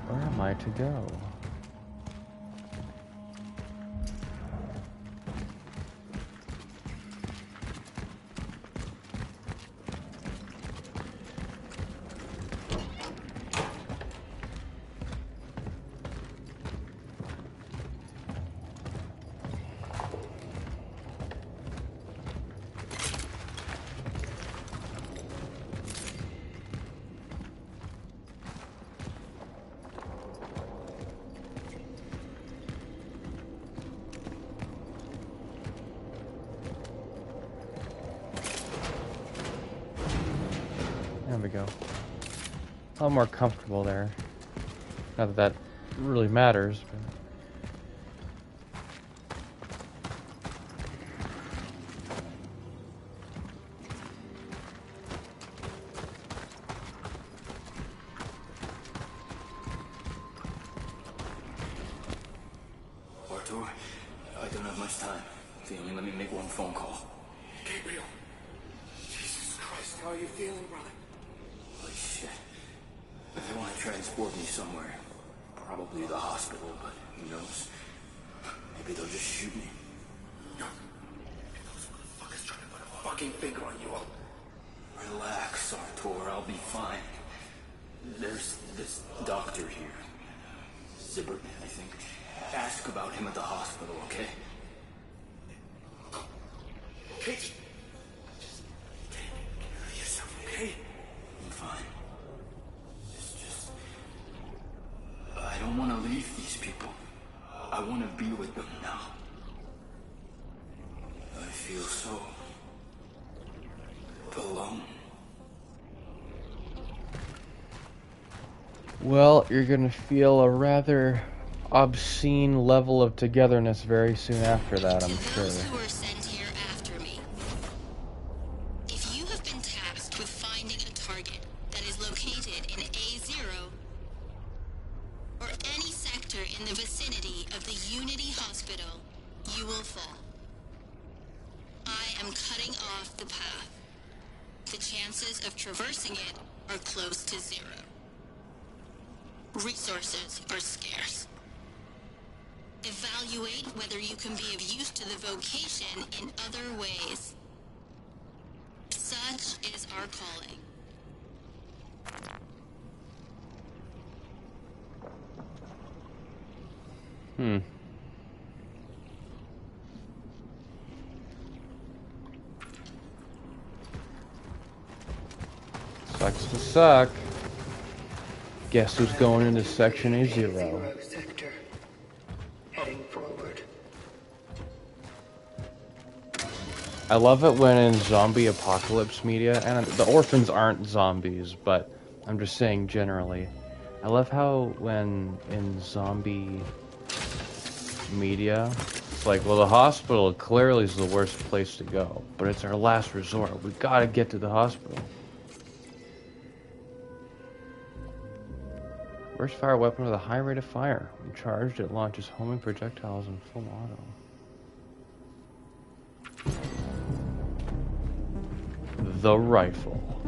Where am I to go? There we go. A lot more comfortable there. Not that that really matters, but... Artur, I don't have much time. They only let me make one phone call. Gabriel. Jesus Christ, how are you feeling, brother? Holy shit. They want to transport me somewhere. Probably the hospital, but who knows? Maybe they'll just shoot me. No. Those motherfuckers trying to put a fucking finger on you. Relax, Artur. I'll be fine. There's this doctor here. Zibbert, I think. Ask about him at the hospital, okay? Kate! Just take care of yourself, okay? I'm fine. It's just... I don't want to leave these people. I want to be with them now. I feel so... alone. Well, you're gonna feel a rather obscene level of togetherness very soon after that, I'm sure. Those who are sent here after me. If you have been tasked with finding a target that is located in A0 or any sector in the vicinity of the Unity Hospital, you will fall. I am cutting off the path. The chances of traversing it are close to zero. Resources are scarce. Evaluate whether you can be of use to the vocation in other ways. Such is our calling. Sucks to suck. Guess who's going into Section A0? Sector. Heading forward. I love it when in zombie apocalypse media, and the orphans aren't zombies, but I'm just saying generally. I love how when in zombie media, it's like, well, the hospital clearly is the worst place to go, but it's our last resort. We gotta get to the hospital. Burst fire weapon with a high rate of fire. When charged, it launches homing projectiles in full auto. The rifle.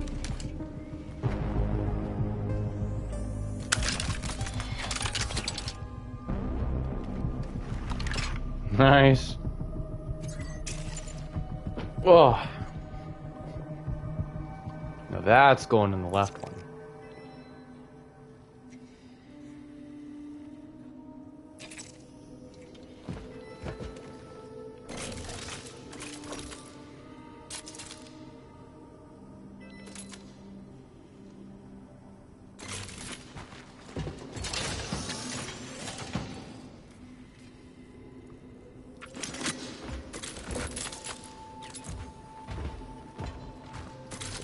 Nice. Oh. Now that's going in the left one.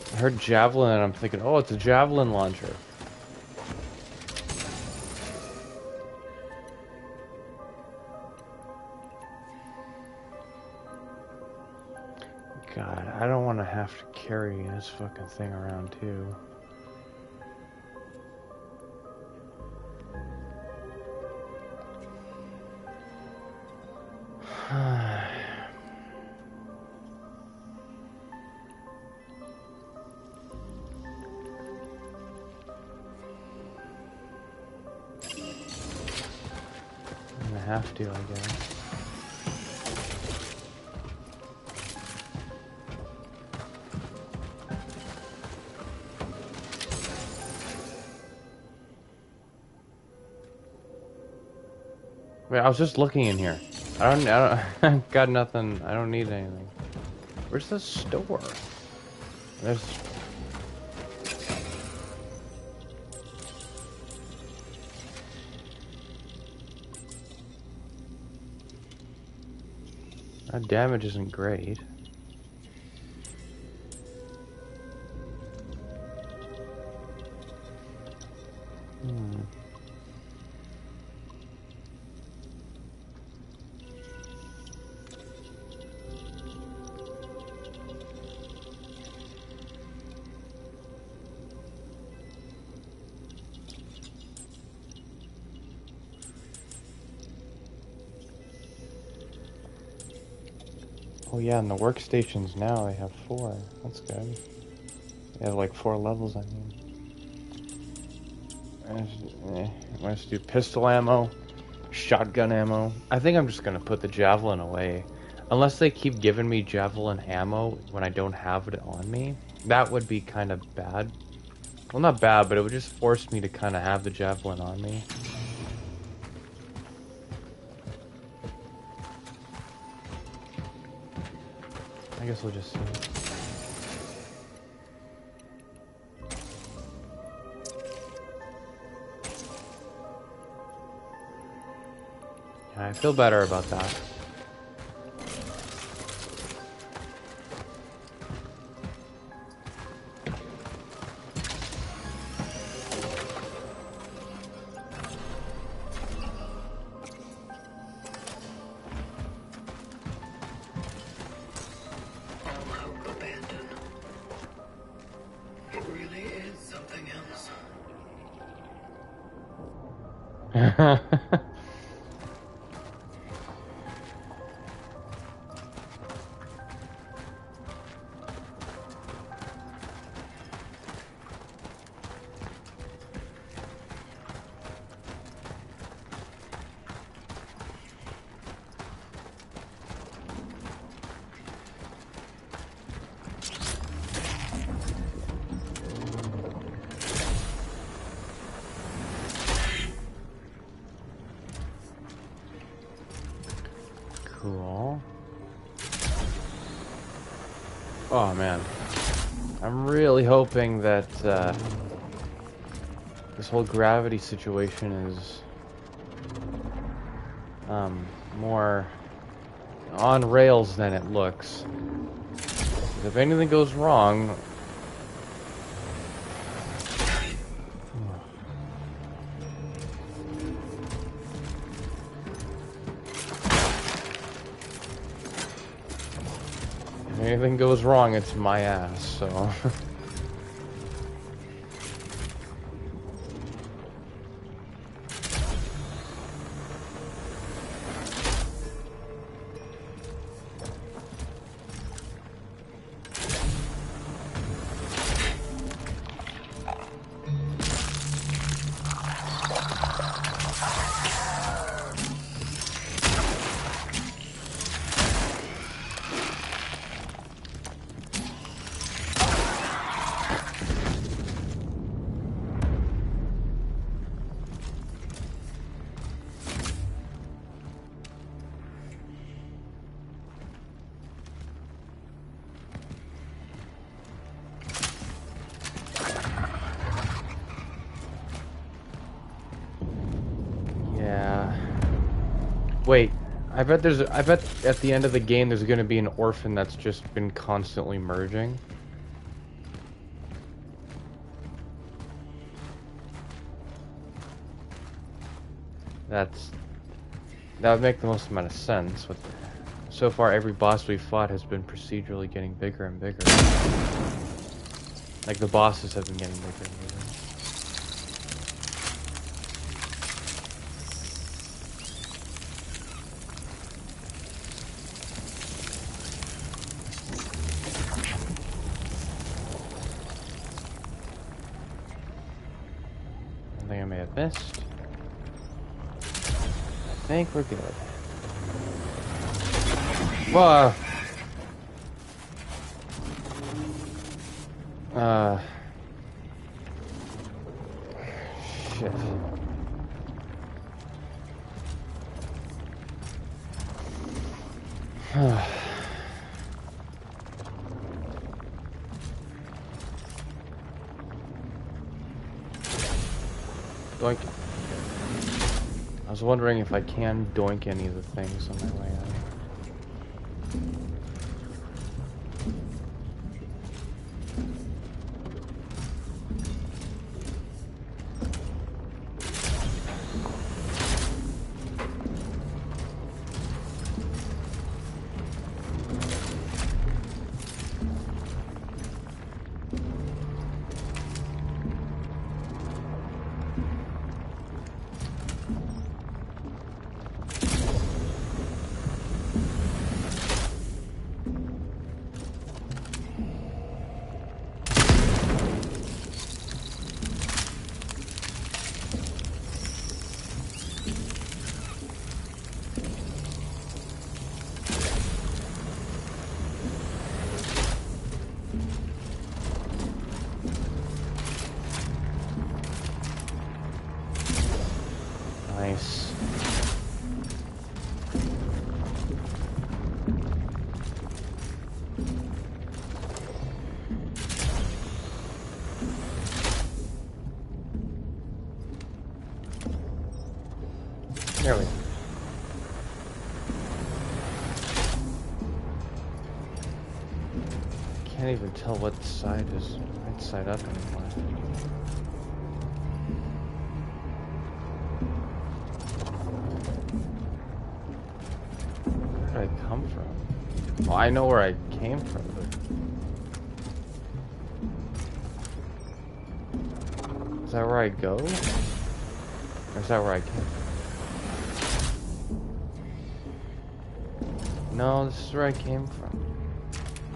I heard javelin and I'm thinking, oh, it's a javelin launcher. God, I don't want to have to carry this fucking thing around too. Have to, I guess. Wait, I was just looking in here. I don't got nothing. I don't need anything. Where's the store? There's. That damage isn't great. Oh yeah, and the workstations now, they have 4. That's good. They have like 4 levels, I mean. Let's do pistol ammo, shotgun ammo. I think I'm just gonna put the javelin away. Unless they keep giving me javelin ammo when I don't have it on me. That would be kind of bad. Well, not bad, but it would just force me to kind of have the javelin on me. I guess we'll just see. Yeah, I feel better about that. Cool. Oh man, I'm really hoping that this whole gravity situation is more on rails than it looks. If anything goes wrong, if anything goes wrong, it's my ass, so. Wait, I bet at the end of the game there's gonna be an orphan that's just been constantly merging. That would make the most amount of sense. So far, every boss we fought has been procedurally getting bigger and bigger. Like the bosses have been getting bigger and bigger. Missed. I think we're good. Whoa. Shit. Doink. I was wondering if I can doink any of the things on my way out. Nice. There we go. Can't even tell what side is right side up anymore. Where did I come from? Well, I know where I came from, but... Is that where I go? Or is that where I came from? No, this is where I came from.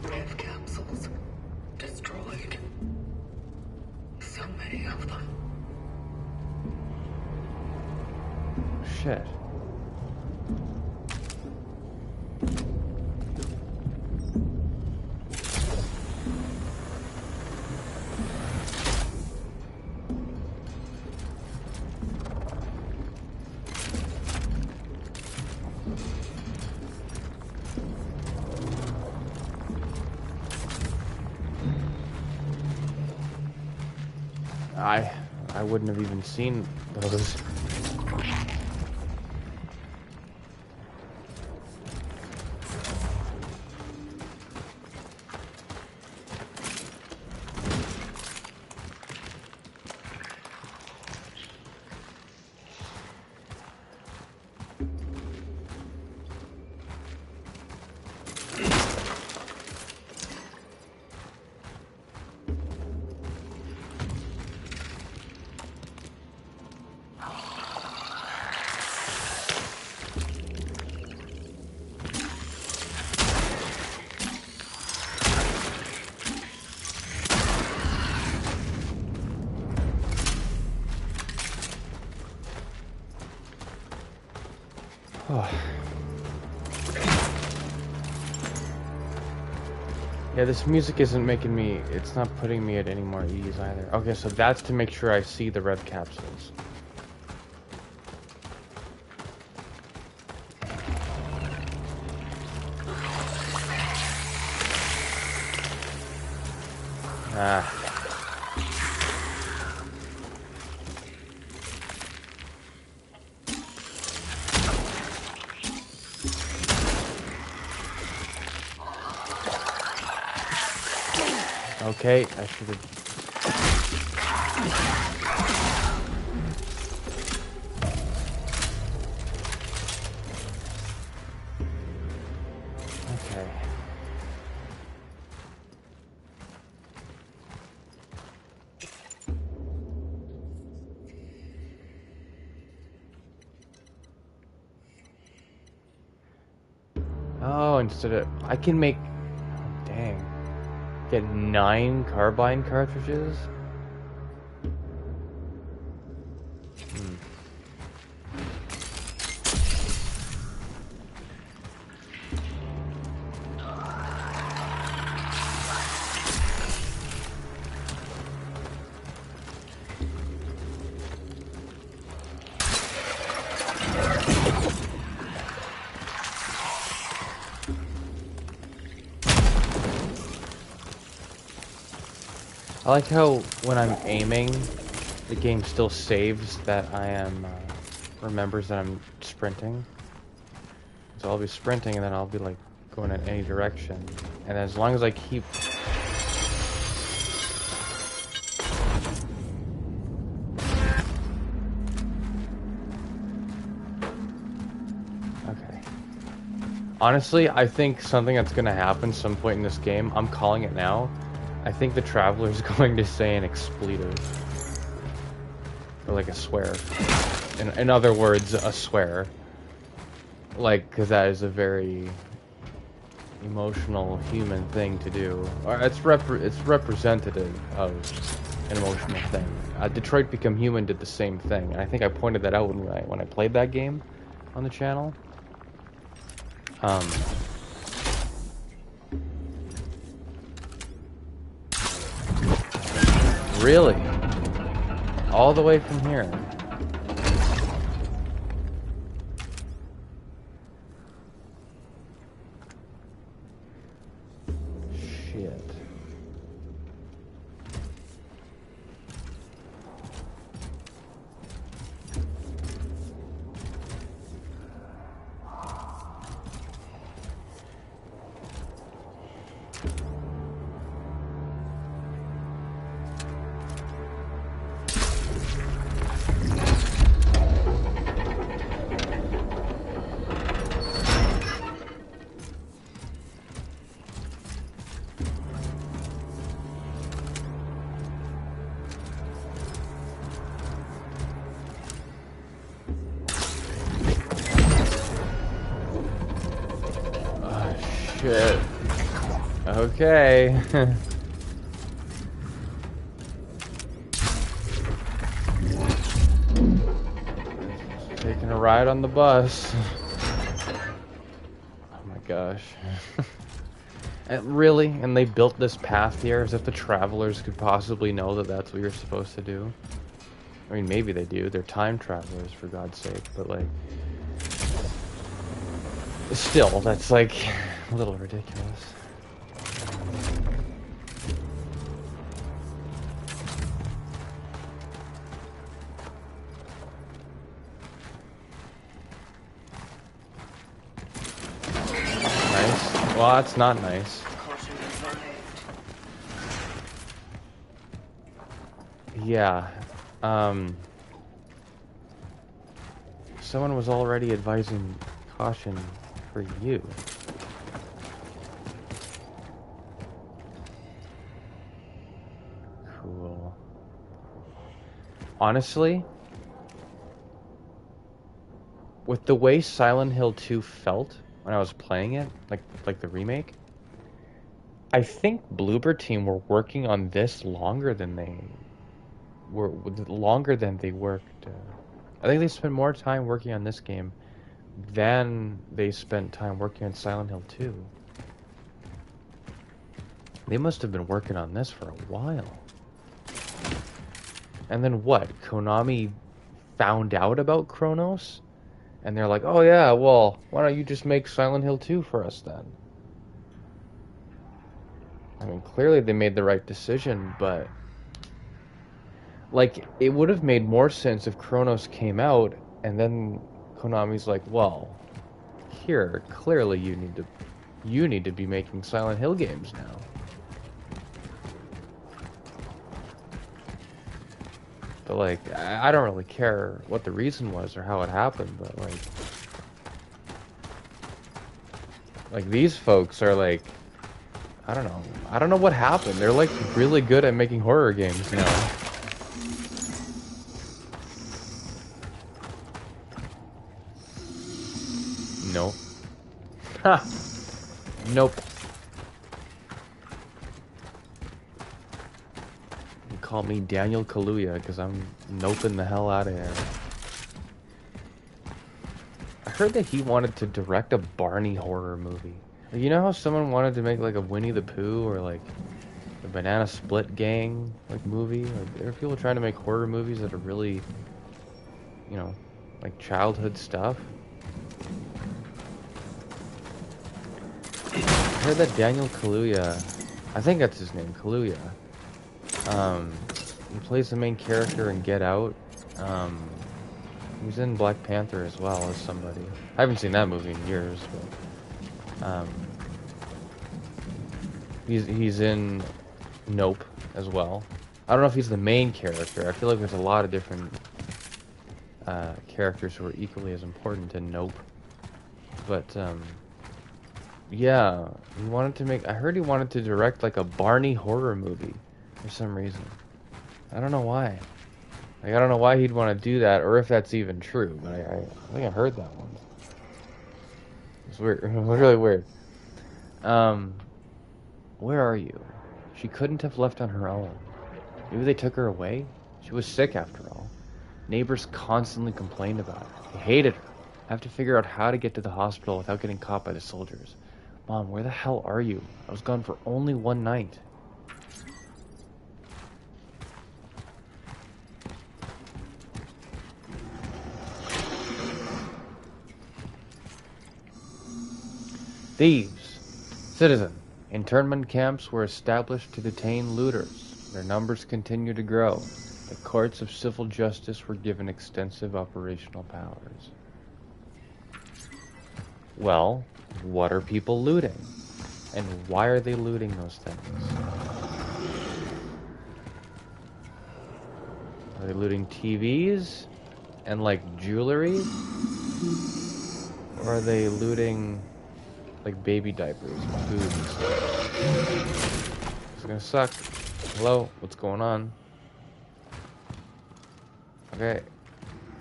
Life capsules. Destroyed. So many of them. Shit. I wouldn't have even seen those. Yeah, this music isn't making me, it's not putting me at any more ease either. Okay, so that's to make sure I see the red capsules. Ah. Okay, I should have... Okay. Oh, instead of... I can make... Oh, dang. Get 9 carbine cartridges? I like how when I'm aiming, the game still saves that I am, remembers that I'm sprinting. So I'll be sprinting and then I'll be like going in any direction. And as long as I keep... Okay. Honestly, I think something that's going to happen some point in this game, I'm calling it now. I think the Traveler's going to say an expletive. Or like a swear. In other words, a swear. Like, because that is a very emotional human thing to do. Or it's representative of an emotional thing. Detroit Become Human did the same thing. And I think I pointed that out when I played that game on the channel. Really? All the way from here? Shit. Shit. Okay. Taking a ride on the bus. Oh my gosh. And really? And they built this path here as if the Travelers could possibly know that that's what you're supposed to do? I mean, maybe they do. They're time travelers, for God's sake, but like... Still, that's like a little ridiculous. Well, that's not nice. Caution advised. Yeah. Someone was already advising caution for you. Cool. Honestly, with the way Silent Hill 2 felt when I was playing it, like the remake, I think Bloober Team were working on this longer than they worked. I think they spent more time working on this game than they spent time working on Silent Hill 2. They must have been working on this for a while. And then what? Konami found out about Cronos? And they're like, oh yeah, well, why don't you just make Silent Hill 2 for us then? I mean, clearly they made the right decision, but... like, it would have made more sense if Cronos came out, and then Konami's like, well, here, clearly you need to be making Silent Hill games now. But, like, I don't really care what the reason was or how it happened, but, like these folks are, like, I don't know what happened. They're, like, really good at making horror games now. Nope. Ha! Nope. You call me Daniel Kaluuya because I'm noping the hell out of here. I heard that he wanted to direct a Barney horror movie. Like, you know how someone wanted to make like a Winnie the Pooh or like a Banana Split Gang like movie? Like, there are people trying to make horror movies that are really, you know, like childhood stuff. I heard that Daniel Kaluuya, I think that's his name, Kaluuya. He plays the main character in Get Out. He's in Black Panther as well as somebody. I haven't seen that movie in years, but he's in Nope as well. I don't know if he's the main character. I feel like there's a lot of different characters who are equally as important in Nope. But yeah, he wanted to make. I heard he wanted to direct like a Barney horror movie for some reason. I don't know why. Like, I don't know why he'd want to do that, or if that's even true. But I think I heard that one. It's weird. It was really weird. Where are you? She couldn't have left on her own. Maybe they took her away. She was sick after all. Neighbors constantly complained about her. They hated her. I have to figure out how to get to the hospital without getting caught by the soldiers. Mom, where the hell are you? I was gone for only one night. Thieves. Citizen. Internment camps were established to detain looters. Their numbers continue to grow. The courts of civil justice were given extensive operational powers. Well, what are people looting? And why are they looting those things? Are they looting TVs and like jewelry? Or are they looting like baby diapers and food and stuff? It's gonna suck. Hello? What's going on? Okay.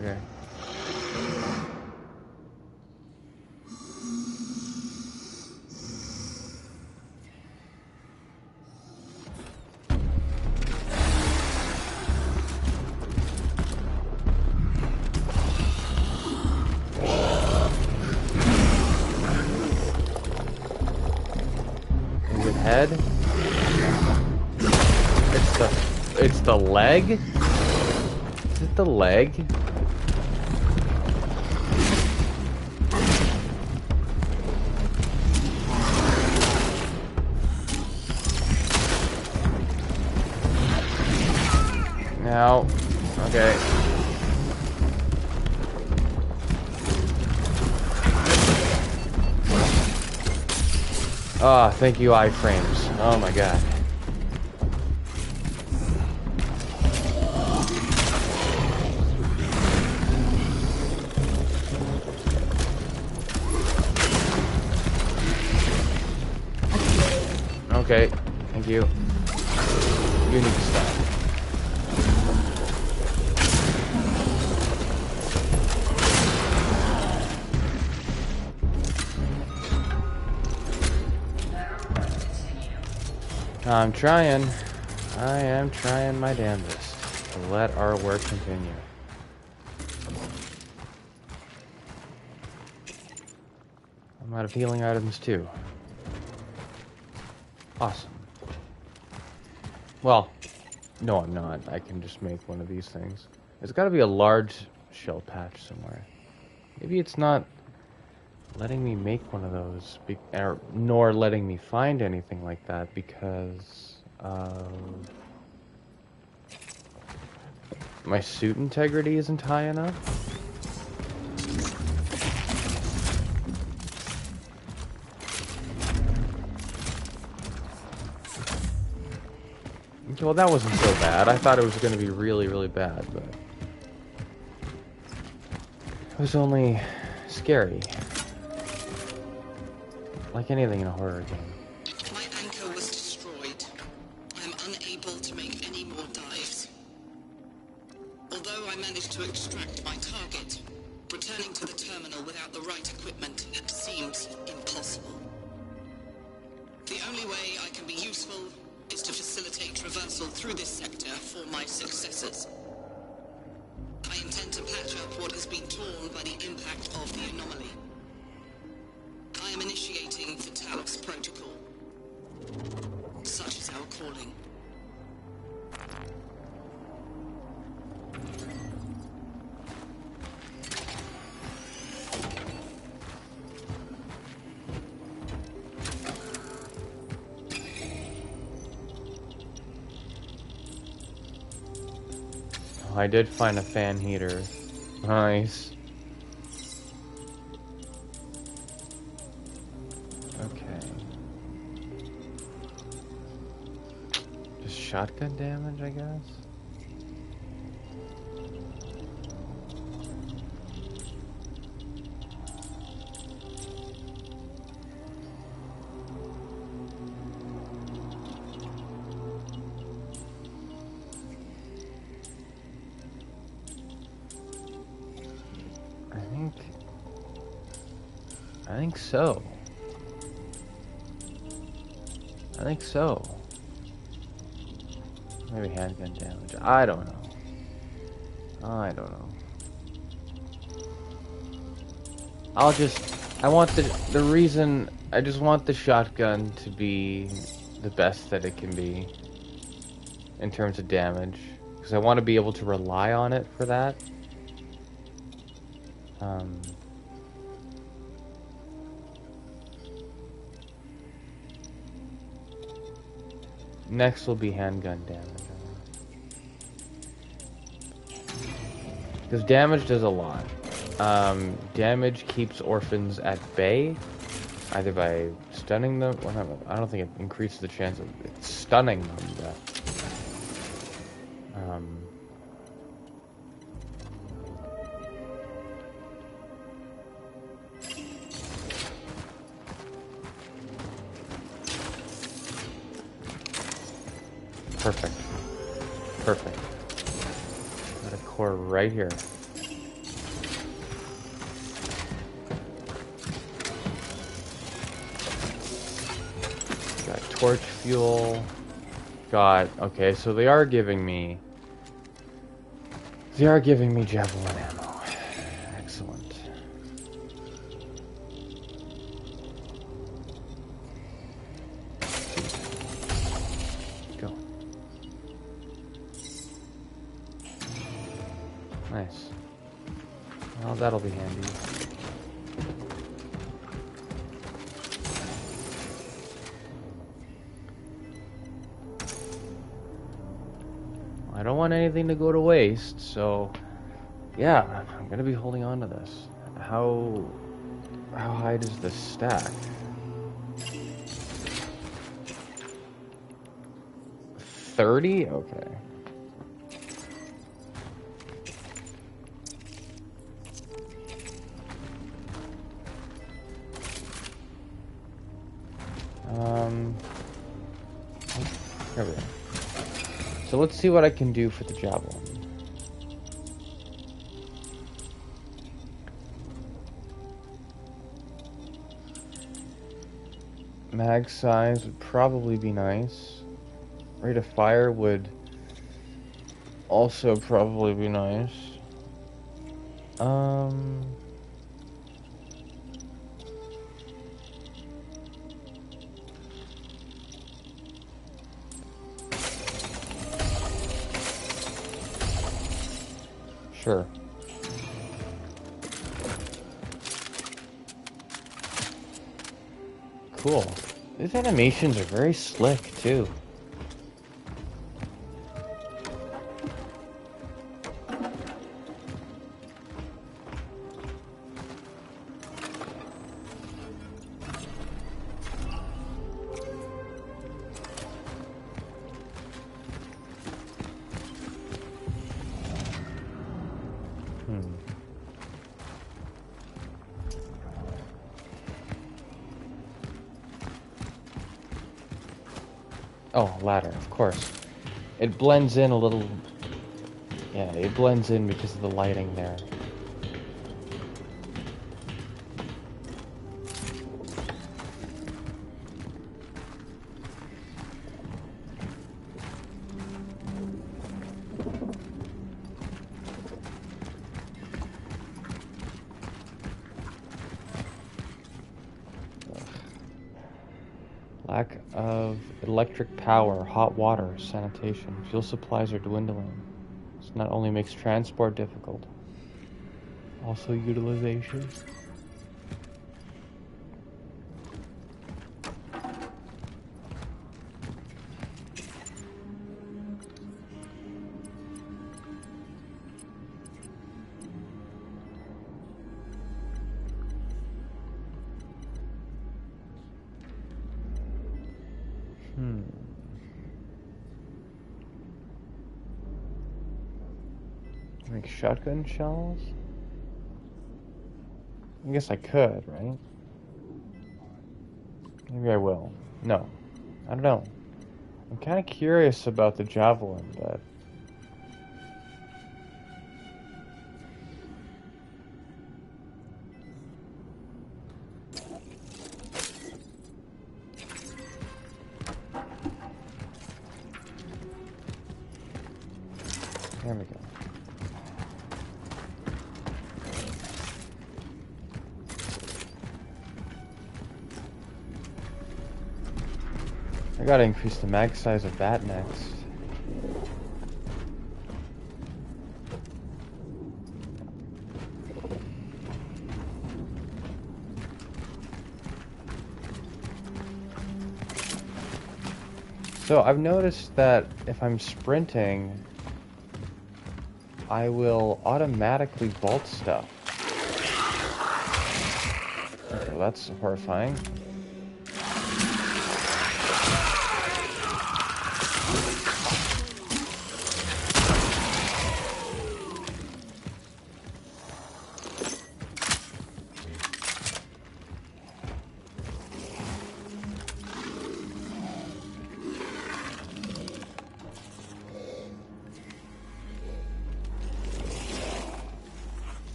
Okay. Head. It's the leg? Is it the leg? Now, okay. Ah, thank you, iframes. Oh my god. Okay, thank you. You need to stop. I'm trying. I am trying my damnedest to let our work continue. I'm out of healing items too. Awesome. Well, no I'm not. I can just make one of these things. There's got to be a large shell patch somewhere. Maybe it's not letting me make one of those, nor letting me find anything like that because my suit integrity isn't high enough. Okay, well, that wasn't so bad. I thought it was going to be really, really bad, but it was only scary. Like anything in a horror game. My anchor was destroyed. I am unable to make any more dives. Although I managed to extract my target, returning to the terminal without the right equipment seems impossible. The only way I can be useful is to facilitate traversal through this sector for my successors. I intend to patch up what has been torn by the impact of the anomaly. I am initiating the Talos Protocol. Such is our calling. Oh, I did find a fan heater. Nice. Shotgun damage, I guess? I think so. I think so. Maybe handgun damage. I don't know. I don't know. I want the reason, I just want the shotgun to be the best that it can be in terms of damage. Because I want to be able to rely on it for that. Next will be handgun damage. Because damage does a lot. Damage keeps orphans at bay, either by stunning them. Well, I don't think it increases the chance of it stunning them, but perfect. Perfect. Got a core right here. Got torch fuel. Got, okay, so they are giving me javelin ammo. Excellent. Go. Nice. Well, that'll be handy. I don't want anything to go to waste, so yeah, I'm gonna be holding on to this. How high does this stack? 30? Okay. There we go. So let's see what I can do for the javelin. Mag size would probably be nice. Rate of fire would also probably be nice. Sure. Cool. These animations are very slick, too. Oh, ladder, of course. It blends in a little... Yeah, it blends in because of the lighting there. Lack of electric power, hot water, sanitation, fuel supplies are dwindling. This not only makes transport difficult, also utilization. Make shotgun shells? I guess I could, right? Maybe I will. No. I don't know. I'm kind of curious about the javelin, but... There we go. I gotta increase the mag size of that next. So I've noticed that if I'm sprinting, I will automatically vault stuff. Okay, well, that's horrifying.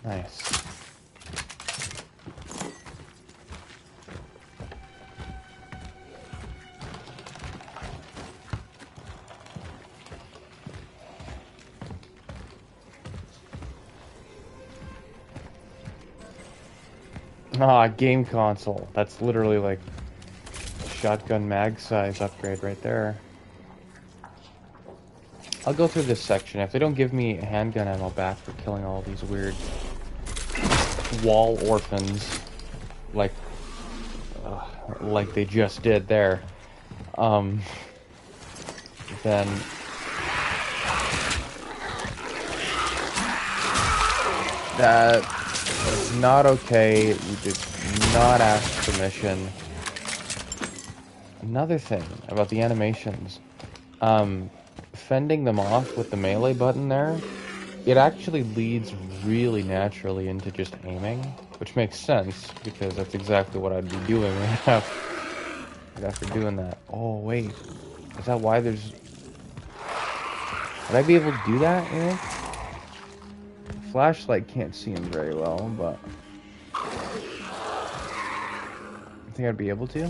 Nice. Ah, game console. That's literally like shotgun mag size upgrade right there. I'll go through this section. If they don't give me handgun ammo back for killing all these weird wall orphans, like they just did there, then that is not okay. You did not ask permission. Another thing about the animations, fending them off with the melee button there, it actually leads really naturally into just aiming, which makes sense, because that's exactly what I'd be doing right after doing that. Oh, wait. Is that why there's... Would I be able to do that, Eric? Flashlight can't see him very well, but... I think I'd be able to.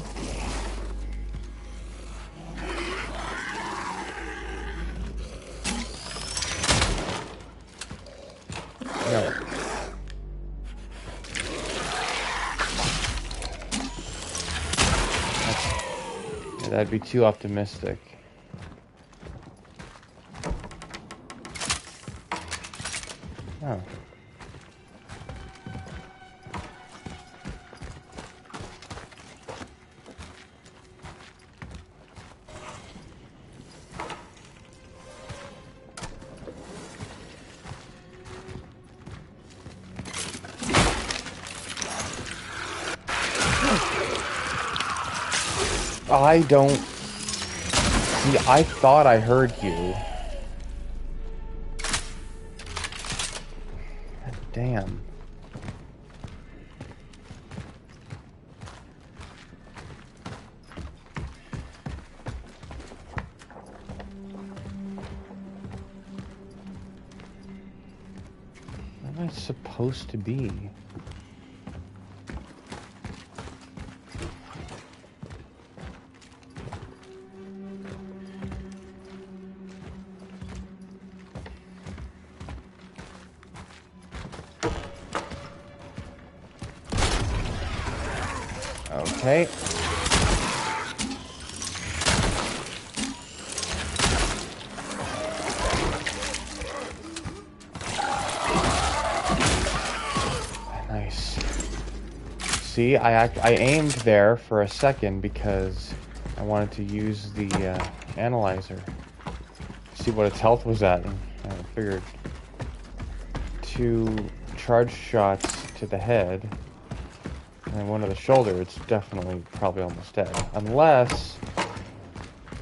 No. That'd be too optimistic. Oh. I don't... See, I thought I heard you. God damn. Where am I supposed to be? Okay. Nice. See, I aimed there for a second because I wanted to use the analyzer. See what its health was at, and I figured 2 charge shots to the head and one to the shoulder, it's definitely probably almost dead. Unless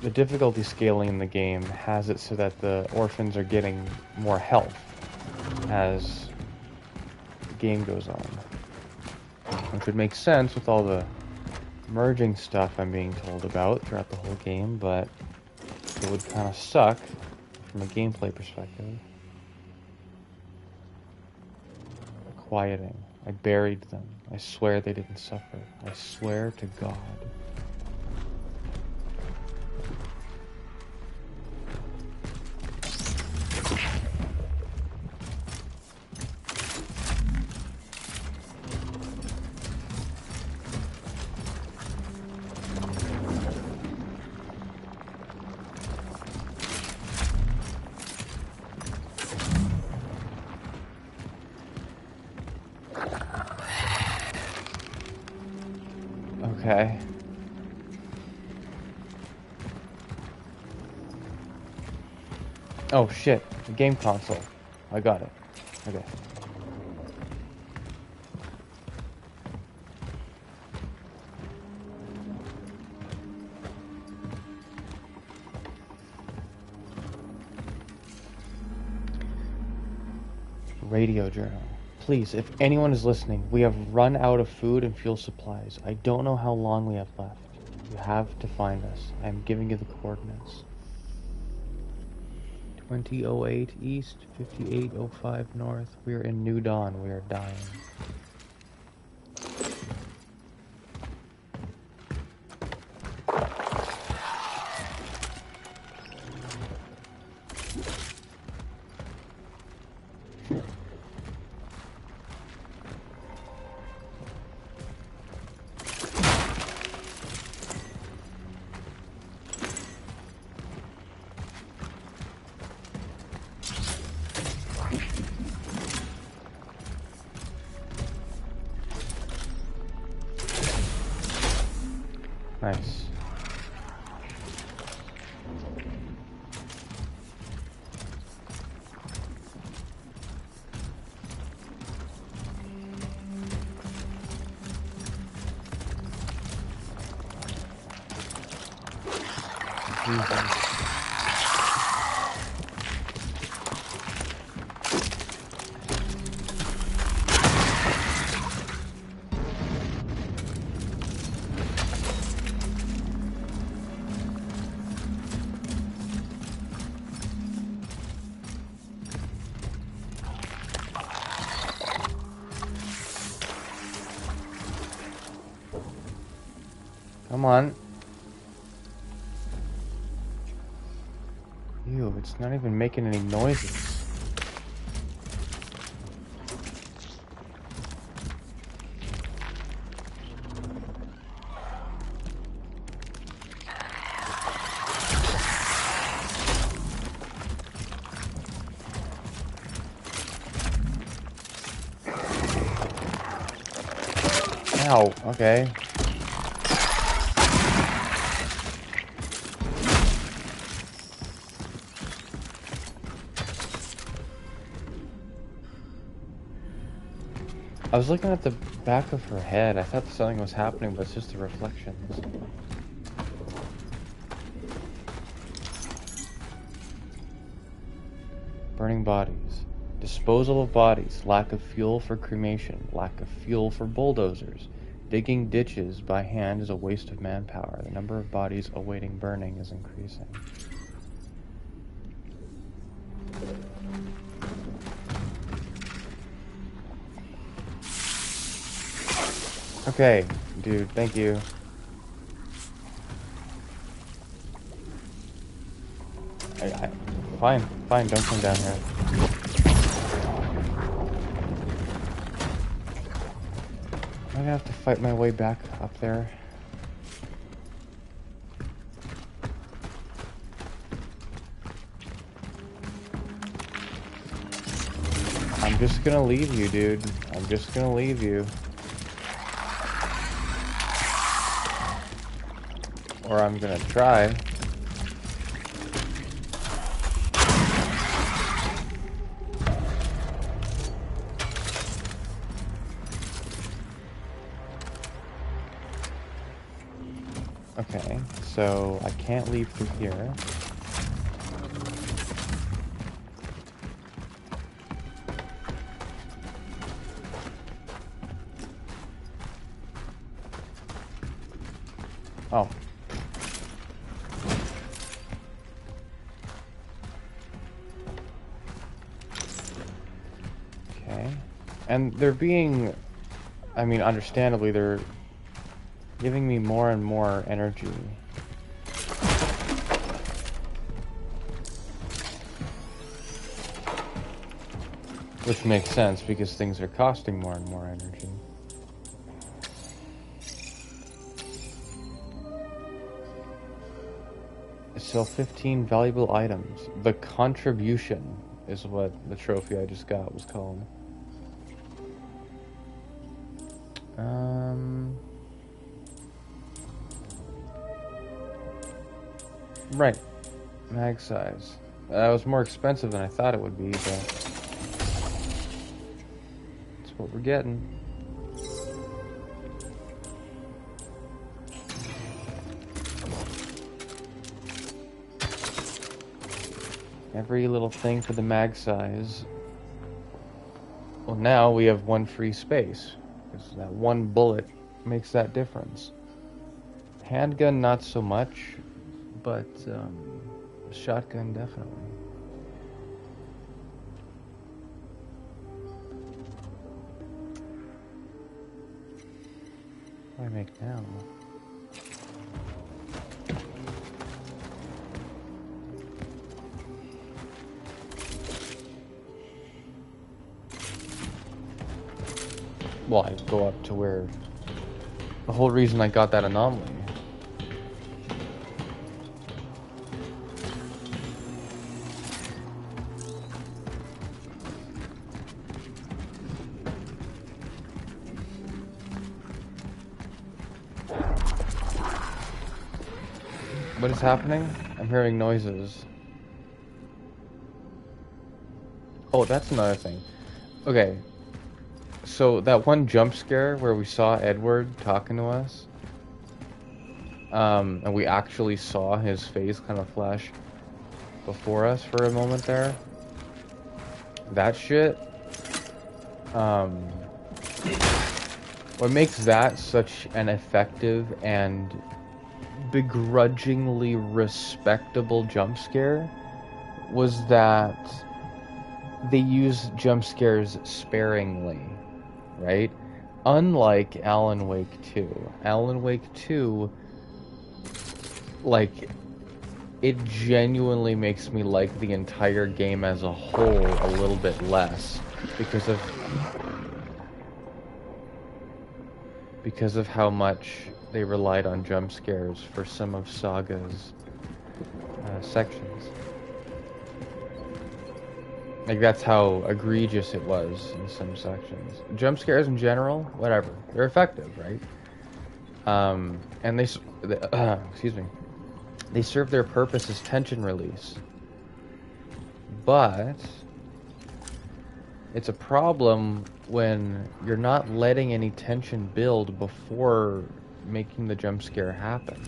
the difficulty scaling in the game has it so that the orphans are getting more health as the game goes on. Which would make sense with all the merging stuff I'm being told about throughout the whole game, but it would kind of suck from a gameplay perspective. Quieting. I buried them. I swear they didn't suffer. I swear to God. Okay. Oh shit, the game console. I got it. Okay. Radio journal. Please, if anyone is listening, we have run out of food and fuel supplies. I don't know how long we have left. You have to find us. I am giving you the coordinates. 2008 east, 5805 north. We are in New Dawn. We are dying. Nice. Jesus. Come on. Ew, it's not even making any noises. Ow, okay. I was looking at the back of her head. I thought something was happening, but it's just the reflections. Burning bodies. Disposal of bodies. Lack of fuel for cremation. Lack of fuel for bulldozers. Digging ditches by hand is a waste of manpower. The number of bodies awaiting burning is increasing. Okay, dude, thank you. Fine, don't come down here. I'm gonna have to fight my way back up there. I'm just gonna leave you, dude. I'm just gonna leave you. Or I'm gonna try. Okay, so I can't leave through here. Oh. Okay. And they're being, I mean, understandably, they're giving me more and more energy. Which makes sense because things are costing more and more energy. Sell 15 valuable items. The contribution is what the trophy I just got was called. Right. Mag size. That was more expensive than I thought it would be, but that's what we're getting. Every little thing for the mag size. Well, now we have one free space, because that one bullet makes that difference. Handgun, not so much, but shotgun, definitely. What do I make now? Well, I go up to where the whole reason I got that anomaly. What is happening? I'm hearing noises. Oh, that's another thing. Okay. So that one jump scare where we saw Edward talking to us, and we actually saw his face kind of flash before us for a moment there. That shit, what makes that such an effective and begrudgingly respectable jump scare was that they use jump scares sparingly, right? Unlike Alan Wake 2. Alan Wake 2, like, it genuinely makes me like the entire game as a whole a little bit less because of how much they relied on jump scares for some of Saga's sections. Like, that's how egregious it was in some sections. Jump scares in general, whatever, they're effective, right? And they excuse me, they serve their purpose as tension release. But it's a problem when you're not letting any tension build before making the jump scare happen.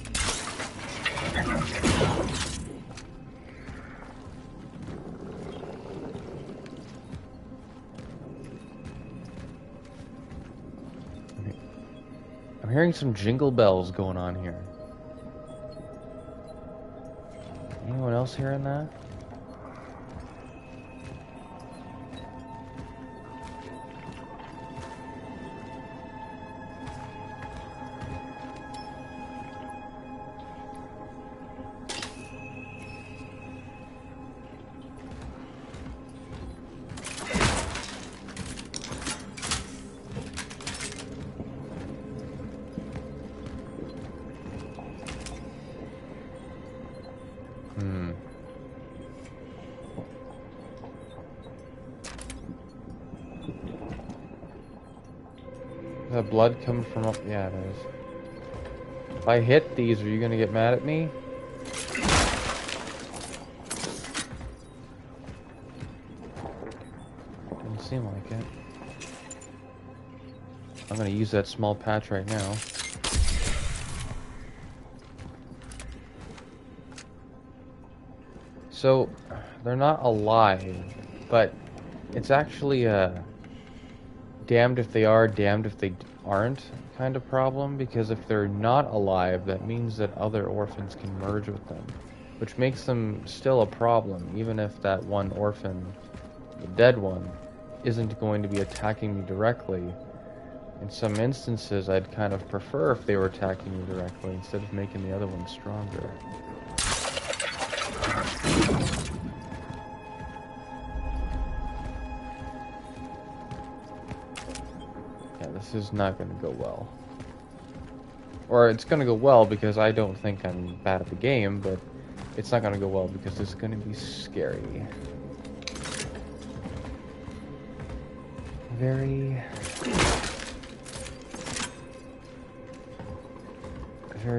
I'm hearing some jingle bells going on here. Anyone else hearing that? The blood coming from up? Yeah, it is. If I hit these, are you gonna get mad at me? Doesn't seem like it. I'm gonna use that small patch right now. So, they're not alive, but it's actually a damned if they are, damned if they aren't kind of problem, because if they're not alive, that means that other orphans can merge with them, which makes them still a problem, even if that one orphan, the dead one, isn't going to be attacking me directly. In some instances, I'd kind of prefer if they were attacking me directly instead of making the other one stronger. This is not going to go well. Or it's going to go well because I don't think I'm bad at the game, but it's not going to go well because it's going to be scary. Very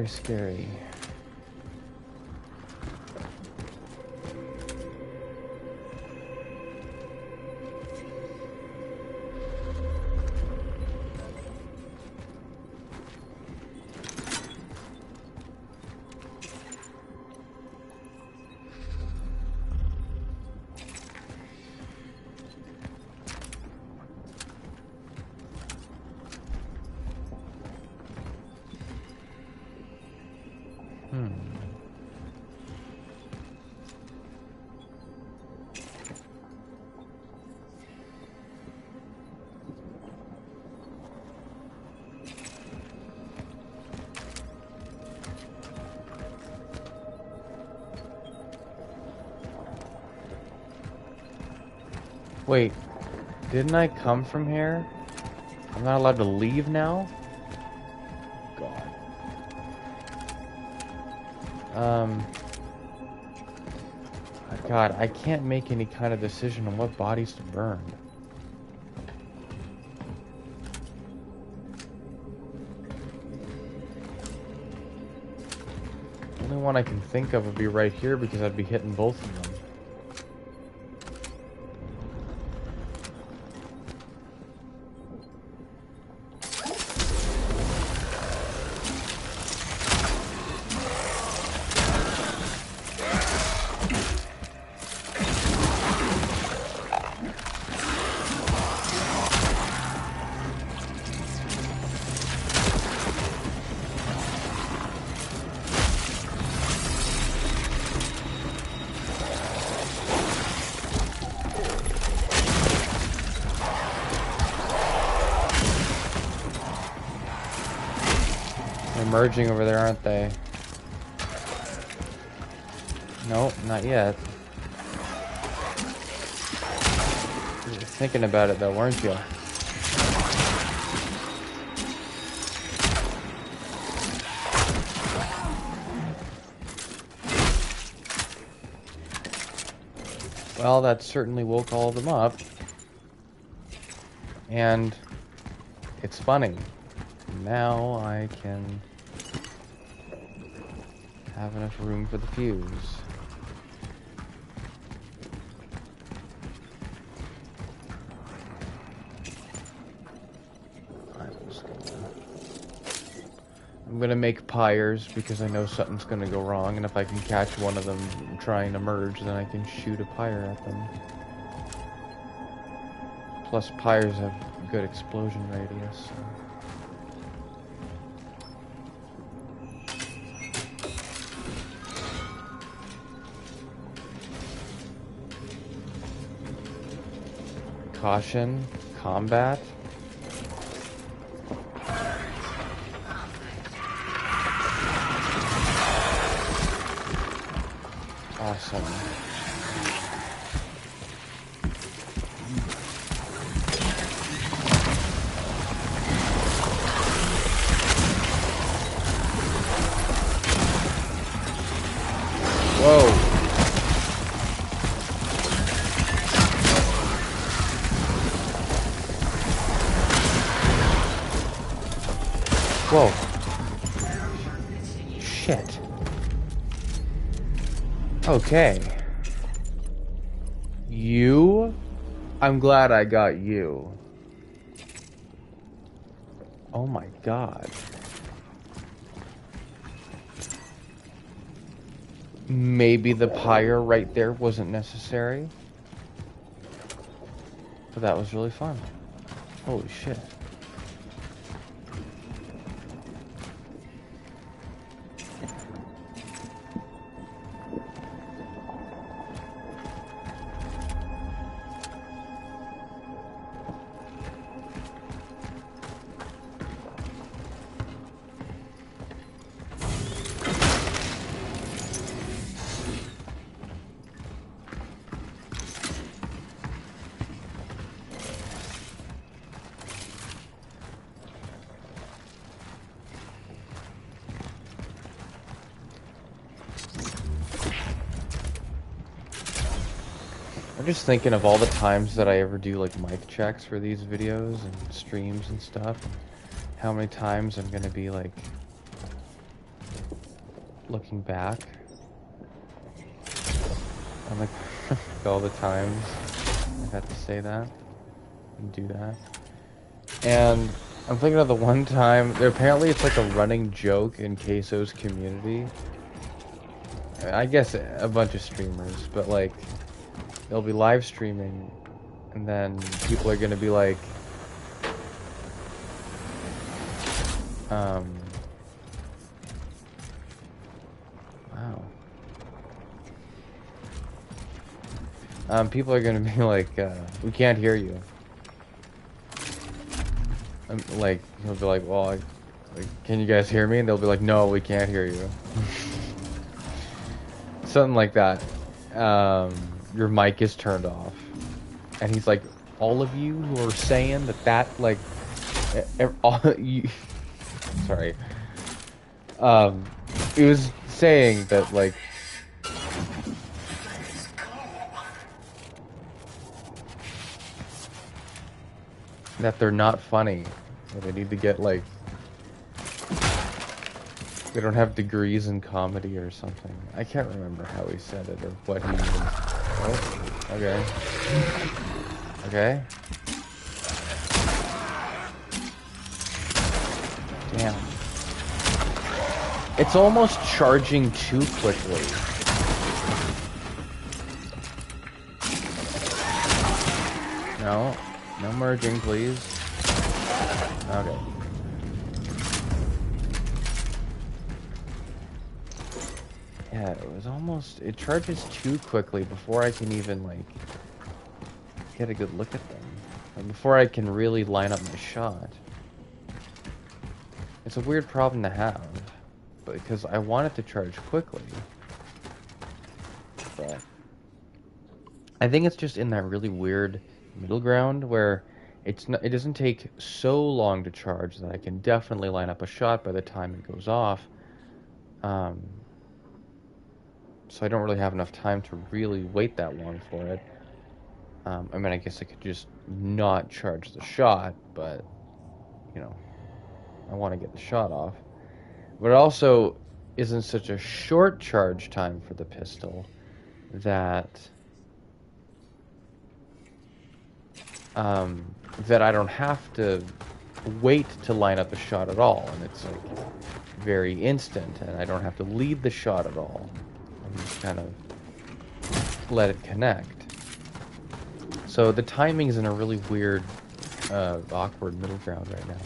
scary. Wait, didn't I come from here? I'm not allowed to leave now? God, I can't make any kind of decision on what bodies to burn. The only one I can think of would be right here because I'd be hitting both of them. merging over there, aren't they? Nope, not yet. You were thinking about it though, weren't you? Well, that certainly woke all of them up. And it's funny. Now I can have enough room for the fuse. I'm gonna make pyres because I know something's gonna go wrong, and if I can catch one of them trying to merge, then I can shoot a pyre at them. Plus, pyres have good explosion radius. So. Caution, combat. Awesome. Whoa. Whoa. Shit. Okay. You? I'm glad I got you. Oh my god. Maybe the pyre right there wasn't necessary. But that was really fun. Holy shit. I'm just thinking of all the times that I ever do like mic checks for these videos and streams and stuff. And how many times I'm gonna be like looking back. I'm like all the times I've had to say that and do that. And I'm thinking of the one time, apparently it's like a running joke in Queso's community. I guess a bunch of streamers, but like they'll be live streaming and then people are gonna be like wow. People are gonna be like we can't hear you. Like he'll be like, well, like, can you guys hear me? And they'll be like, no, we can't hear you. Something like that. Your mic is turned off. And he's like, all of you who are saying that like all you sorry. It was saying that like that they're not funny. Or they need to get like they don't have degrees in comedy or something. I can't remember how he said it or what he even... Oh, okay. Okay. Damn. It's almost charging too quickly. No. No merging, please. Okay. Yeah, it was almost... It charges too quickly before I can even, like, get a good look at them. And before I can really line up my shot. It's a weird problem to have. because I want it to charge quickly. But I think it's just in that really weird middle ground where it doesn't take so long to charge that I can definitely line up a shot by the time it goes off. So I don't really have enough time to really wait that long for it. I mean, I guess I could just not charge the shot, but, you know, I want to get the shot off. But it also isn't such a short charge time for the pistol that that I don't have to wait to line up a shot at all, and it's like very instant, and I don't have to lead the shot at all. I just kind of let it connect. So the timing's in a really weird, awkward middle ground right now.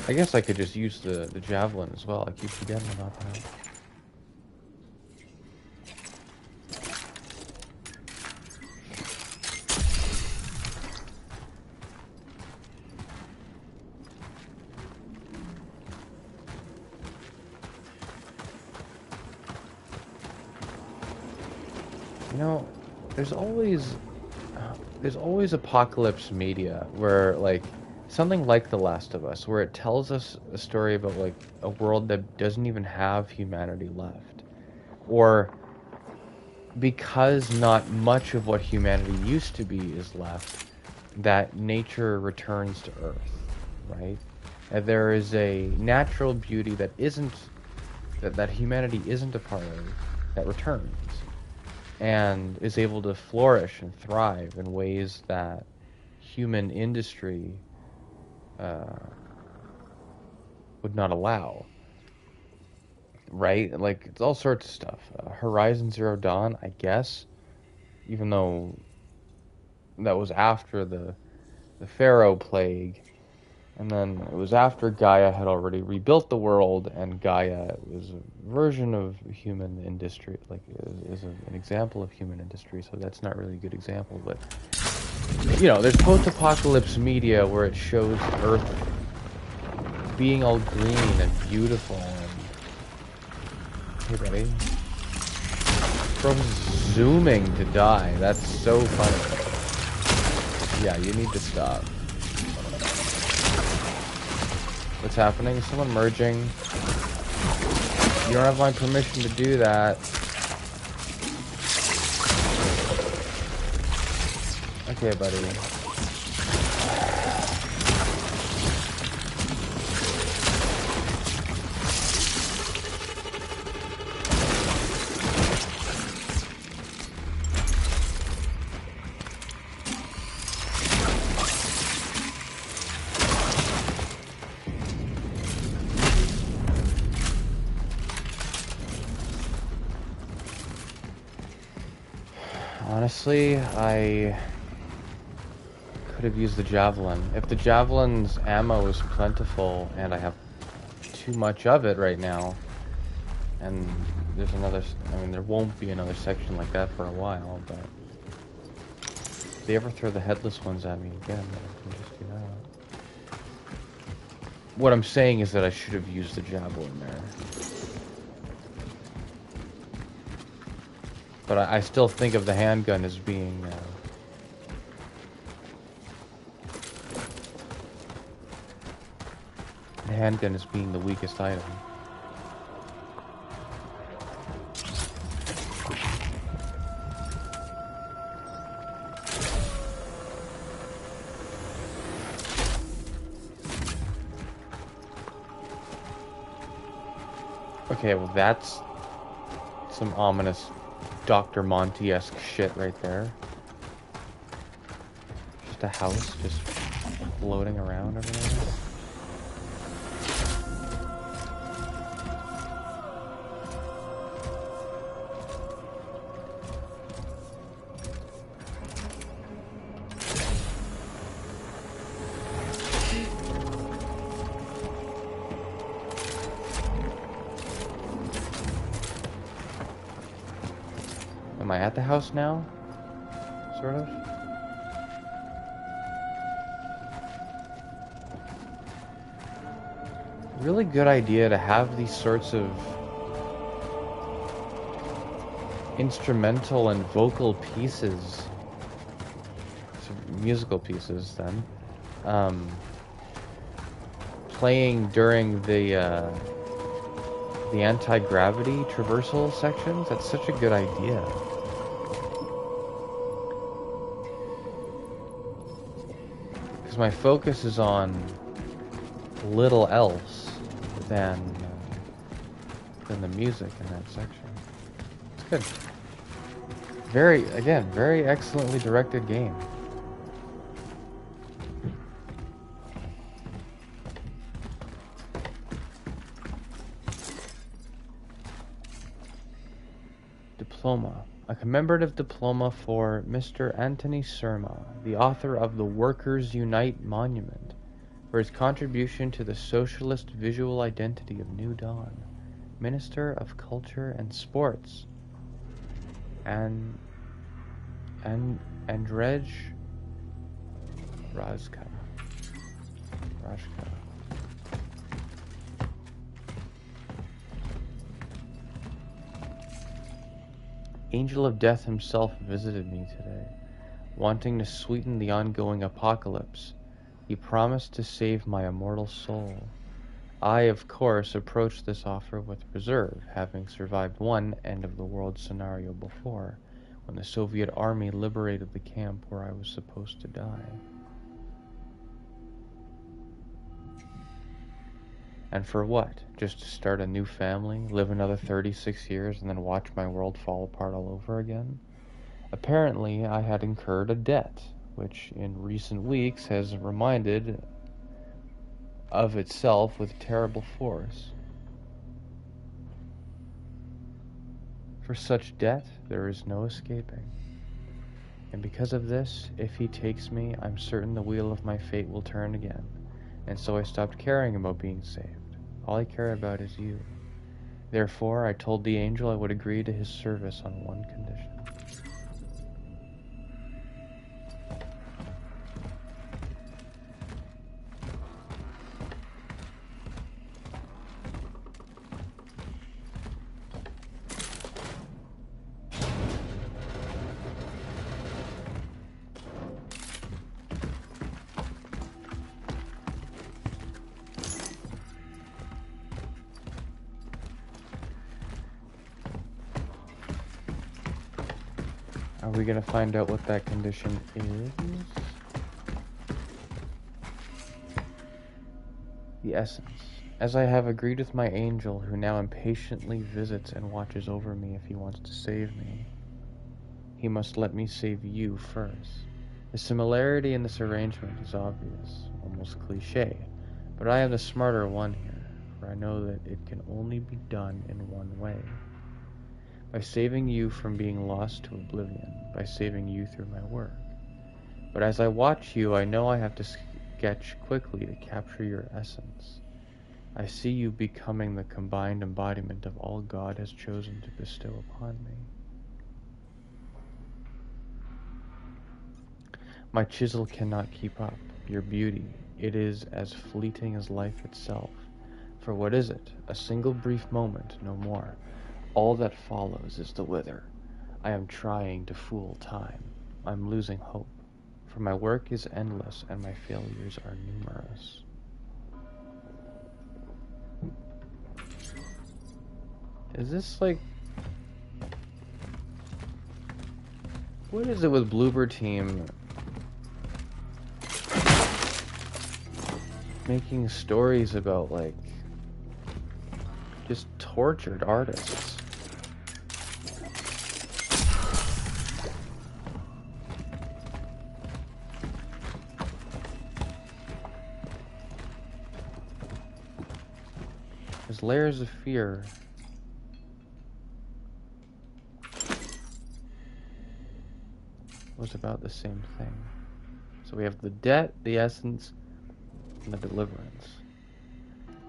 I guess I could just use the javelin as well. I keep forgetting about that. You know, there's always apocalypse media where, like, something like The Last of Us, where it tells us a story about, like, a world that doesn't even have humanity left. Or because not much of what humanity used to be is left, that nature returns to Earth, right? And there is a natural beauty that that humanity isn't a part of, that returns. And is able to flourish and thrive in ways that human industry would not allow. Right? Like, it's all sorts of stuff. Horizon Zero Dawn, I guess, even though that was after the Pharaoh plague, and then it was after Gaia had already rebuilt the world, and Gaia was a version of human industry, like, is an example of human industry, so that's not really a good example, but, you know, there's post-apocalypse media where it shows Earth being all green and beautiful, and... Hey, buddy. From zooming to die, that's so funny. Yeah, you need to stop. What's happening? Is someone merging? You don't have my permission to do that. Okay, buddy. Honestly, I could have used the javelin. If the javelin's ammo is plentiful and I have too much of it right now, and there's another, I mean, there won't be another section like that for a while, but if they ever throw the headless ones at me again, then I can just do that. What I'm saying is that I should have used the javelin there. But I still think of the handgun as being... the handgun as being the weakest item. Okay, well that's some ominous Dr. Monty-esque shit right there. Just a house just floating around over there. Am I at the house now? Sort of? Really good idea to have these sorts of instrumental and vocal pieces, musical pieces then, playing during the anti-gravity traversal sections. That's such a good idea. Because my focus is on little else than the music in that section. It's good. Very excellently directed game. Diploma. A commemorative diploma for Mr. Anthony Surma, the author of the Workers Unite Monument, for his contribution to the socialist visual identity of New Dawn. Minister of Culture and Sports. And Andrzej Rajka. Angel of Death himself visited me today, wanting to sweeten the ongoing apocalypse. He promised to save my immortal soul. I, of course, approached this offer with reserve, having survived one end-of-the-world scenario before, when the Soviet army liberated the camp where I was supposed to die. And for what? Just to start a new family, live another 36 years, and then watch my world fall apart all over again? Apparently, I had incurred a debt, which in recent weeks has reminded of itself with terrible force. For such debt, there is no escaping. And because of this, if he takes me, I'm certain the wheel of my fate will turn again. And so I stopped caring about being saved. All I care about is you. Therefore, I told the angel I would agree to his service on one condition. Are we gonna find out what that condition is? The essence. As I have agreed with my angel, who now impatiently visits and watches over me if he wants to save me, he must let me save you first. The similarity in this arrangement is obvious, almost cliché, but I am the smarter one here, for I know that it can only be done in one way. By saving you from being lost to oblivion, by saving you through my work. But as I watch you, I know I have to sketch quickly to capture your essence. I see you becoming the combined embodiment of all God has chosen to bestow upon me. My chisel cannot keep up. Your beauty, it is as fleeting as life itself. For what is it? A single brief moment, no more. All that follows is the wither. I am trying to fool time. I'm losing hope, for my work is endless and my failures are numerous. Is this like... What is it with Bloober Team making stories about, like, just tortured artists? There's Layers of Fear. Was about the same thing. So we have the debt, the essence, and the deliverance.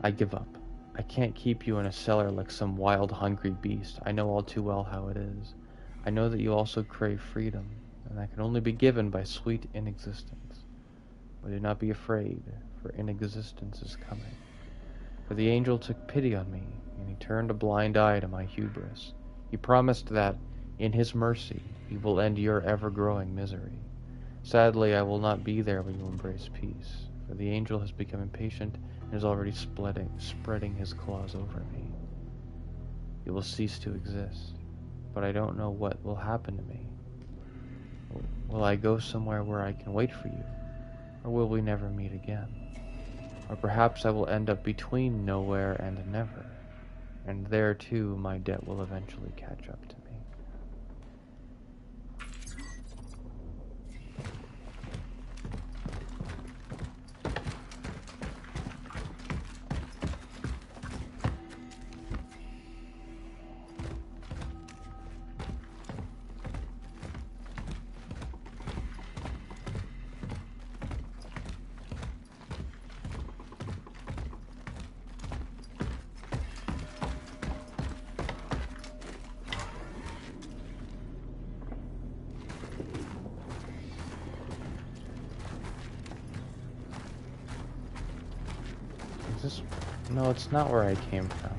I give up. I can't keep you in a cellar like some wild, hungry beast. I know all too well how it is. I know that you also crave freedom, and that can only be given by sweet inexistence. But do not be afraid, for inexistence is coming. For the angel took pity on me, and he turned a blind eye to my hubris. He promised that, In his mercy, he will end your ever-growing misery. Sadly, I will not be there when you embrace peace, for the angel has become impatient and is already spreading his claws over me. You will cease to exist, but I don't know what will happen to me. Will I go somewhere where I can wait for you, or will we never meet again? Or perhaps I will end up between nowhere and never, and there too my debt will eventually catch up to me. Is this... No, it's not where I came from.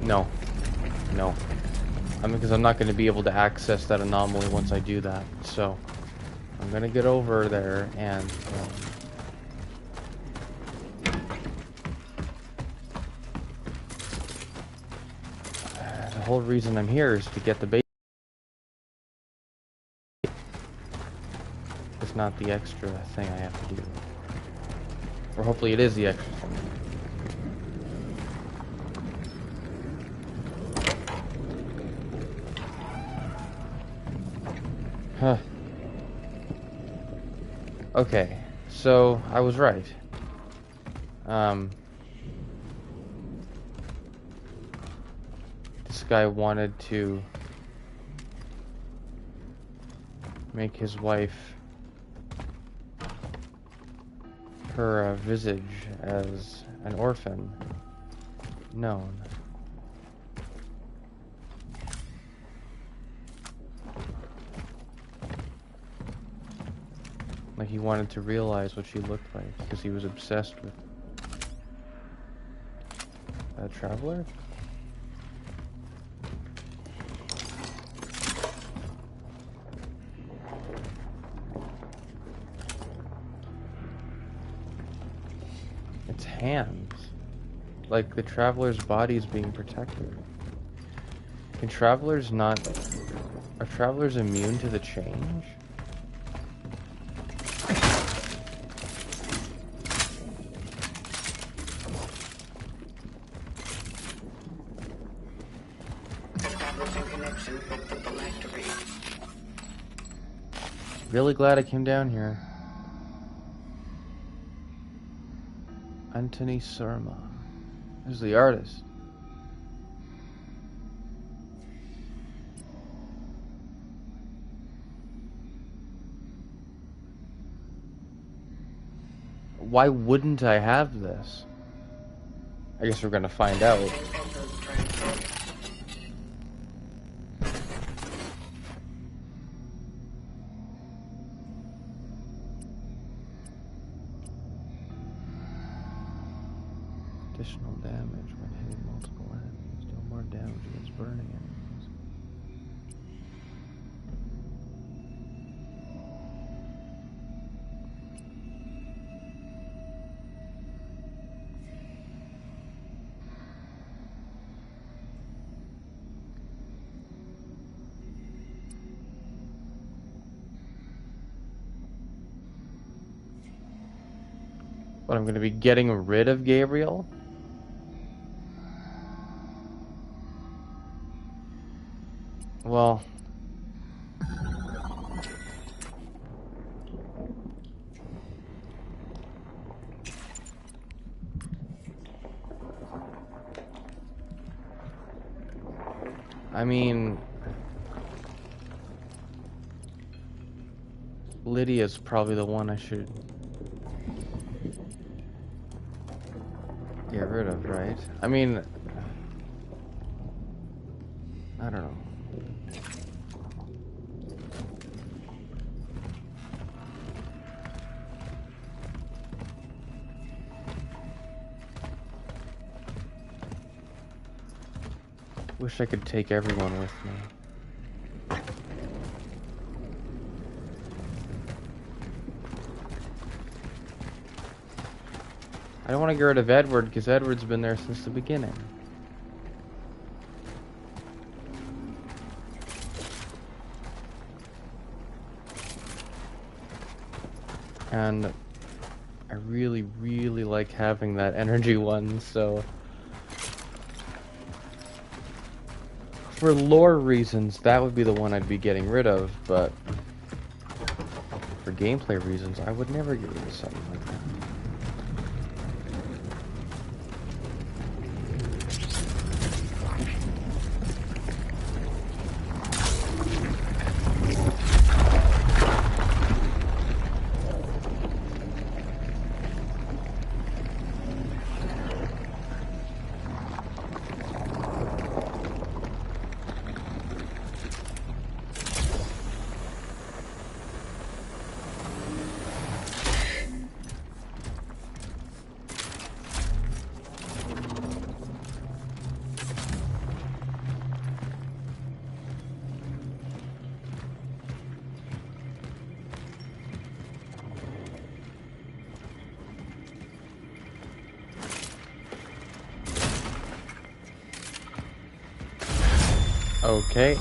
No. No. Because I'm not going to be able to access that anomaly once I do that. So, I'm going to get over there and... the whole reason I'm here is to get the base. It's not the extra thing I have to do. Or hopefully it is the extra thing. Huh. Okay, so I was right. This guy wanted to make his wife her visage as an orphan known. Like he wanted to realize what she looked like because he was obsessed with a traveler. It's hands. Like the traveler's body is being protected. Can travelers not... Are travelers immune to the change? Really glad I came down here. Anthony Surma. Who's the artist? Why wouldn't I have this? I guess we're gonna find out. Additional damage when hitting multiple enemies. Deal more damage against burning enemies. But I'm going to be getting rid of Gabriel? Well... I mean, Lydia's probably the one I should get rid of, right? I mean, I don't know. Wish I could take everyone with me. I don't want to get rid of Edward because Edward's been there since the beginning. And I really, really like having that energy one, so... For lore reasons, that would be the one I'd be getting rid of, but... For gameplay reasons, I would never get rid of something like that. Okay.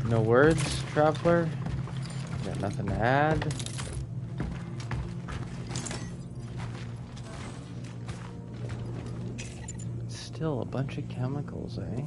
No words, Traveler? Got nothing to add? Still a bunch of chemicals, eh?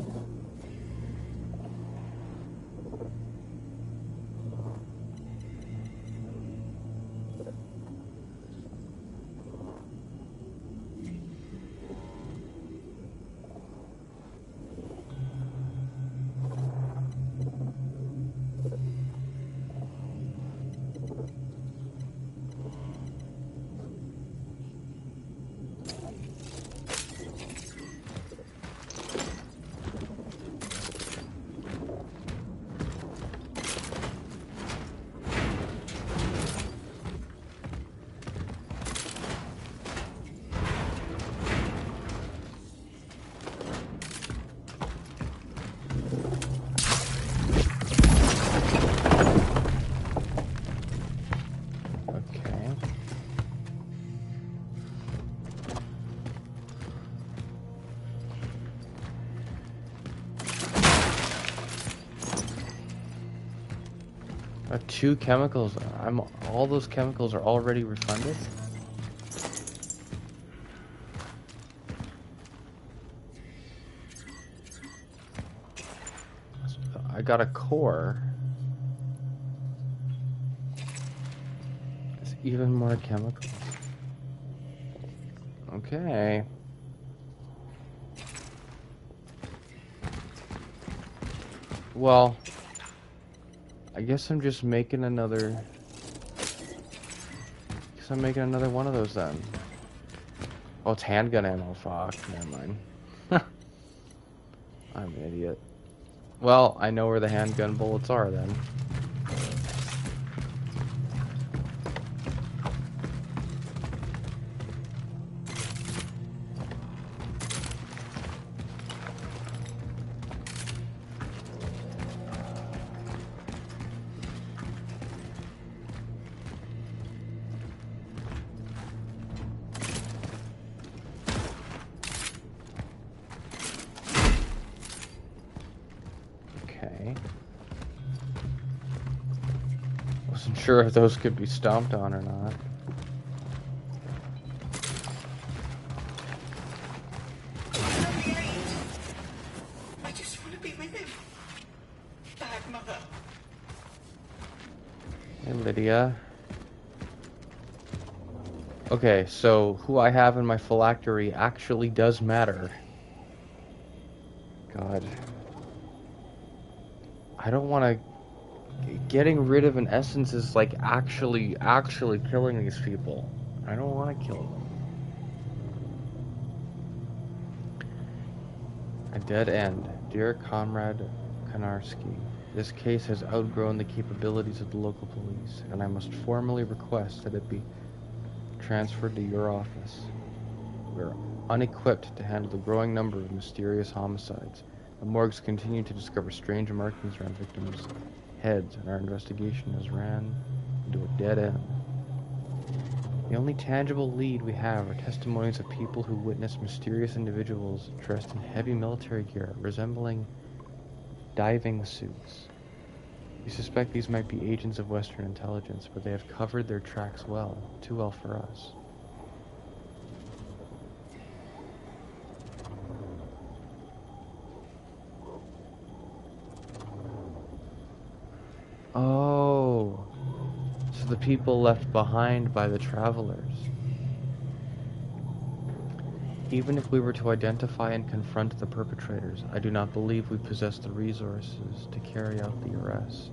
Two chemicals. All those chemicals are already refunded. I got a core. There's even more chemicals. Okay. Well, I guess I'm just making another... one of those then. Oh, it's handgun ammo. Fuck. Never mind. I'm an idiot. Well, I know where the handgun bullets are then. Sure if those could be stomped on or not. I just want to be with him. Bad mother. Lydia. Okay, so who I have in my phylactery actually does matter. God. I don't want to... Getting rid of an essence is like actually killing these people. I don't want to kill them. A dead end. Dear Comrade Konarski, this case has outgrown the capabilities of the local police, and I must formally request that it be transferred to your office. We are unequipped to handle the growing number of mysterious homicides. The morgues continue to discover strange markings around victims' heads, and our investigation has ran into a dead end. The only tangible lead we have are testimonies of people who witnessed mysterious individuals dressed in heavy military gear, resembling diving suits. We suspect these might be agents of Western intelligence, but they have covered their tracks well, too well for us. Oh, so the people left behind by the travelers. Even if we were to identify and confront the perpetrators, I do not believe we possess the resources to carry out the arrest.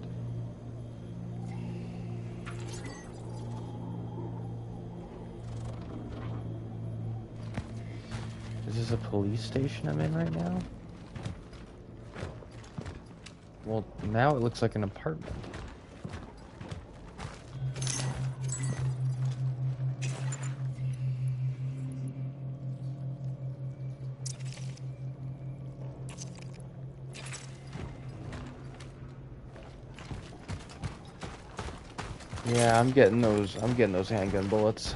Is this a police station I'm in right now? Well, now it looks like an apartment. Yeah, I'm getting those handgun bullets.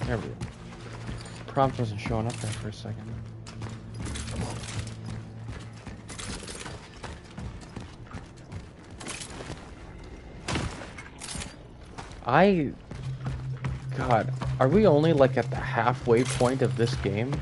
There we go. Prompt wasn't showing up there for a second. God, are we only like at the halfway point of this game?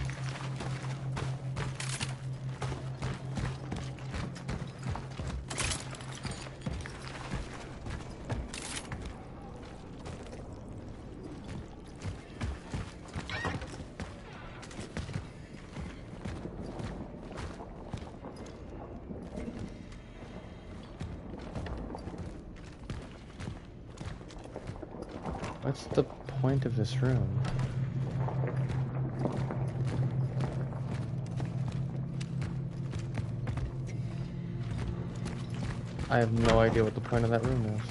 What's the point of this room? I have no idea what the point of that room is.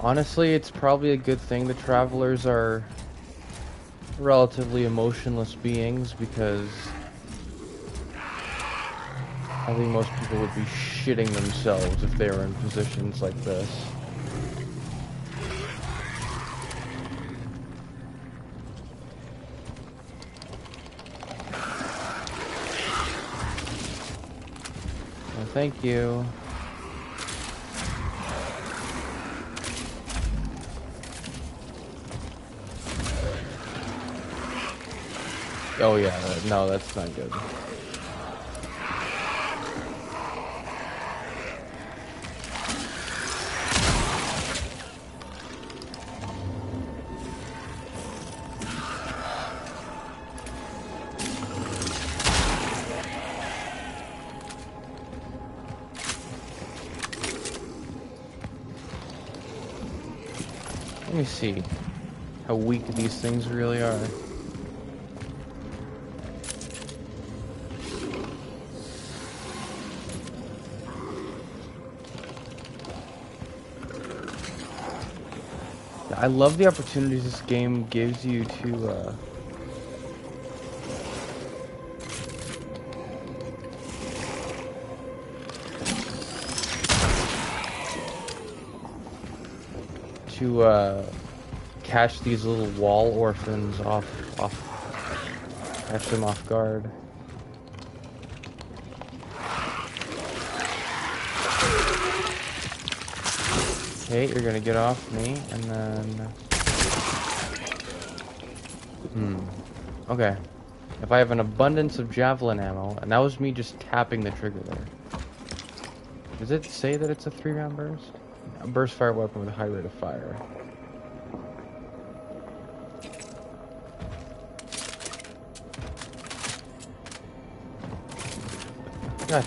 Honestly, it's probably a good thing the travelers are relatively emotionless beings, because I think most people would be shitting themselves if they were in positions like this. Well, thank you. Oh yeah, no, that's not good. Let me see how weak these things really are. I love the opportunities this game gives you to catch these little wall orphans catch them off guard. Okay, you're gonna get off me, and then... Okay. If I have an abundance of javelin ammo, and that was me just tapping the trigger there. Does it say that it's a 3-round burst? A burst fire weapon with a high rate of fire. God.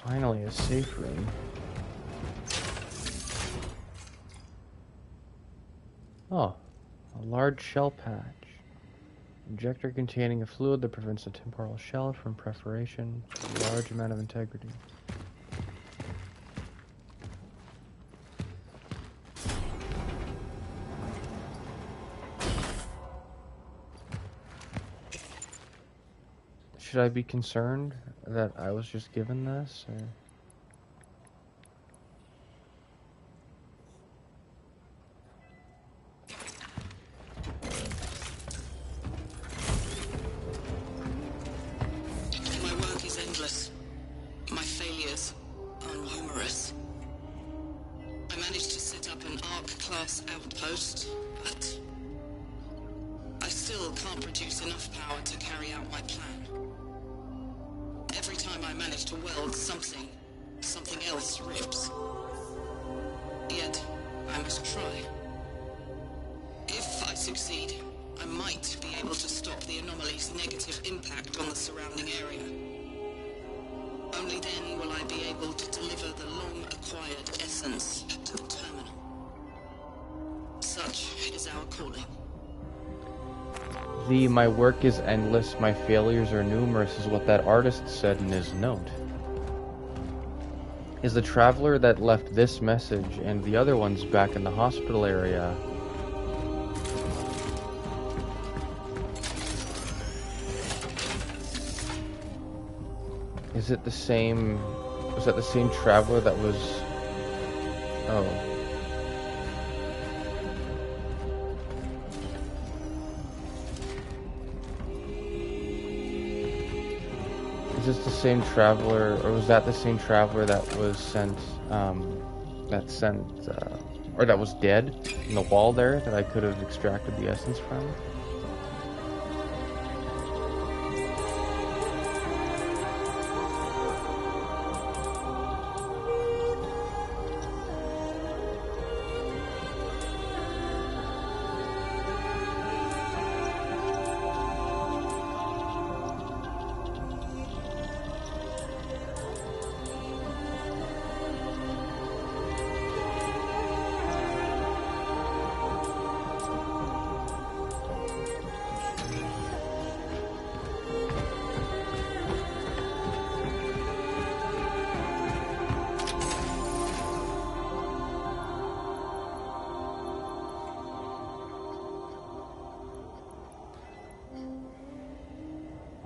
Finally, a safe room. Oh, a large shell patch. Injector containing a fluid that prevents a temporal shell from perforation. A large amount of integrity. Should I be concerned that I was just given this, or? My work is endless. My failures are numerous. I managed to set up an ARC-class outpost, but I still can't produce enough power to carry out my plan. Every time I manage to weld something else rips. Yet, I must try. If I succeed, I might be able to stop the anomaly's negative impact on the surrounding area. Only then will I be able to deliver the long-acquired essence to the terminal. Such is our calling. The "my work is endless, my failures are numerous" is what that artist said in his note. Is the traveler that left this message and the other ones back in the hospital area is it the same? Was that the same traveler that was... Oh. Is this the same traveler, or was that the same traveler that was sent, or that was dead in the wall there that I could have extracted the essence from?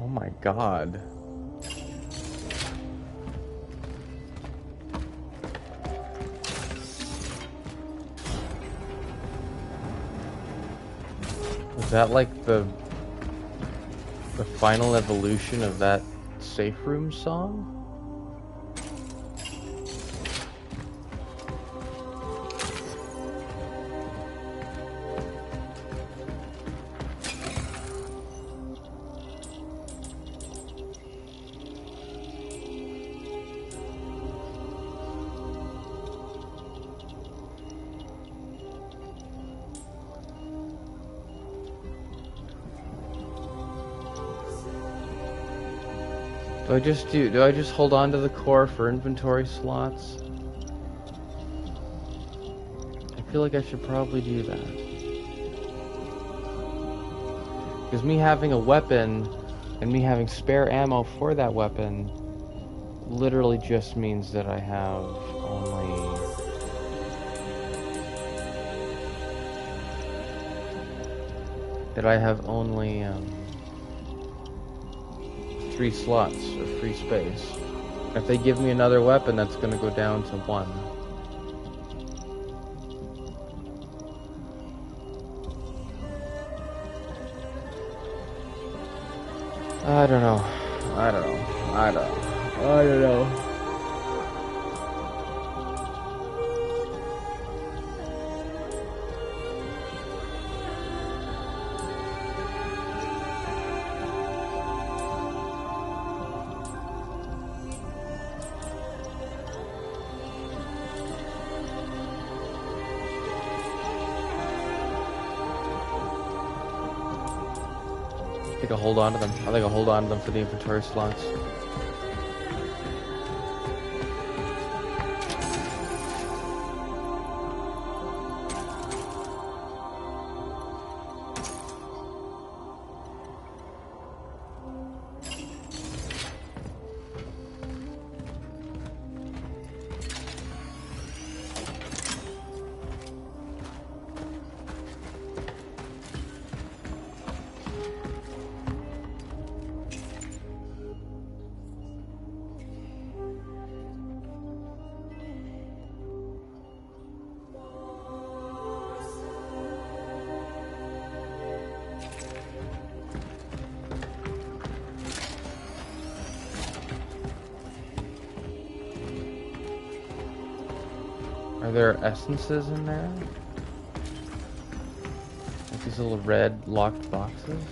Oh my god. Was that like the final evolution of that safe room song? Do I just hold on to the core for inventory slots? I feel like I should probably do that. Because me having a weapon and me having spare ammo for that weapon literally just means that I have only... that I have only 3 slots or free space. If they give me another weapon, that's going to go down to 1. I don't know. I don't know. I don't know. I don't know. I think I'll hold on to them. I think I'll hold on to them for the inventory slots. Are there essences in there? Like these little red locked boxes?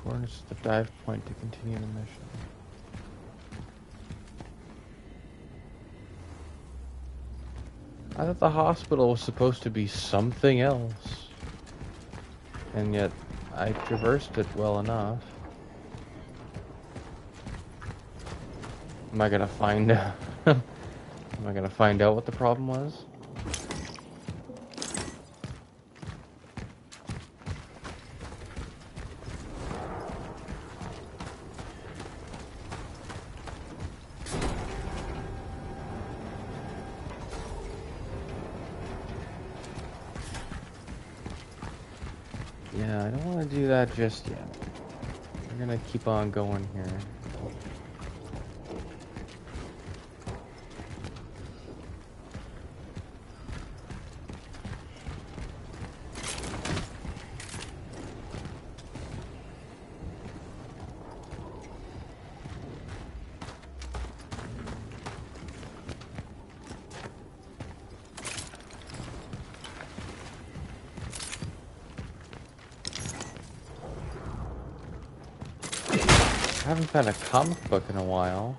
Cronos, the dive point to continue the mission. I thought the hospital was supposed to be something else. And yet, I traversed it well enough. Am I gonna find out? Am I gonna find out what the problem was? Yeah, I don't want to do that just yet. We're gonna keep on going here. I haven't found a comic book in a while.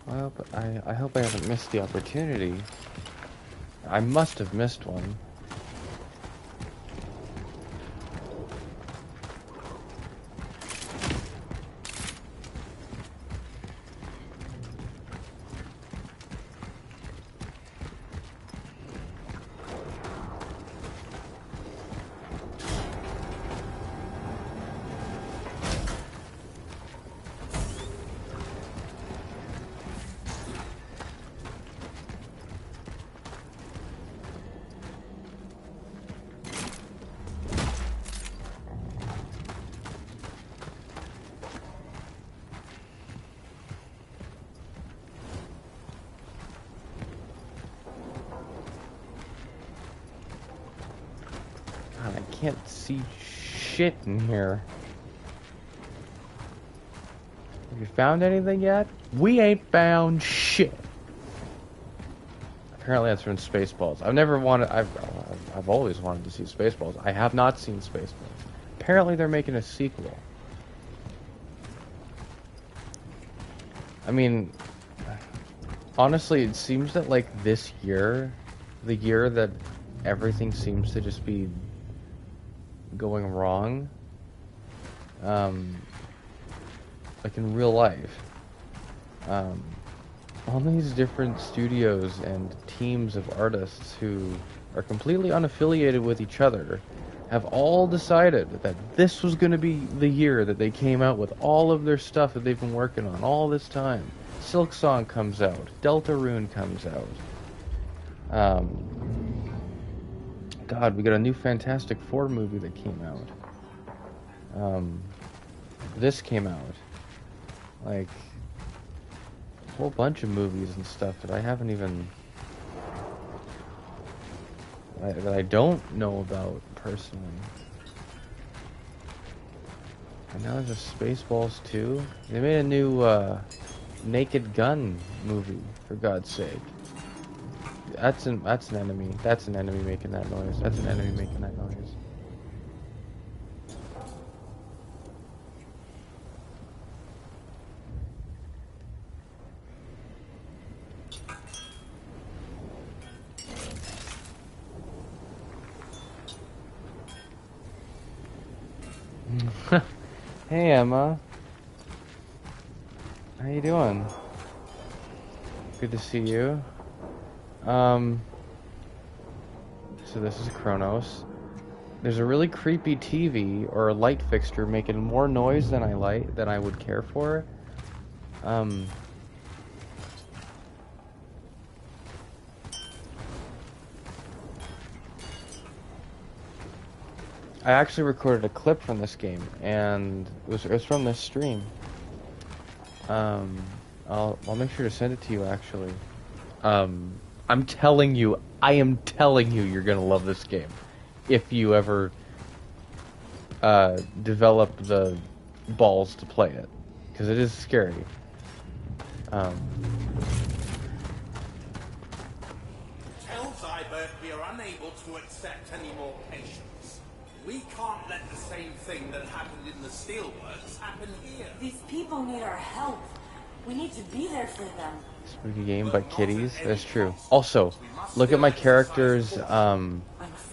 Well, but I hope I haven't missed the opportunity. I must have missed one. can't see shit in here. Have you found anything yet? We ain't found shit. Apparently that's from Spaceballs. I've always wanted to see Spaceballs. I have not seen Spaceballs. Apparently they're making a sequel. I mean, honestly, it seems that like this year, the year that everything seems to just be going wrong, like in real life, all these different studios and teams of artists who are completely unaffiliated with each other have all decided that this was going to be the year that they came out with all of their stuff that they've been working on all this time. Silk Song comes out. Deltarune comes out. God, we got a new Fantastic Four movie that came out. This came out. Like, a whole bunch of movies and stuff that I haven't even... that I don't know about personally. And now there's a Spaceballs 2. They made a new Naked Gun movie, for God's sake. That's an enemy. That's an enemy making that noise. That's an enemy making that noise. Hey Emma. How you doing? Good to see you. So this is Cronos. There's a really creepy TV or a light fixture making more noise than I would care for. I actually recorded a clip from this game, and it was from this stream. I'll make sure to send it to you, actually. I'm telling you, I am telling you, you're gonna love this game. If you ever develop the balls to play it, because it is scary. Tell Zyberg we are unable to accept any more patients. We can't let the same thing that happened in the Steelworks happen here. These people need our help. We need to be there for them. Spooky game by kitties. That's true. Also, look at my character's on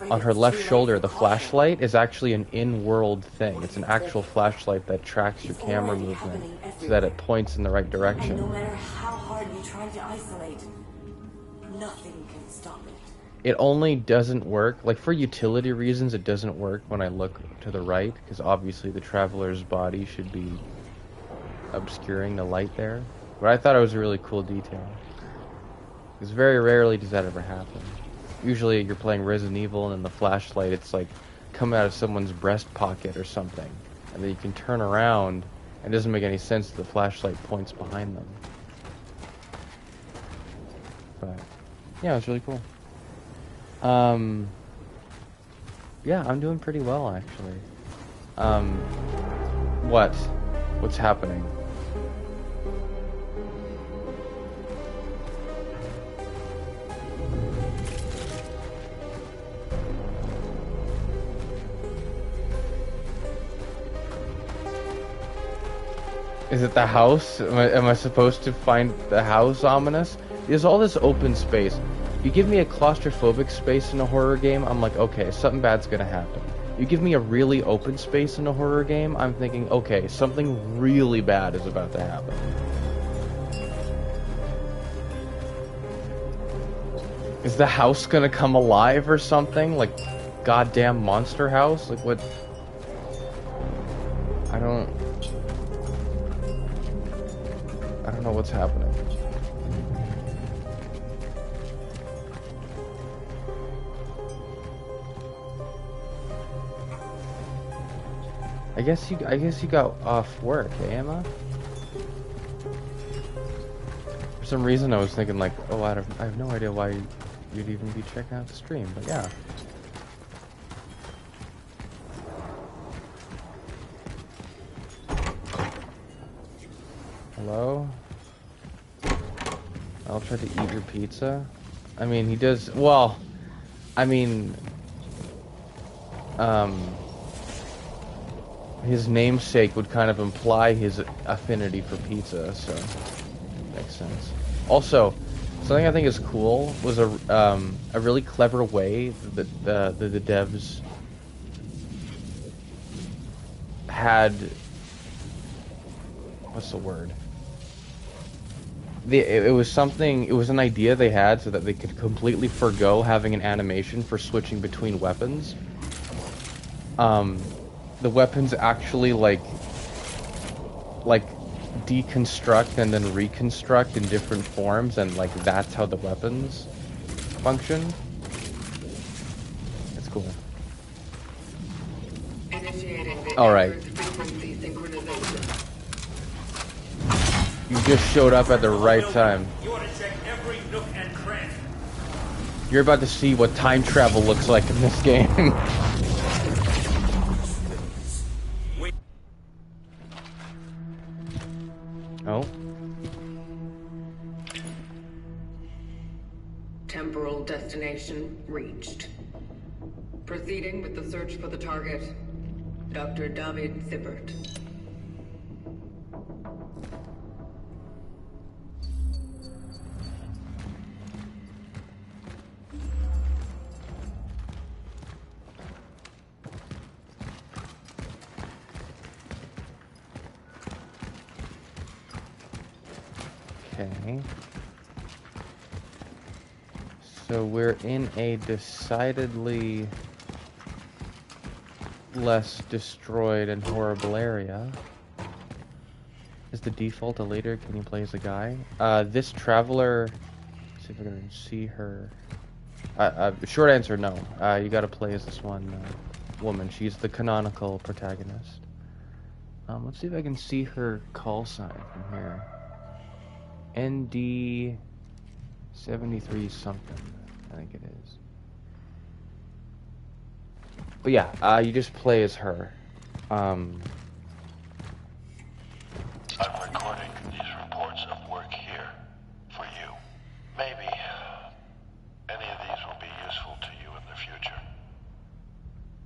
her left shoulder. The flashlight is actually an in-world thing. It's an actual flashlight that tracks your camera movement so that it points in the right direction. And no matter how hard you try to isolate, nothing can stop it. It only doesn't work, like for utility reasons, it doesn't work when I look to the right, because obviously the traveler's body should be obscuring the light there. But I thought it was a really cool detail. Because very rarely does that ever happen. Usually you're playing Resident Evil and then the flashlight, it's like coming out of someone's breast pocket or something. And then you can turn around, and it doesn't make any sense that the flashlight points behind them. But, yeah, it was really cool. Yeah, I'm doing pretty well, actually. What's happening? Is it the house? Am I supposed to find the house ominous? There's all this open space. You give me a claustrophobic space in a horror game, I'm like, okay, something bad's gonna happen. You give me a really open space in a horror game, I'm thinking, okay, something really bad is about to happen. Is the house gonna come alive or something? Like, goddamn monster house? Like, what? I don't know what's happening. I guess you got off work, eh, Emma? For some reason I was thinking like, oh, I have no idea why you'd even be checking out the stream, but yeah. Hello? I'll try to eat your pizza. I mean, he does... Well, I mean... His namesake would kind of imply his affinity for pizza, so... Makes sense. Also, something I think is cool was a really clever way that the devs had... What's the word? It was an idea they had so that they could completely forgo having an animation for switching between weapons. The weapons actually like deconstruct and then reconstruct in different forms, and like that's how the weapons function. It's cool. All right. You just showed up at the right time. You want to check every nook and cranny. You're about to see what time travel looks like in this game. Oh. Temporal destination reached. Proceeding with the search for the target, Dr. David Zippert. Okay. So we're in a decidedly less destroyed and horrible area. Is the default a leader? Can you play as a guy? This traveler... Let's see if I can see her. Short answer, no. You gotta play as this one woman. She's the canonical protagonist. Let's see if I can see her call sign from here. ND 73 something, I think it is. But yeah, you just play as her. I'm recording these reports of work here for you. Maybe any of these will be useful to you in the future.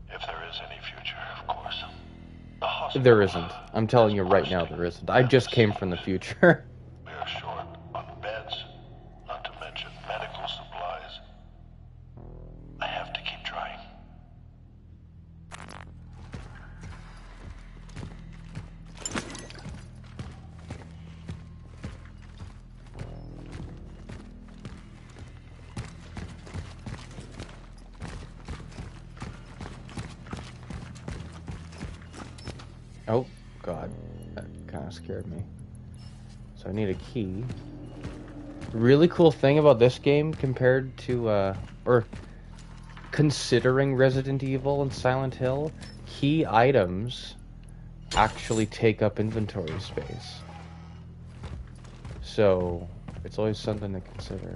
If there is any future, of course. The hospital. There isn't. I'm telling you right now, there isn't. I just came from the future. We are short on beds, not to mention medical supplies. I have to keep trying. Oh, God. That kind of scared me. So I need a key. Really cool thing about this game compared to, or considering Resident Evil and Silent Hill, key items actually take up inventory space. So it's always something to consider.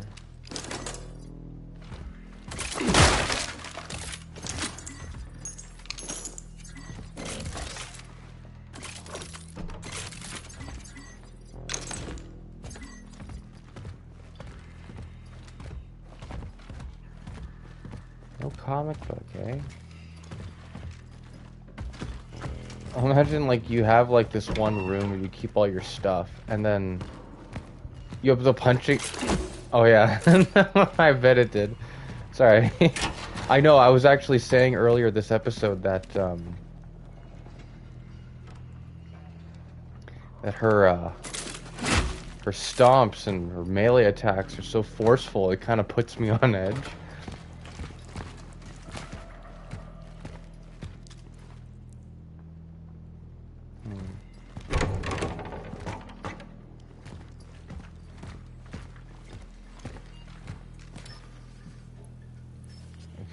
Comic book, eh? Imagine like you have like this one room where you keep all your stuff, and then you have the punching. Oh yeah, I bet it did. Sorry. I know. I was actually saying earlier this episode that that her stomps and her melee attacks are so forceful. It kind of puts me on edge.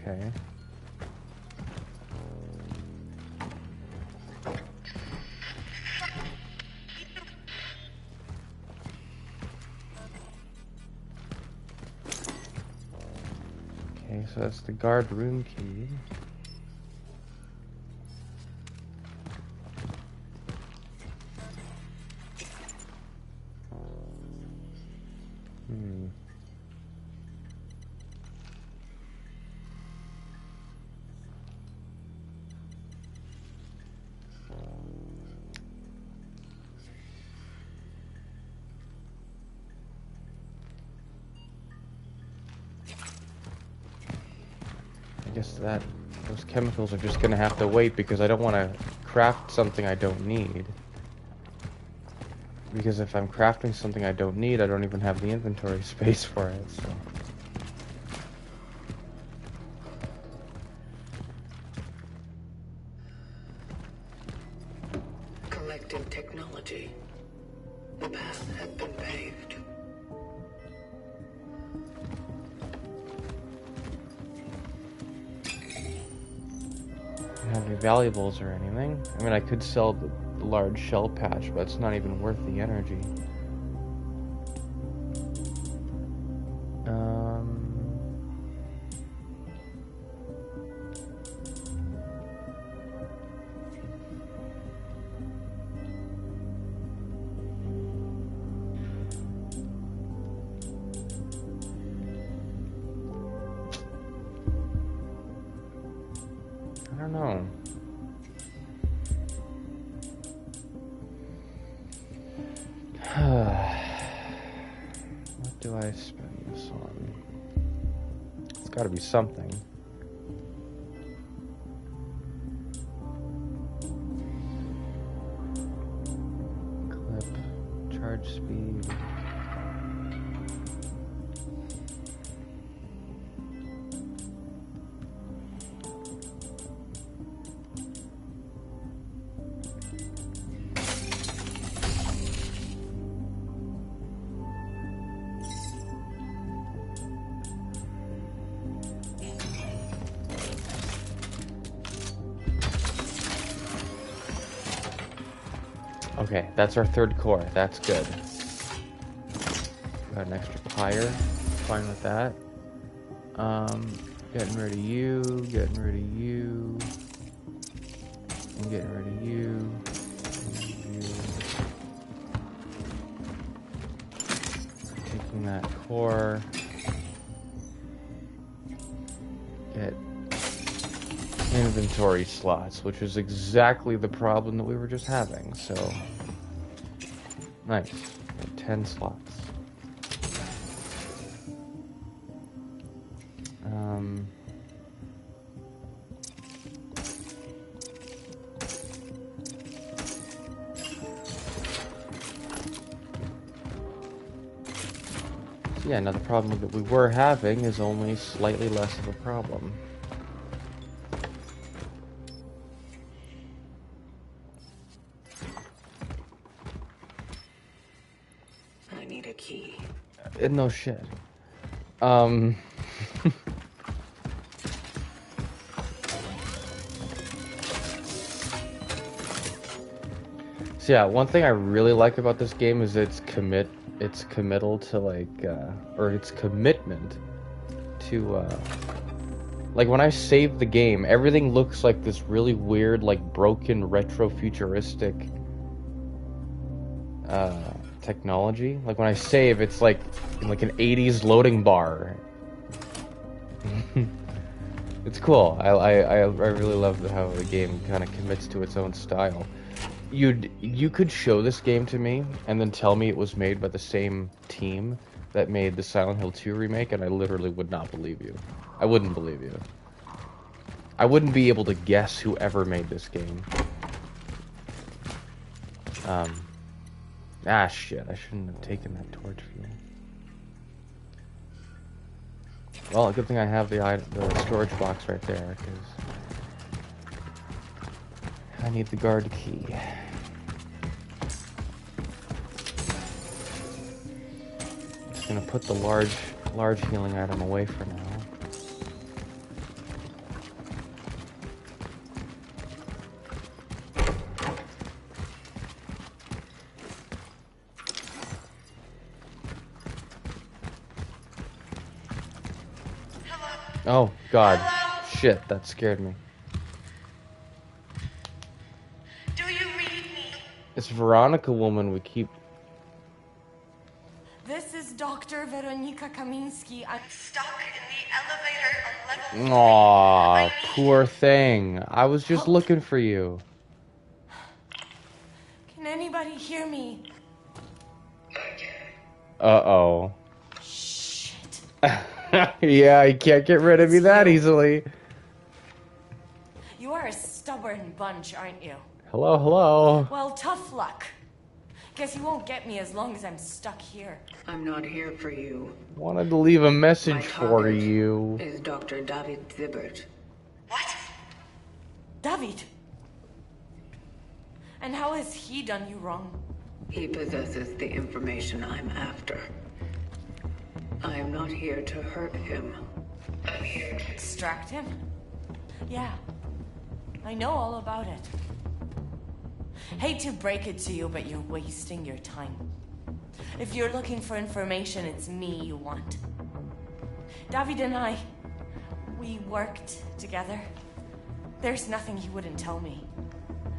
Okay. Okay, so that's the guard room key. guess those chemicals are just gonna have to wait because I don't want to craft something I don't need. Because if I'm crafting something I don't need, I don't even have the inventory space for it, so... Collective technology. The path has been paved. Don't have any valuables or anything. I mean, I could sell the large shell patch, but it's not even worth the energy. I don't know. What do I spend this on? It's gotta be something. Clip, charge speed. Okay, that's our third core. That's good. Got an extra pyre. Fine with that. Getting rid of you. Getting rid of you. And getting rid of you. Taking that core. Get inventory slots, which is exactly the problem that we were just having, so nice. 10 slots. So yeah, now the problem that we were having is only slightly less of a problem. No shit. So yeah, one thing I really like about this game is its committal to like, or its commitment to, like when I save the game, everything looks like this really weird, like broken retro-futuristic, technology. Like when I save, it's like in like an 80s loading bar. It's cool. I really love how the game kind of commits to its own style. You could show this game to me and then tell me it was made by the same team that made the Silent Hill 2 remake, and I literally would not believe you. I wouldn't believe you. I wouldn't be able to guess whoever made this game. Ah, shit, I shouldn't have taken that torch fuel. Well, good thing I have the storage box right there, because I need the guard key. Just gonna put the large healing item away for now. Oh, God. Hello? Shit, that scared me. Do you read me? It's Veronica woman we keep... This is Dr. Weronika Kamiński. I'm stuck in the elevator on level 3. Aww, poor thing. I was just looking for you. Can anybody hear me? Uh-oh. Yeah, you can't get rid of me that easily. are a stubborn bunch, aren't you? Hello, hello. Well, tough luck. Guess you won't get me as long as I'm stuck here. I'm not here for you. Wanted to leave a message My for target you. is Dr. David Zibbert. What? David? And how has he done you wrong? He possesses the information I'm after. I am not here to hurt him. I'm here to extract him? Yeah. I know all about it. Hate to break it to you, but you're wasting your time. If you're looking for information, it's me you want. David and I, we worked together. There's nothing he wouldn't tell me.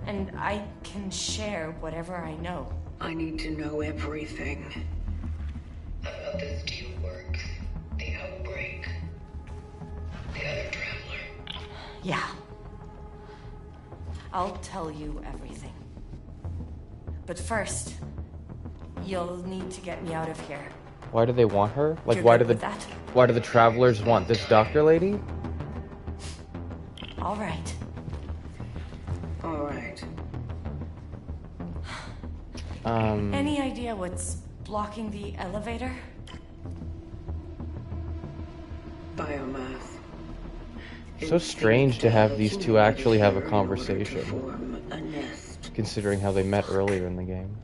And I can share whatever I know. I need to know everything. About the Steelworks, the outbreak, the other traveler. Yeah. I'll tell you everything. But first, you'll need to get me out of here. Why do they want her? Like, You're why good do with that? why do the travelers want this doctor lady? All right. All right. Any idea what's blocking the elevator? Biomass. So strange to have these two actually have a conversation, Form a nest. considering how they met earlier in the game.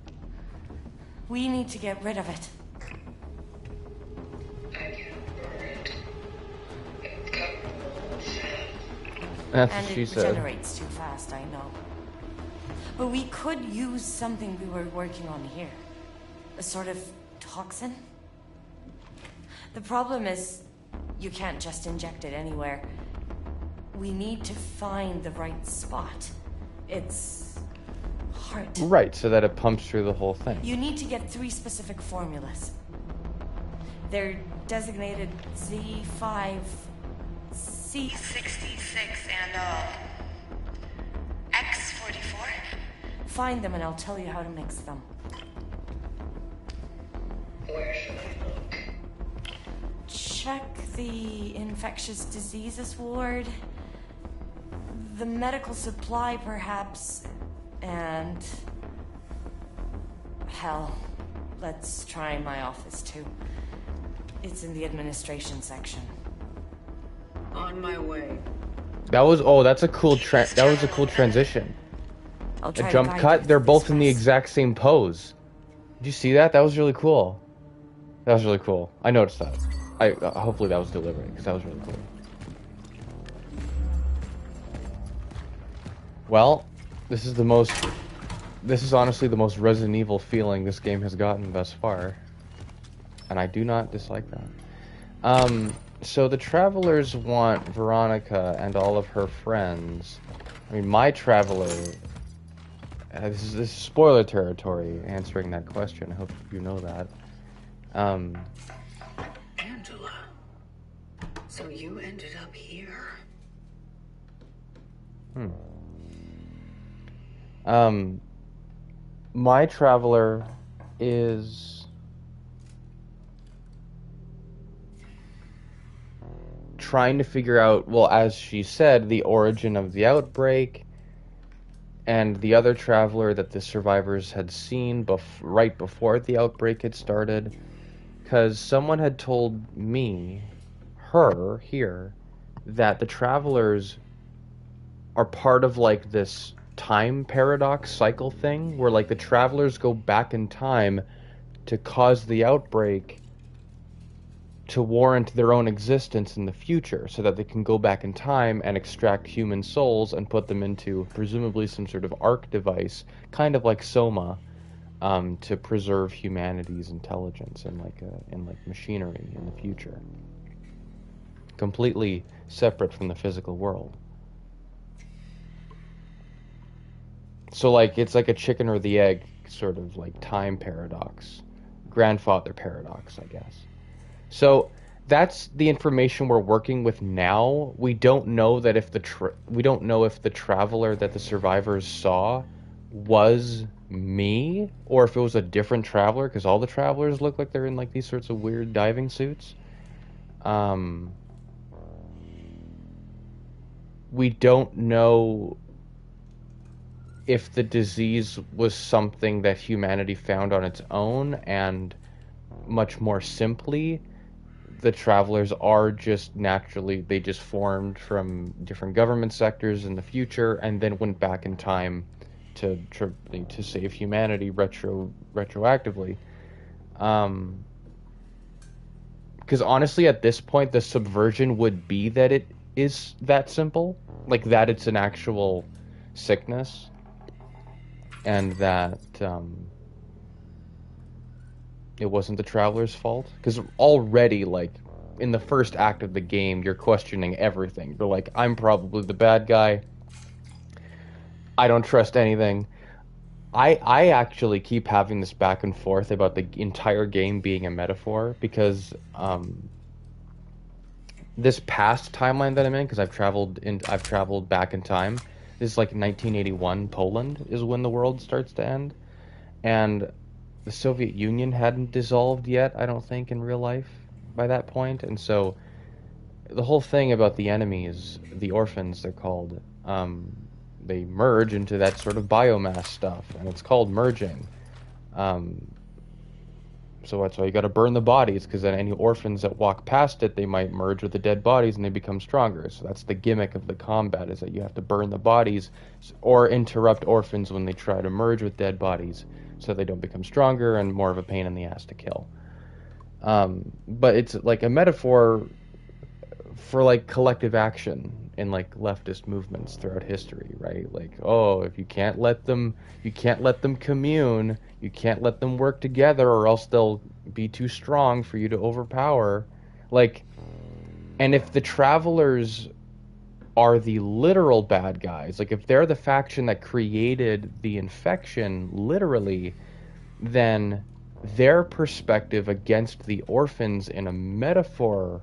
We need to get rid of it. That's And what she it said. regenerates too fast, I know. But we could use something we were working on here. A sort of toxin? The problem is, you can't just inject it anywhere. We need to find the right spot. It's hard. Right, so that it pumps through the whole thing. You need to get 3 specific formulas. They're designated Z5, C66, and X44. Find them and I'll tell you how to mix them. Where should I look? Check the infectious diseases ward, the medical supply perhaps, and hell, let's try my office too. It's in the administration section. On my way. That was that's a cool that was a cool transition. I'll try A to jump guide cut. you They're through both this in the mess. exact same pose. Did you see that? That was really cool. That was really cool. I noticed that. Hopefully that was deliberate because that was really cool. Well, this is honestly the most Resident Evil feeling this game has gotten thus far, and I do not dislike that. So the travelers want Veronica and all of her friends. I mean, my traveler. This is spoiler territory. Answering that question. I hope you know that. Angela. So you ended up here. My traveler is trying to figure out, well, as she said, the origin of the outbreak, and the other traveler that the survivors had seen right before the outbreak had started, because someone had told her here, that the travelers are part of like this time paradox cycle thing, where like the travelers go back in time to cause the outbreak to warrant their own existence in the future, so that they can go back in time and extract human souls and put them into presumably some sort of arc device, kind of like Soma, to preserve humanity's intelligence and like machinery in the future, completely separate from the physical world. So like it's like a chicken or the egg sort of like time paradox, grandfather paradox, I guess. So that's the information we're working with now. We don't know that if the traveler that the survivors saw was me, or if it was a different traveler, because all the travelers look like they're in like these sorts of weird diving suits. we don't know if the disease was something that humanity found on its own, and much more simply, the travelers are just naturally, they just formed from different government sectors in the future and then went back in time to save humanity retroactively. Because honestly, at this point, the subversion would be that it is that simple, like that it's an actual sickness, and that it wasn't the traveler's fault. Because already, like, in the first act of the game, you're questioning everything. You're like, I'm probably the bad guy. I don't trust anything. I actually keep having this back and forth about the entire game being a metaphor, because this past timeline that I'm in, because I've traveled back in time. This is like 1981 Poland is when the world starts to end, and the Soviet Union hadn't dissolved yet, I don't think, in real life by that point. And so the whole thing about the enemies, the orphans they're called, they merge into that sort of biomass stuff, and it's called merging. So that's why you got to burn the bodies, because then any orphans that walk past it, they might merge with the dead bodies and they become stronger. So that's the gimmick of the combat, is that you have to burn the bodies or interrupt orphans when they try to merge with dead bodies, so they don't become stronger and more of a pain in the ass to kill. But it's like a metaphor for like collective action in like leftist movements throughout history, right? Like, oh, if you can't let them commune, you can't let them work together, or else they'll be too strong for you to overpower. Like, and if the travelers are the literal bad guys, like if they're the faction that created the infection literally, then their perspective against the orphans in a metaphorical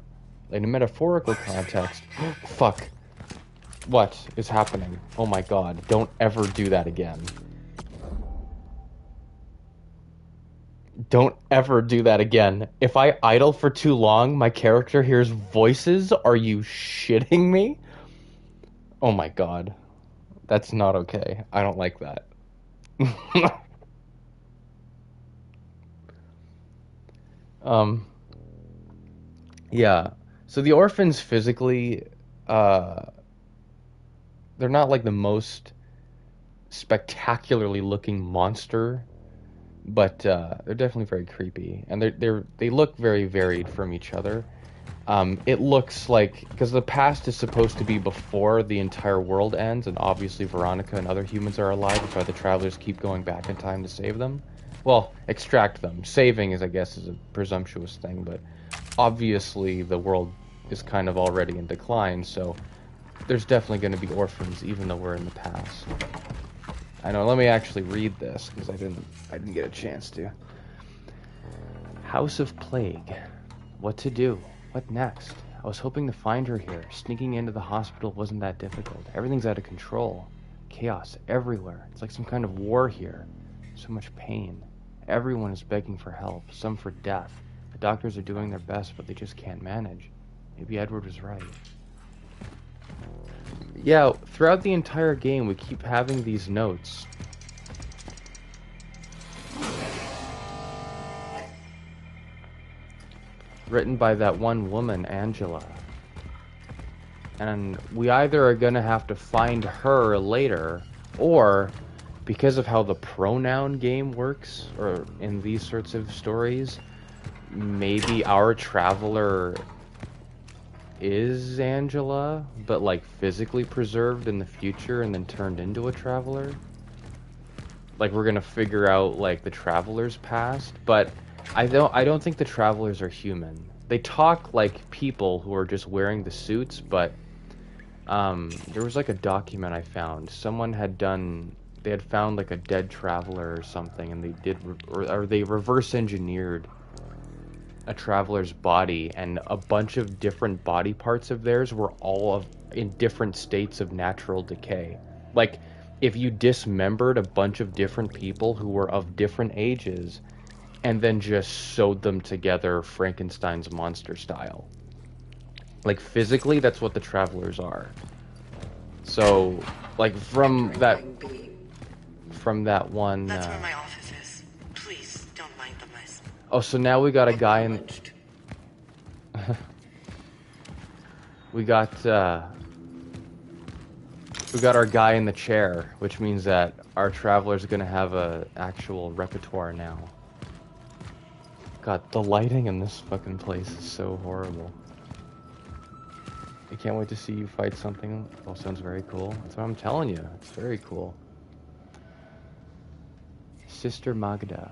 context. Fuck. What is happening? Oh my god, don't ever do that again. Don't ever do that again. If I idle for too long, my character hears voices? Are you shitting me? Oh my god. That's not okay. I don't like that. Yeah. So the orphans physically, they're not like the most spectacularly looking monster, but they're definitely very creepy, and they look very varied from each other. It looks like, because the past is supposed to be before the entire world ends, and obviously Veronica and other humans are alive, that's why the travelers keep going back in time to save them. Well, extract them. Saving is, I guess, is a presumptuous thing, but obviously the world is kind of already in decline, so there's definitely going to be orphans, even though we're in the past. I know, let me actually read this, because I didn't get a chance to. House of Plague. What to do? What next? I was hoping to find her here. Sneaking into the hospital wasn't that difficult. Everything's out of control. Chaos everywhere. It's like some kind of war here. So much pain. Everyone is begging for help, some for death. The doctors are doing their best, but they just can't manage. Maybe Edward was right. Yeah, throughout the entire game, we keep having these notes. Written by that one woman, Angela. And we either are gonna have to find her later, or because of how the pronoun game works, or in these sorts of stories, maybe our traveler is Angela, but like physically preserved in the future and then turned into a traveler. Like we're gonna figure out like the traveler's past, but I don't think the travelers are human. They talk like people who are just wearing the suits, but there was like a document I found. Someone had they had found like a dead traveler or something, and they reverse engineered a traveler's body, and a bunch of different body parts of theirs were all in different states of natural decay. Like, if you dismembered a bunch of different people who were of different ages, and then just sewed them together Frankenstein's monster style. Like, physically, that's what the travelers are. So, like from that one. That's where my office is. Please don't mind the mess. Oh, so now we got a guy in. we got our guy in the chair, which means that our traveler's gonna have a actual repertoire now. God, the lighting in this fucking place is so horrible. I can't wait to see you fight something. Oh, sounds very cool. That's what I'm telling you. It's very cool. Sister Magda.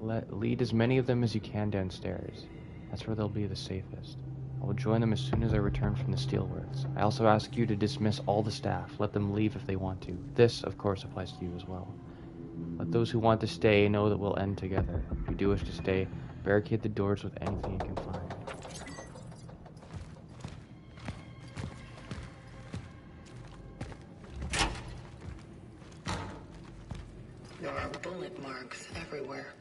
Lead as many of them as you can downstairs. That's where they'll be the safest. I will join them as soon as I return from the Steelworks. I also ask you to dismiss all the staff. Let them leave if they want to. This, of course, applies to you as well. Let those who want to stay know that we'll end together. If you do wish to stay, barricade the doors with anything you can find. There are bullet marks everywhere.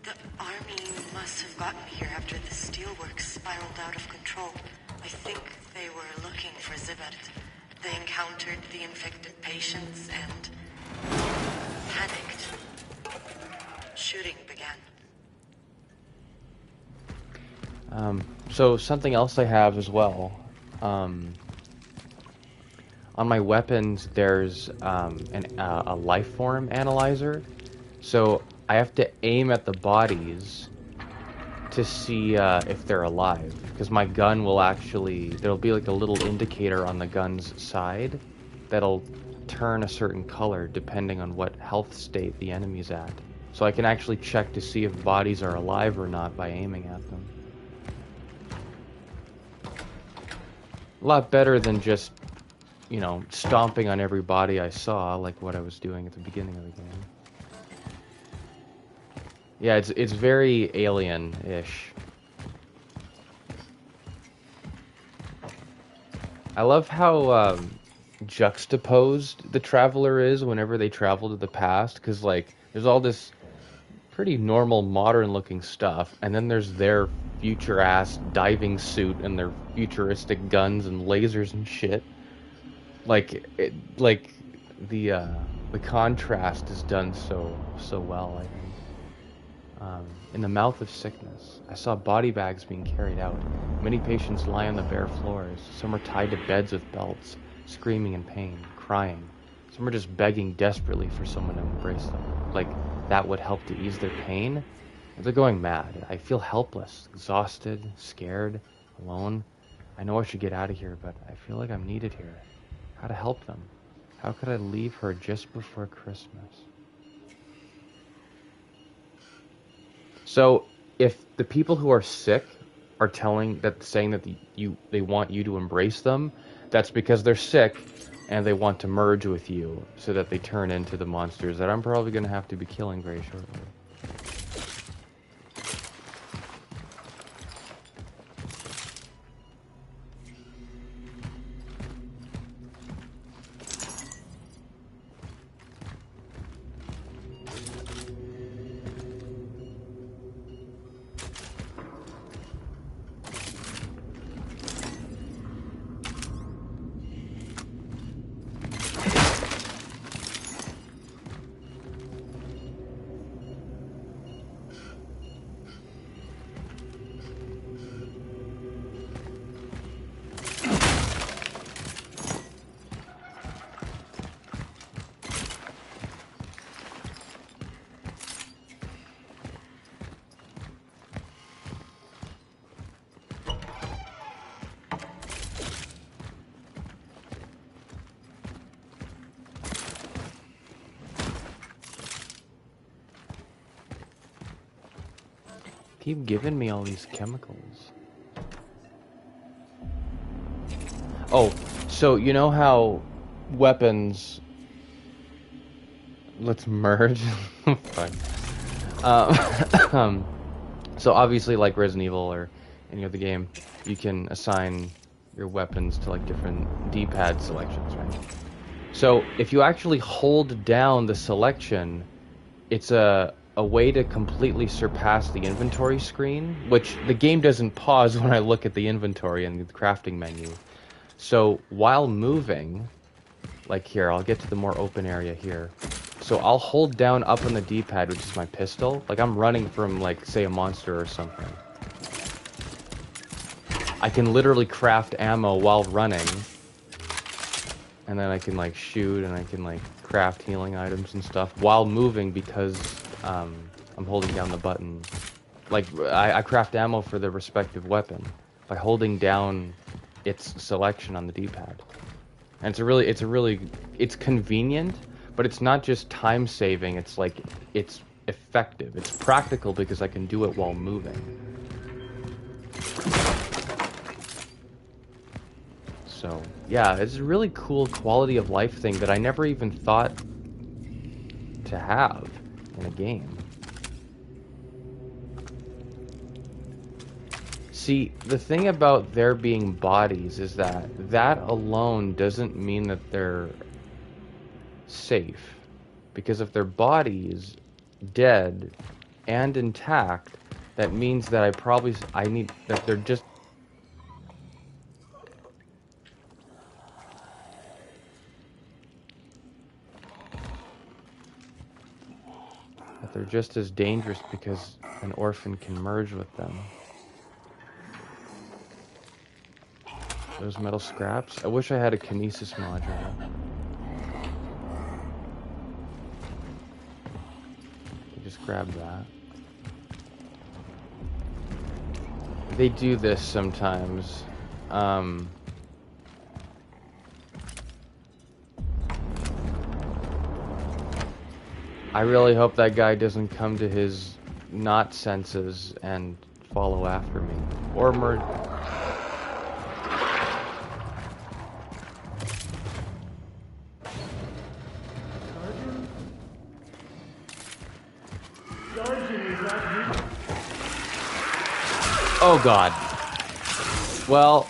The army must have gotten here after the Steelworks spiraled out of control. I think they were looking for Zibet. They encountered the infected patients and panicked. Shooting began. So something else I have as well. On my weapons, there's a life form analyzer. So I have to aim at the bodies to see if they're alive. Because my gun will actually... There'll be like a little indicator on the gun's side that'll turn a certain color depending on what health state the enemy's at. So I can actually check to see if bodies are alive or not by aiming at them. A lot better than just, you know, stomping on every body I saw, like what I was doing at the beginning of the game. Yeah, it's very Alien-ish. I love how juxtaposed the Traveler is whenever they travel to the past, because, like, there's all this pretty normal, modern-looking stuff, and then there's their future-ass diving suit and their futuristic guns and lasers and shit. Like, the contrast is done so well, I think. In the mouth of sickness, I saw body bags being carried out. Many patients lie on the bare floors. Some are tied to beds with belts, screaming in pain, crying. Some are just begging desperately for someone to embrace them. Like, that would help to ease their pain. They're going mad. I feel helpless, exhausted, scared, alone. I know I should get out of here, but I feel like I'm needed here. How to help them? How could I leave her just before Christmas? So, if the people who are sick are saying that they want you to embrace them, that's because they're sick and they want to merge with you so that they turn into the monsters that I'm probably going to have to be killing very shortly. Keep giving me all these chemicals. Oh, so you know how weapons... Let's merge. Fine. So obviously, like Resident Evil or any other game, you can assign your weapons to like different D-pad selections, right? So if you actually hold down the selection, it's a a way to completely surpass the inventory screen, which the game doesn't pause when I look at the inventory and the crafting menu. So while moving, like here, I'll get to the more open area here. So I'll hold down up on the D-pad, which is my pistol. Like I'm running from, like, say, a monster or something. I can literally craft ammo while running. And then I can, like, shoot, and I can, like, craft healing items and stuff while moving because I'm holding down the button. Like, I craft ammo for the respective weapon by holding down its selection on the D-pad. And it's convenient, but it's not just time saving, it's like, it's effective. It's practical because I can do it while moving. So, yeah, it's a really cool quality of life thing that I never even thought to have in a game. See, the thing about there being bodies is that alone doesn't mean that they're safe. Because if their body is dead and intact, that means that they're just... that they're just as dangerous because an orphan can merge with them. Those metal scraps? I wish I had a kinesis module. Just grab that. They do this sometimes. I really hope that guy doesn't come to his not senses and follow after me. Or merge. Oh god. Well,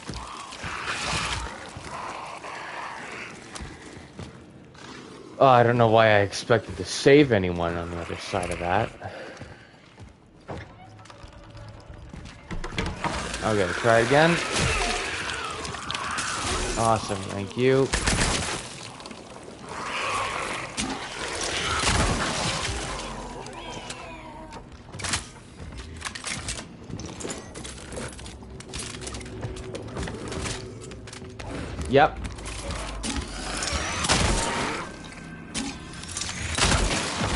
I don't know why I expected to save anyone on the other side of that. Okay, try it again. Awesome, thank you. Yep.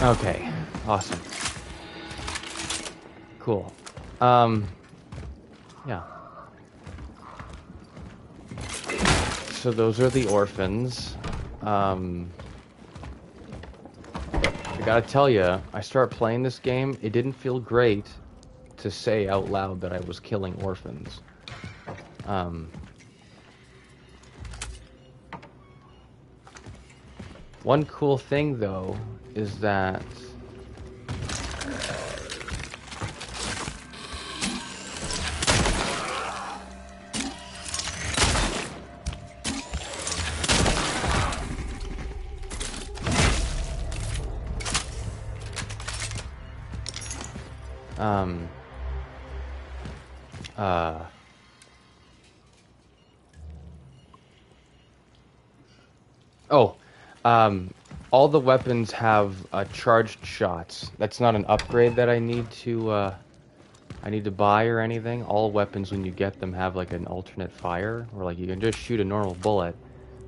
Okay, awesome. Cool. Yeah. So those are the orphans. I gotta tell you, I start playing this game, it didn't feel great to say out loud that I was killing orphans. One cool thing, though, is that all the weapons have charged shots. That's not an upgrade that I need to buy or anything. All weapons, when you get them, have like an alternate fire, or like you can just shoot a normal bullet.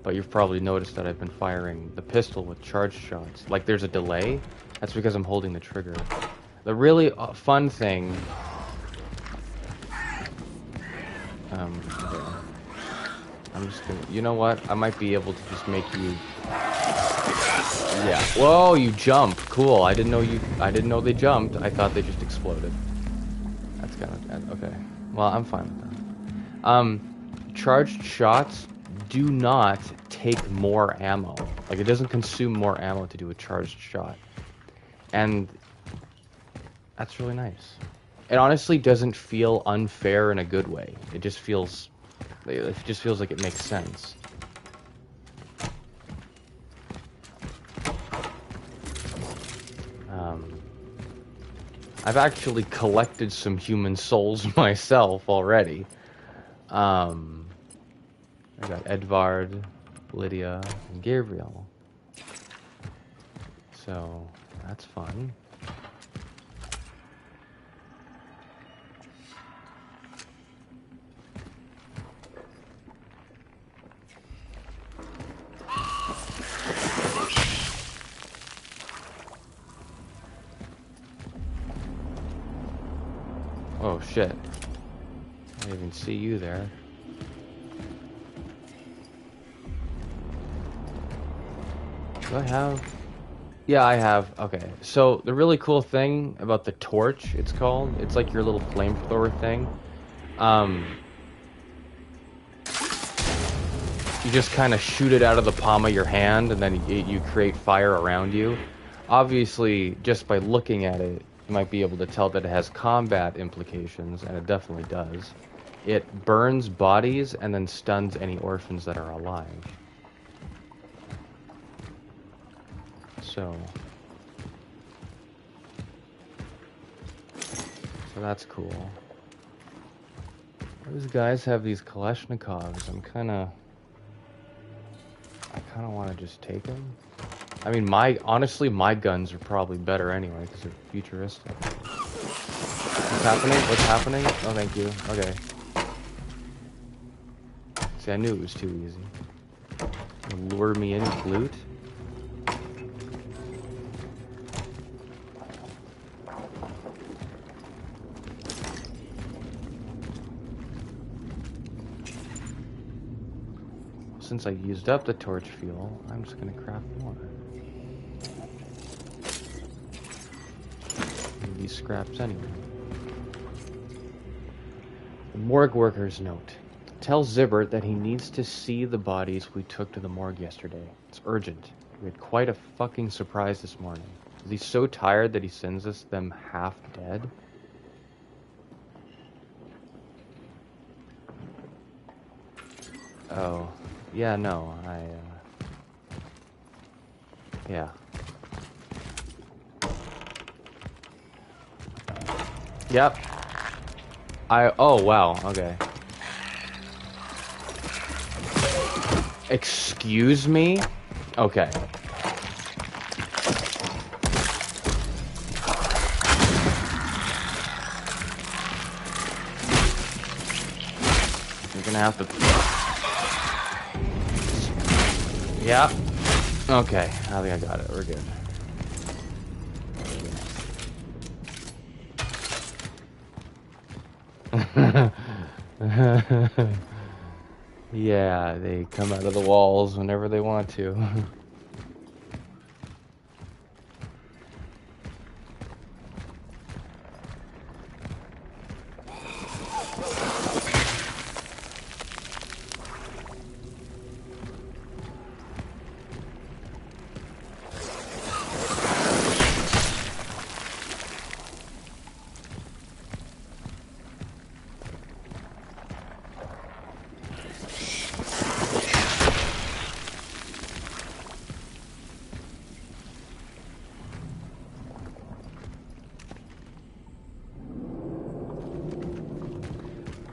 But you've probably noticed that I've been firing the pistol with charged shots. Like there's a delay. That's because I'm holding the trigger. The really fun thing. Okay. I'm just gonna. You know what? I might be able to just make you. Yeah. Whoa! You jump. Cool. I didn't know they jumped. I thought they just exploded. That's kind of okay. Well, I'm fine with that. Charged shots do not take more ammo. Like it doesn't consume more ammo to do a charged shot, and that's really nice. It honestly doesn't feel unfair in a good way. It just feels like it makes sense. I've actually collected some human souls myself already. I got Edvard, Lydia, and Gabriel. So, that's fun. Oh shit. I didn't even see you there. Do I have? Yeah, I have. Okay. So the really cool thing about the torch, it's called, it's like your little flamethrower thing. You just kind of shoot it out of the palm of your hand, and then you create fire around you. Obviously, just by looking at it, you might be able to tell that it has combat implications, and it definitely does. It burns bodies and then stuns any orphans that are alive. So that's cool. Those guys have these Kalashnikovs. I kind of want to just take them. I mean, honestly, my guns are probably better anyway because they're futuristic. What's happening? What's happening? Oh, thank you. Okay. See, I knew it was too easy. Lure me in with loot. Since I used up the torch fuel, I'm just gonna craft more. Need these scraps anyway. The morgue worker's note. Tell Zibbert that he needs to see the bodies we took to the morgue yesterday. It's urgent. We had quite a fucking surprise this morning. Is he so tired that he sends us them half dead? Oh. Yeah, no, yeah. Yep. Oh, wow, okay. Excuse me? Okay. You're gonna have to... Yeah. Okay, I think I got it. We're good. Yeah, they come out of the walls whenever they want to.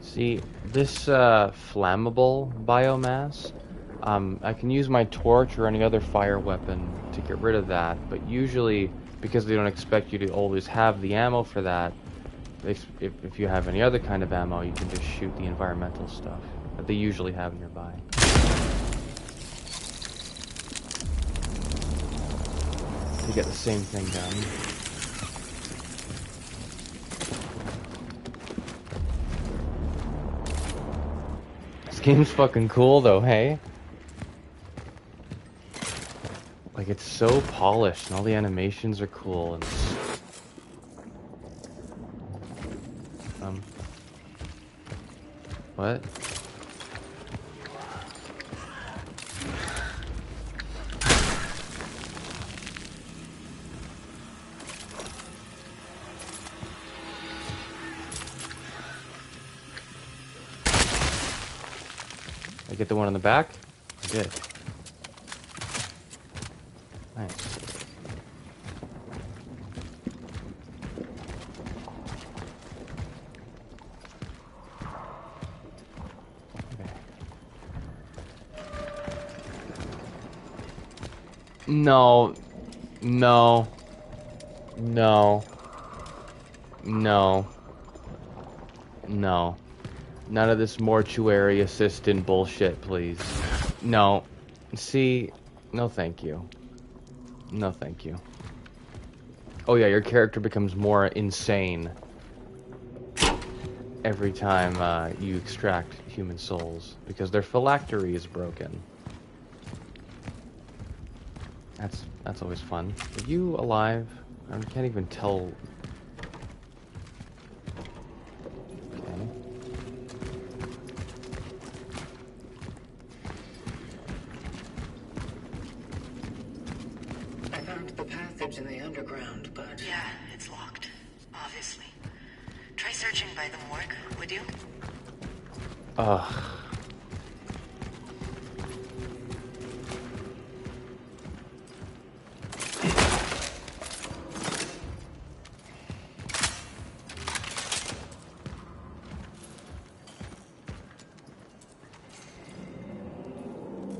See, this flammable biomass, I can use my torch or any other fire weapon to get rid of that, but usually, because they don't expect you to always have the ammo for that, if you have any other kind of ammo, you can just shoot the environmental stuff that they usually have nearby. To get the same thing done. This game's fucking cool though, hey? Like, it's so polished and all the animations are cool and... What? I get the one on the back? I did. Nice. No. No. No. No. No. None of this mortuary assistant bullshit, please. No. See? No thank you. No thank you. Oh yeah, your character becomes more insane every time you extract human souls, because their phylactery is broken. That's always fun. Are you alive? I can't even tell. Okay. I found the passage in the underground, but... Yeah, it's locked. Obviously. Try searching by the morgue, would you? Ugh.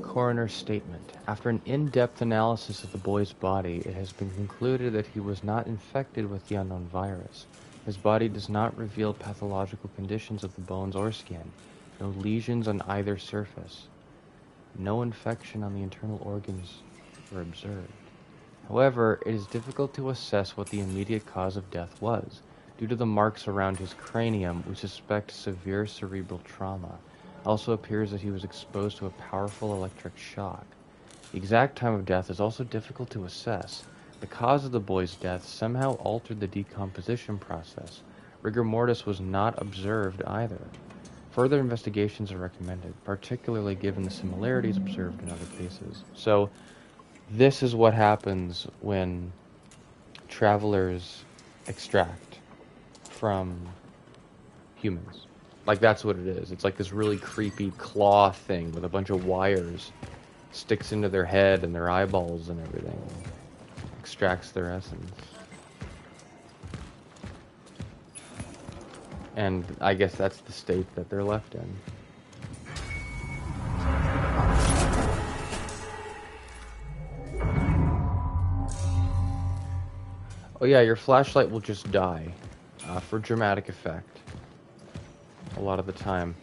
Coroner's statement. After an in-depth analysis of the boy's body, it has been concluded that he was not infected with the unknown virus. His body does not reveal pathological conditions of the bones or skin. No lesions on either surface. No infection on the internal organs were observed. However, it is difficult to assess what the immediate cause of death was. Due to the marks around his cranium, we suspect severe cerebral trauma. It also appears that he was exposed to a powerful electric shock. The exact time of death is also difficult to assess. The cause of the boy's death somehow altered the decomposition process. Rigor mortis was not observed either. Further investigations are recommended, particularly given the similarities observed in other cases. So, this is what happens when travelers extract from humans. Like, that's what it is. It's like this really creepy claw thing with a bunch of wires. Sticks into their head and their eyeballs and everything. Extracts their essence. And I guess that's the state that they're left in. Oh yeah, your flashlight will just die for dramatic effect. A lot of the time.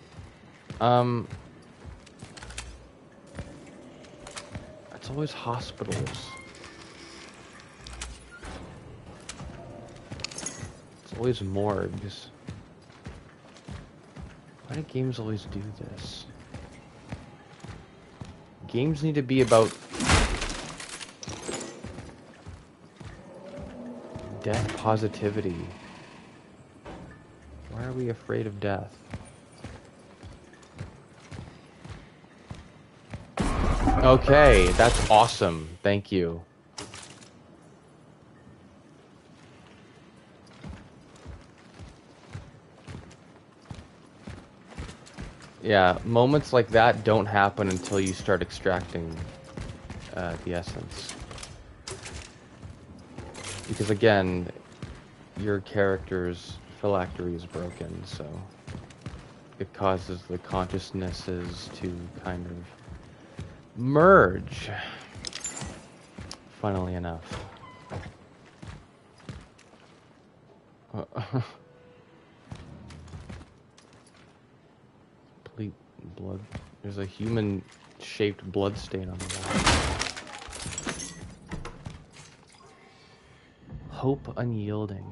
It's always hospitals. It's always morgues. Why do games always do this? Games need to be about death positivity. Why are we afraid of death? Okay, that's awesome. Thank you. Yeah, moments like that don't happen until you start extracting the essence. Because again, your character's phylactery is broken, so it causes the consciousnesses to kind of merge. Funnily enough. Complete blood. There's a human-shaped blood stain on the wall. Hope unyielding.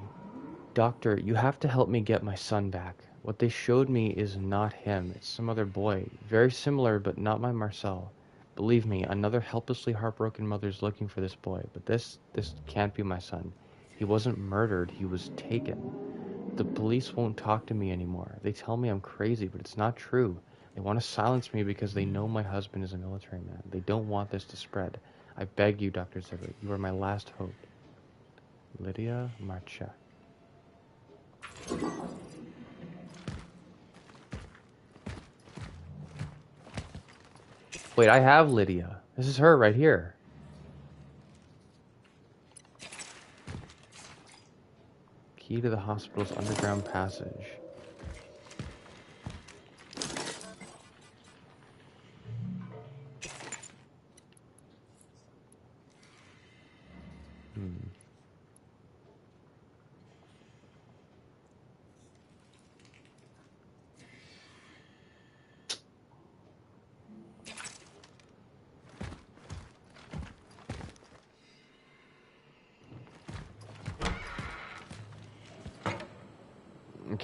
Doctor, you have to help me get my son back. What they showed me is not him. It's some other boy. Very similar, but not my Marcel. Believe me, another helplessly heartbroken mother's looking for this boy, but this can't be my son. He wasn't murdered, he was taken. The police won't talk to me anymore. They tell me I'm crazy, but it's not true. They want to silence me because they know my husband is a military man. They don't want this to spread. I beg you, Dr. Zibber, you are my last hope. Lydia Marchek. Wait, I have Lydia. This is her right here. Key to the hospital's underground passage.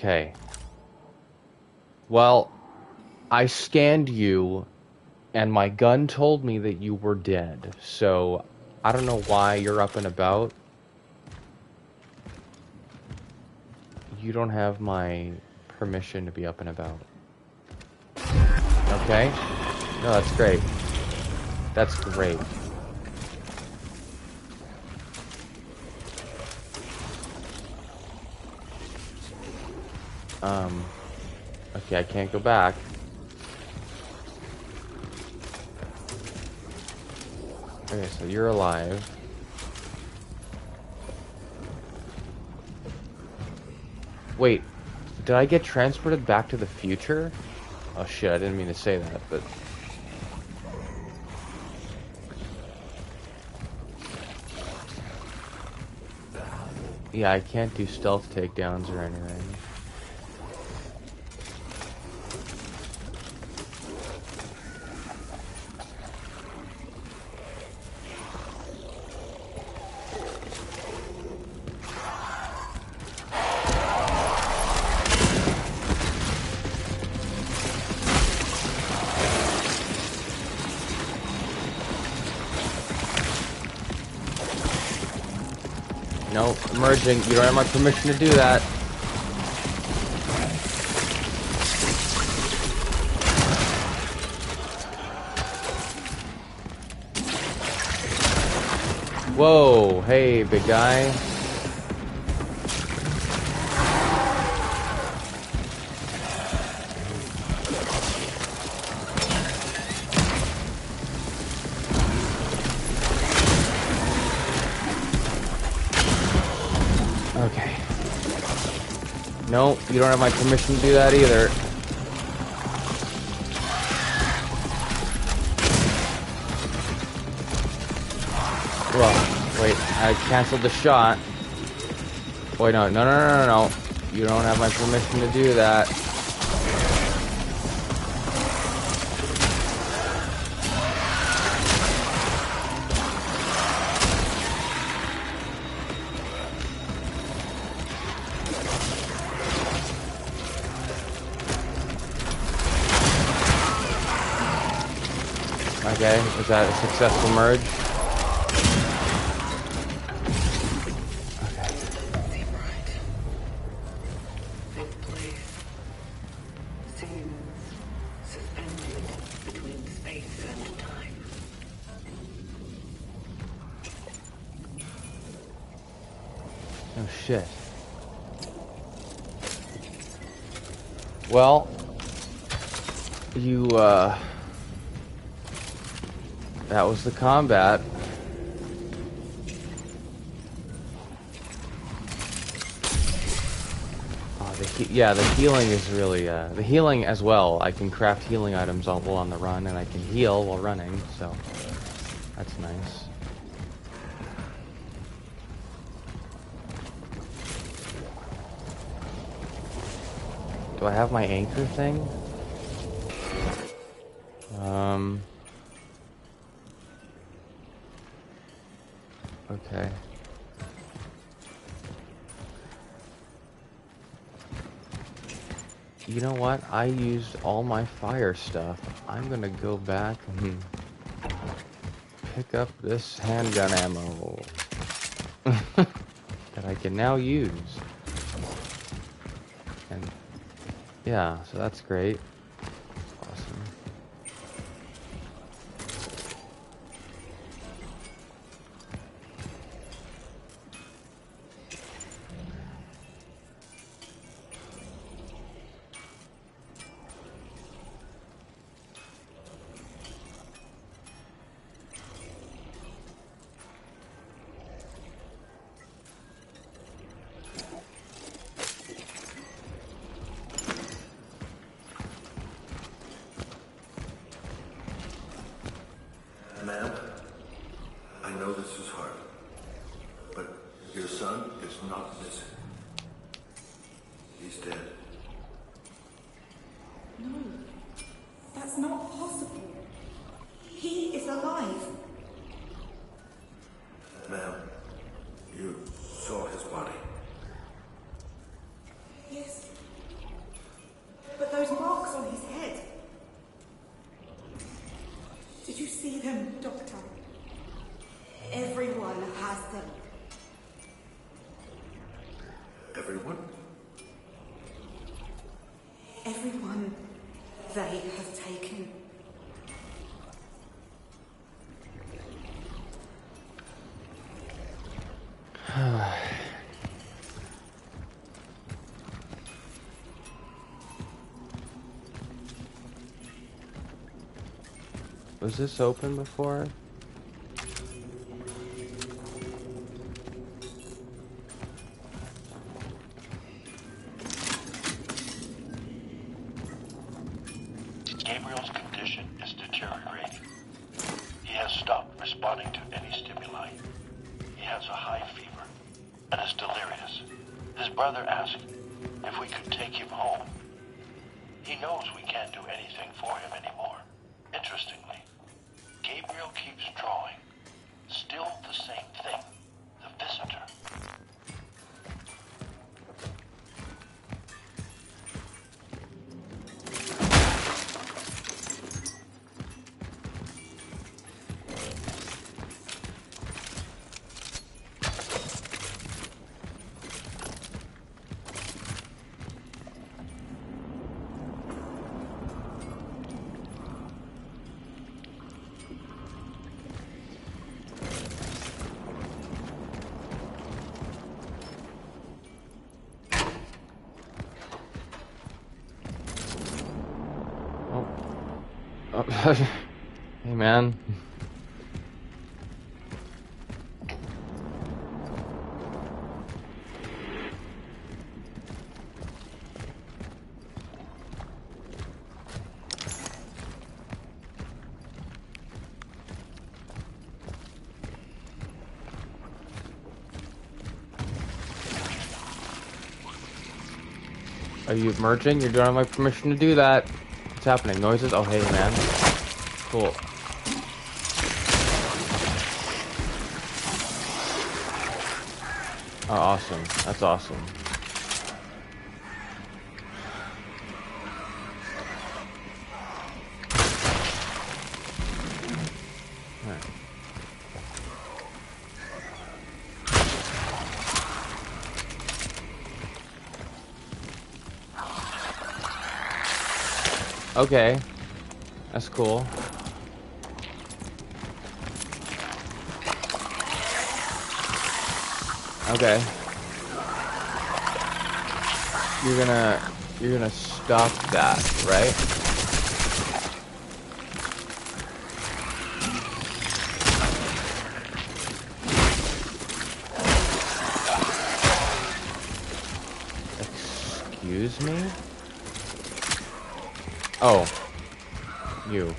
Okay. Well, I scanned you, and my gun told me that you were dead. So, I don't know why you're up and about. You don't have my permission to be up and about. Okay? No, that's great. That's great. Okay, I can't go back. Okay, so you're alive. Wait, did I get transported back to the future? Oh shit, I didn't mean to say that, but... Yeah, I can't do stealth takedowns or anything. No, emerging. You don't have my permission to do that. Whoa, hey, big guy. Okay. No, you don't have my permission to do that either. Well, wait, I canceled the shot. Wait, no. You don't have my permission to do that. Okay, is that a successful merge? Oh shit. Well, that was the combat. Oh, the healing is really, the healing as well. I can craft healing items while on the run, and I can heal while running, so that's nice. Do I have my anchor thing? Okay. You know what? I used all my fire stuff. I'm gonna go back and pick up this handgun ammo that I can now use. And yeah, so that's great. Awesome. Ma'am, I know this is hard, but your son is not missing. He's dead. No, that's not possible. He is alive. Ma'am, you saw his body. Yes, Everyone they have taken. Was this open before? Gabriel's condition is deteriorating. He has stopped responding to any stimuli. He has a high fever and is delirious. His brother asked if we could take him home. He knows we can't do anything for him anymore. Interestingly, Gabriel keeps drawing. Still the same thing. The visitor. Hey, man. Are you merging? You don't have my permission to do that. What's happening? Noises? Oh, hey, man. Cool. Oh, awesome. That's awesome. Alright. Okay. That's cool. Okay. You're gonna stop that, right? Excuse me? Oh. You.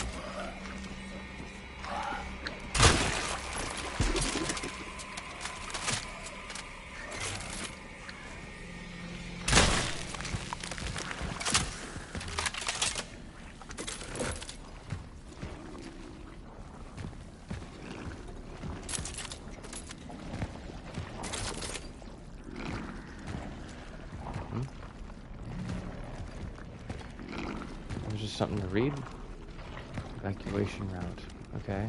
There's just something to read. Evacuation route. Okay.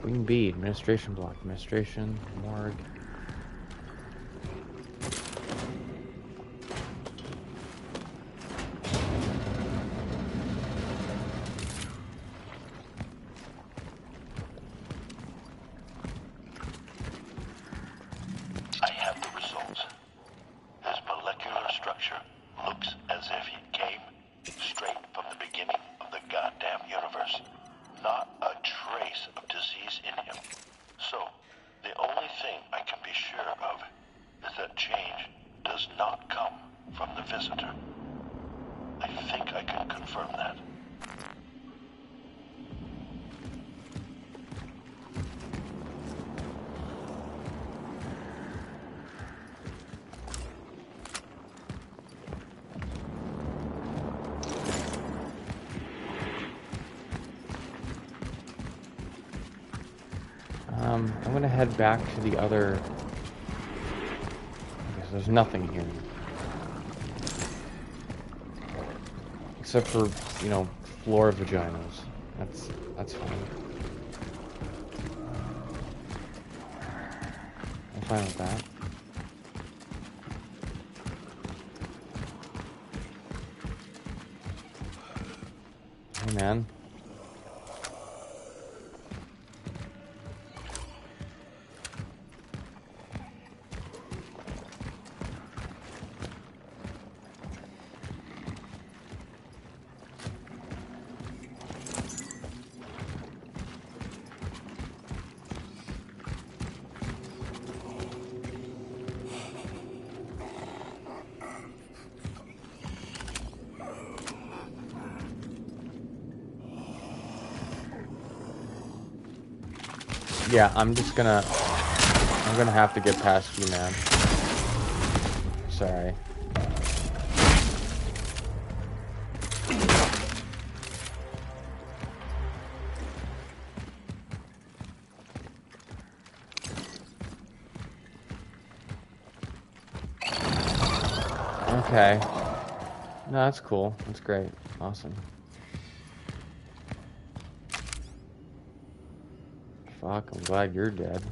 Wing B, administration block, administration, morgue. I have the results. His molecular structure looks as if he came straight from the beginning of the goddamn universe. Not a trace of disease in him. So, the only thing I can be sure of is that change does not come from the visitor. I think I can confirm that. I'm gonna head back to the other... I guess there's nothing here. Except for, you know, floor vaginas. That's fine. I'm fine with that. Hey, man. Yeah, I'm gonna have to get past you, man. Sorry. Okay. No, that's cool. That's great. Awesome. Fuck, I'm glad you're dead.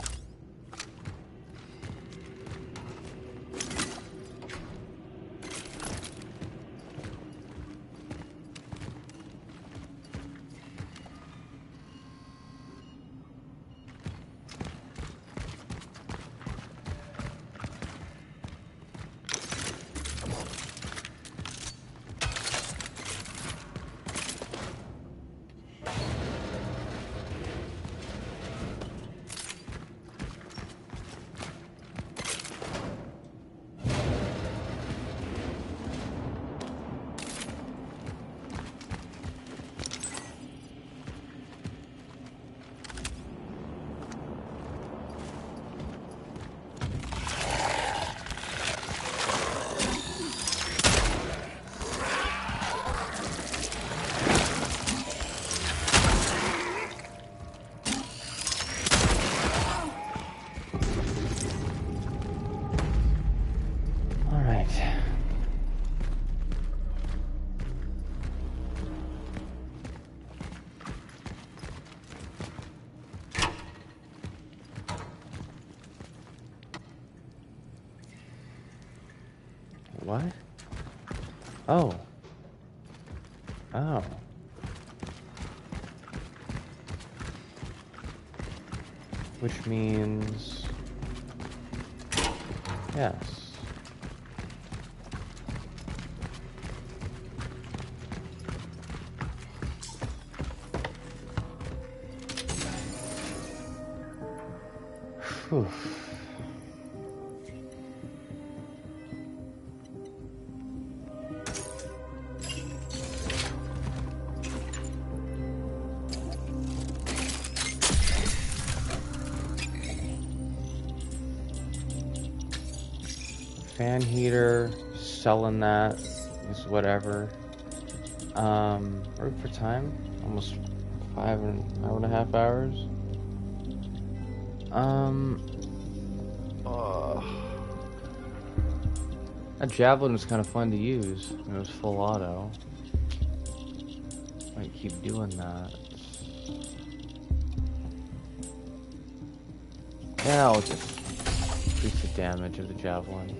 What? Oh. Oh. Which means... Yes. Whew. Fan heater, selling that is whatever. Work for time, almost 5.5 hours. That javelin was kind of fun to use. It was full auto. Might keep doing that. Yeah, I'll just increase the damage of the javelin.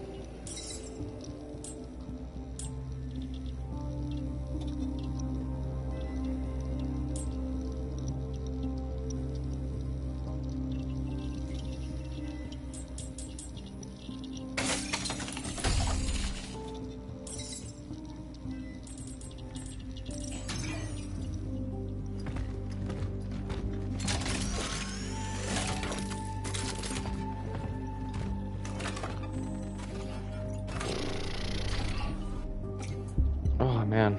Man.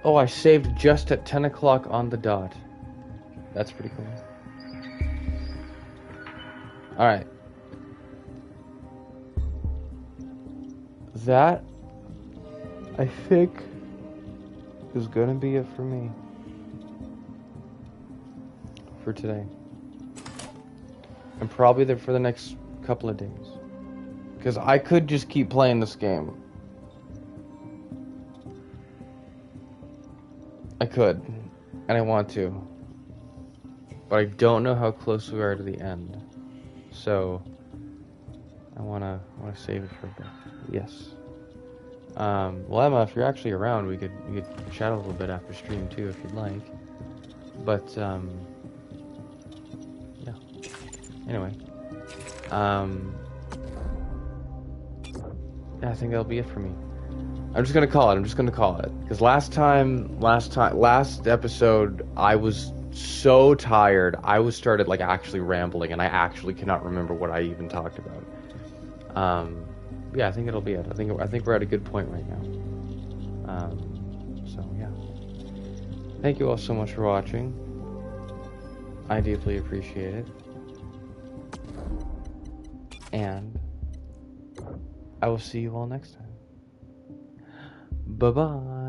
Oh, I saved just at 10 o'clock on the dot. That's pretty cool. Alright. That, I think, is gonna be it for me. For today. And probably there for the next couple of days. Because I could just keep playing this game. I could, and I want to, but I don't know how close we are to the end, so I wanna save it for a bit. Yes. Well, Emma, if you're actually around, we could chat a little bit after stream too, if you'd like. But yeah. Anyway, yeah, I think that'll be it for me. I'm just gonna call it. Because last episode, I was so tired. I started like actually rambling, and I actually cannot remember what I even talked about. Yeah, I think it'll be it. I think we're at a good point right now. So yeah. Thank you all so much for watching. I deeply appreciate it. And I will see you all next time. Bye-bye.